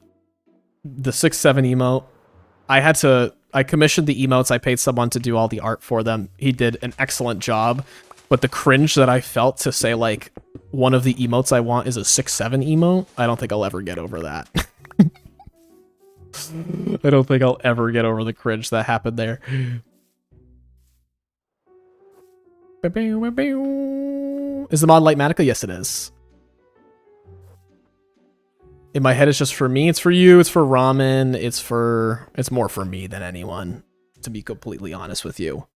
the 6-7 emote. I commissioned the emotes. I paid someone to do all the art for them. He did an excellent job. But the cringe that I felt to say like one of the emotes I want is a 6-7 emote, I don't think I'll ever get over that. I don't think I'll ever get over the cringe that happened there. Is the mod Litematica? Yes, it is. In my head, it's just for me. It's for you. It's for Ramen. It's more for me than anyone, to be completely honest with you.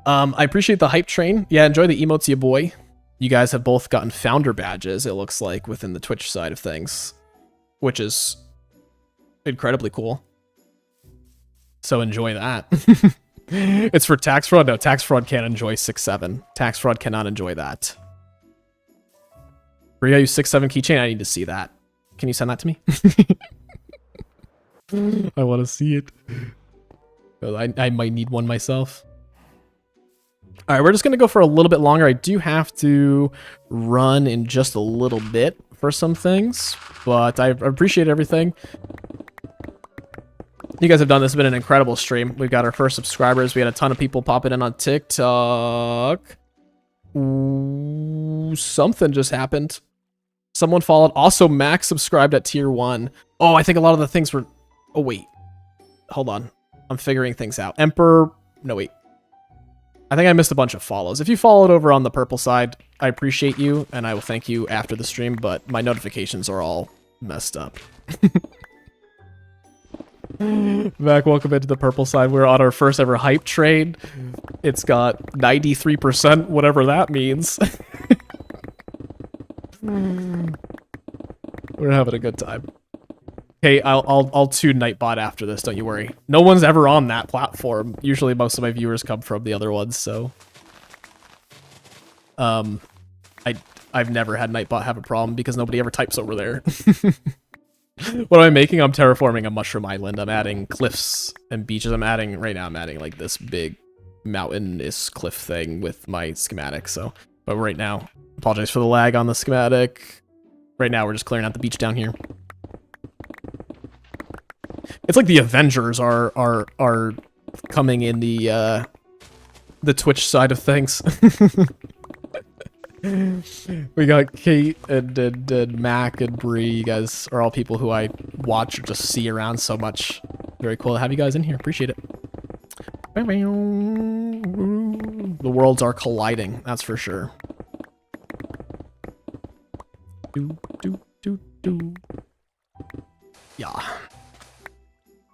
I appreciate the hype train. Yeah, enjoy the emotes, ya boy. You guys have both gotten founder badges, it looks like, within the Twitch side of things, which is incredibly cool. So enjoy that. It's for tax fraud? No, tax fraud can't enjoy 6-7. Tax fraud cannot enjoy that. Rio, use 6-7 keychain? I need to see that. Can you send that to me? I want to see it. I might need one myself. All right, we're just going to go for a little bit longer. I do have to run in just a little bit for some things, but I appreciate everything. You guys have done this. It's been an incredible stream. We've got our first subscribers. We had a ton of people popping in on TikTok. Ooh, something just happened. Someone followed. Also, Max subscribed at tier 1. Oh, I think a lot of the things were... Oh, wait. Hold on. I'm figuring things out. Emperor... No, wait. I think I missed a bunch of follows. If you followed over on the purple side, I appreciate you, and I will thank you after the stream, but my notifications are all messed up. Mac, welcome into the purple side. We're on our first ever hype train. It's got 93%, whatever that means. We're having a good time. Hey, I'll tune Nightbot after this, don't you worry. No one's ever on that platform. Usually most of my viewers come from the other ones, so... I've never had Nightbot have a problem because nobody ever types over there. What am I making? I'm terraforming a mushroom island. I'm adding cliffs and beaches. Right now I'm adding like this big mountainous cliff thing with my schematic, so... But right now, apologize for the lag on the schematic. Right now we're just clearing out the beach down here. It's like the Avengers are coming in the Twitch side of things. We got Kate and Mac and Bree. You guys are all people who I watch or just see around so much. Very cool to have you guys in here. Appreciate it. The worlds are colliding, that's for sure. Yeah.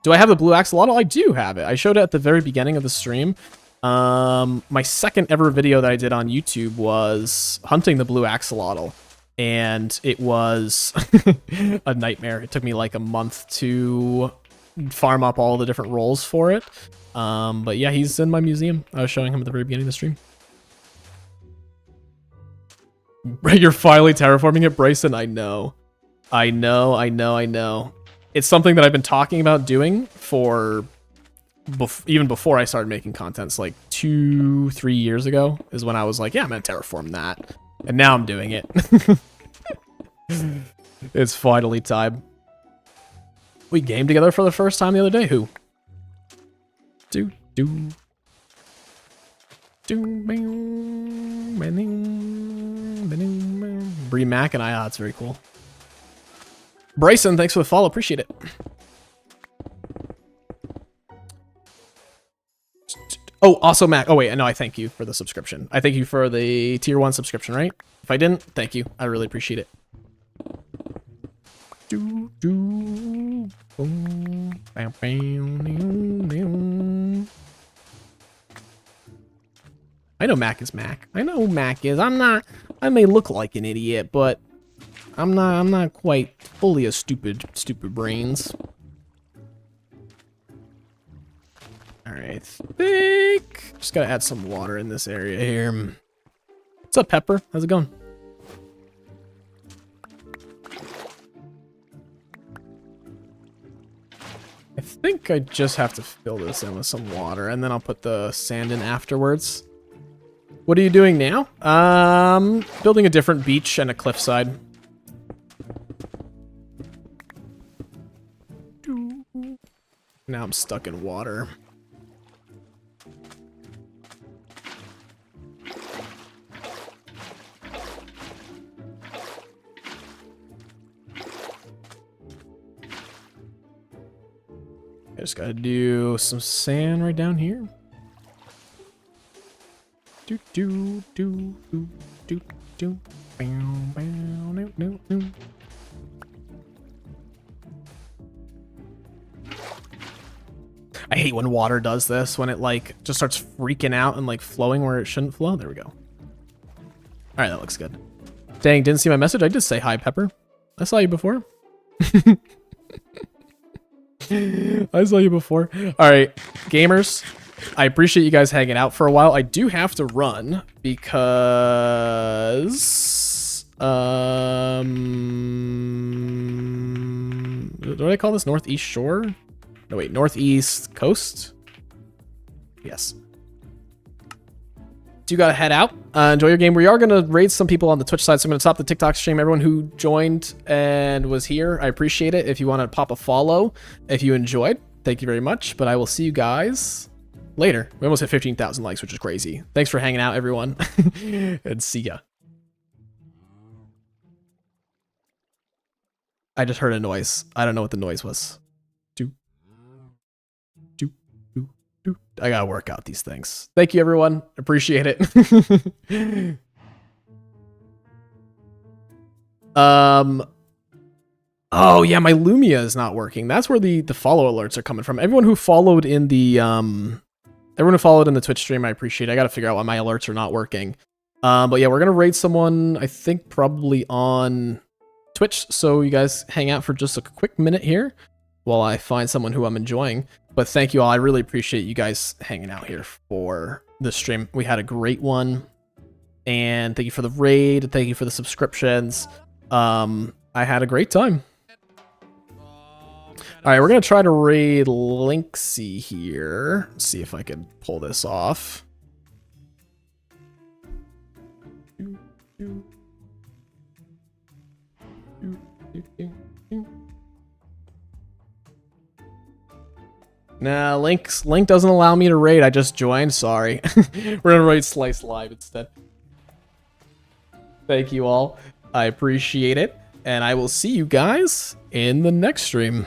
Do I have the blue axolotl? I do have it. I showed it at the very beginning of the stream. My second ever video that I did on YouTube was hunting the blue axolotl, and it was a nightmare. It took me like a month to farm up all the different roles for it. But yeah, he's in my museum. I was showing him at the very beginning of the stream. You're finally terraforming it, Bryson? I know. It's something that I've been talking about doing for even before I started making content. It's like 2-3 years ago is when I was like, yeah, I'm gonna terraform that. And now I'm doing it. It's finally time. We gamed together for the first time the other day. Who? Bree Mac and I. Ah, that's very cool. Bryson, thanks for the follow. Appreciate it. Oh, also Mac. Oh, wait. No, I thank you for the subscription. I thank you for the tier 1 subscription, right? If I didn't, thank you. I really appreciate it. I know Mac is Mac. I know Mac is. I may look like an idiot, but I'm not quite fully a stupid brains. Alright, I think just gotta add some water in this area here. What's up, Pepper? How's it going? I think I just have to fill this in with some water, and then I'll put the sand in afterwards. What are you doing now? Building a different beach and a cliffside. Now I'm stuck in water. I just gotta do some sand right down here. I hate when water does this, when it like just starts freaking out and like flowing where it shouldn't flow. There we go. All right, that looks good. Dang, didn't see my message. I did say hi, Pepper. I saw you before. I saw you before. All right, gamers. I appreciate you guys hanging out for a while. I do have to run because what do I call this? Northeast Shore? No, wait, Northeast Coast? Yes. Do you gotta head out? Enjoy your game. We are gonna raid some people on the Twitch side, so I'm gonna stop the TikTok stream. Everyone who joined and was here, I appreciate it. If you want to pop a follow, if you enjoyed, thank you very much. But I will see you guys later. We almost hit 15,000 likes, which is crazy. Thanks for hanging out, everyone. And see ya. I just heard a noise. I don't know what the noise was. I gotta work out these things. Thank you, everyone. Appreciate it. Oh yeah, my Lumia is not working. That's where the follow alerts are coming from. Everyone who followed in the Twitch stream, I appreciate it. I gotta figure out why my alerts are not working. But yeah, we're gonna raid someone, I think probably on Twitch. So you guys hang out for just a quick minute here while I find someone who I'm enjoying. But thank you all. I really appreciate you guys hanging out here for the stream. We had a great one. And thank you for the raid. Thank you for the subscriptions. I had a great time. All right, we're going to try to raid Linksy here. See if I can pull this off. Nah, Link doesn't allow me to raid. I just joined. Sorry. We're gonna raid Slice Live instead. Thank you all. I appreciate it. And I will see you guys in the next stream.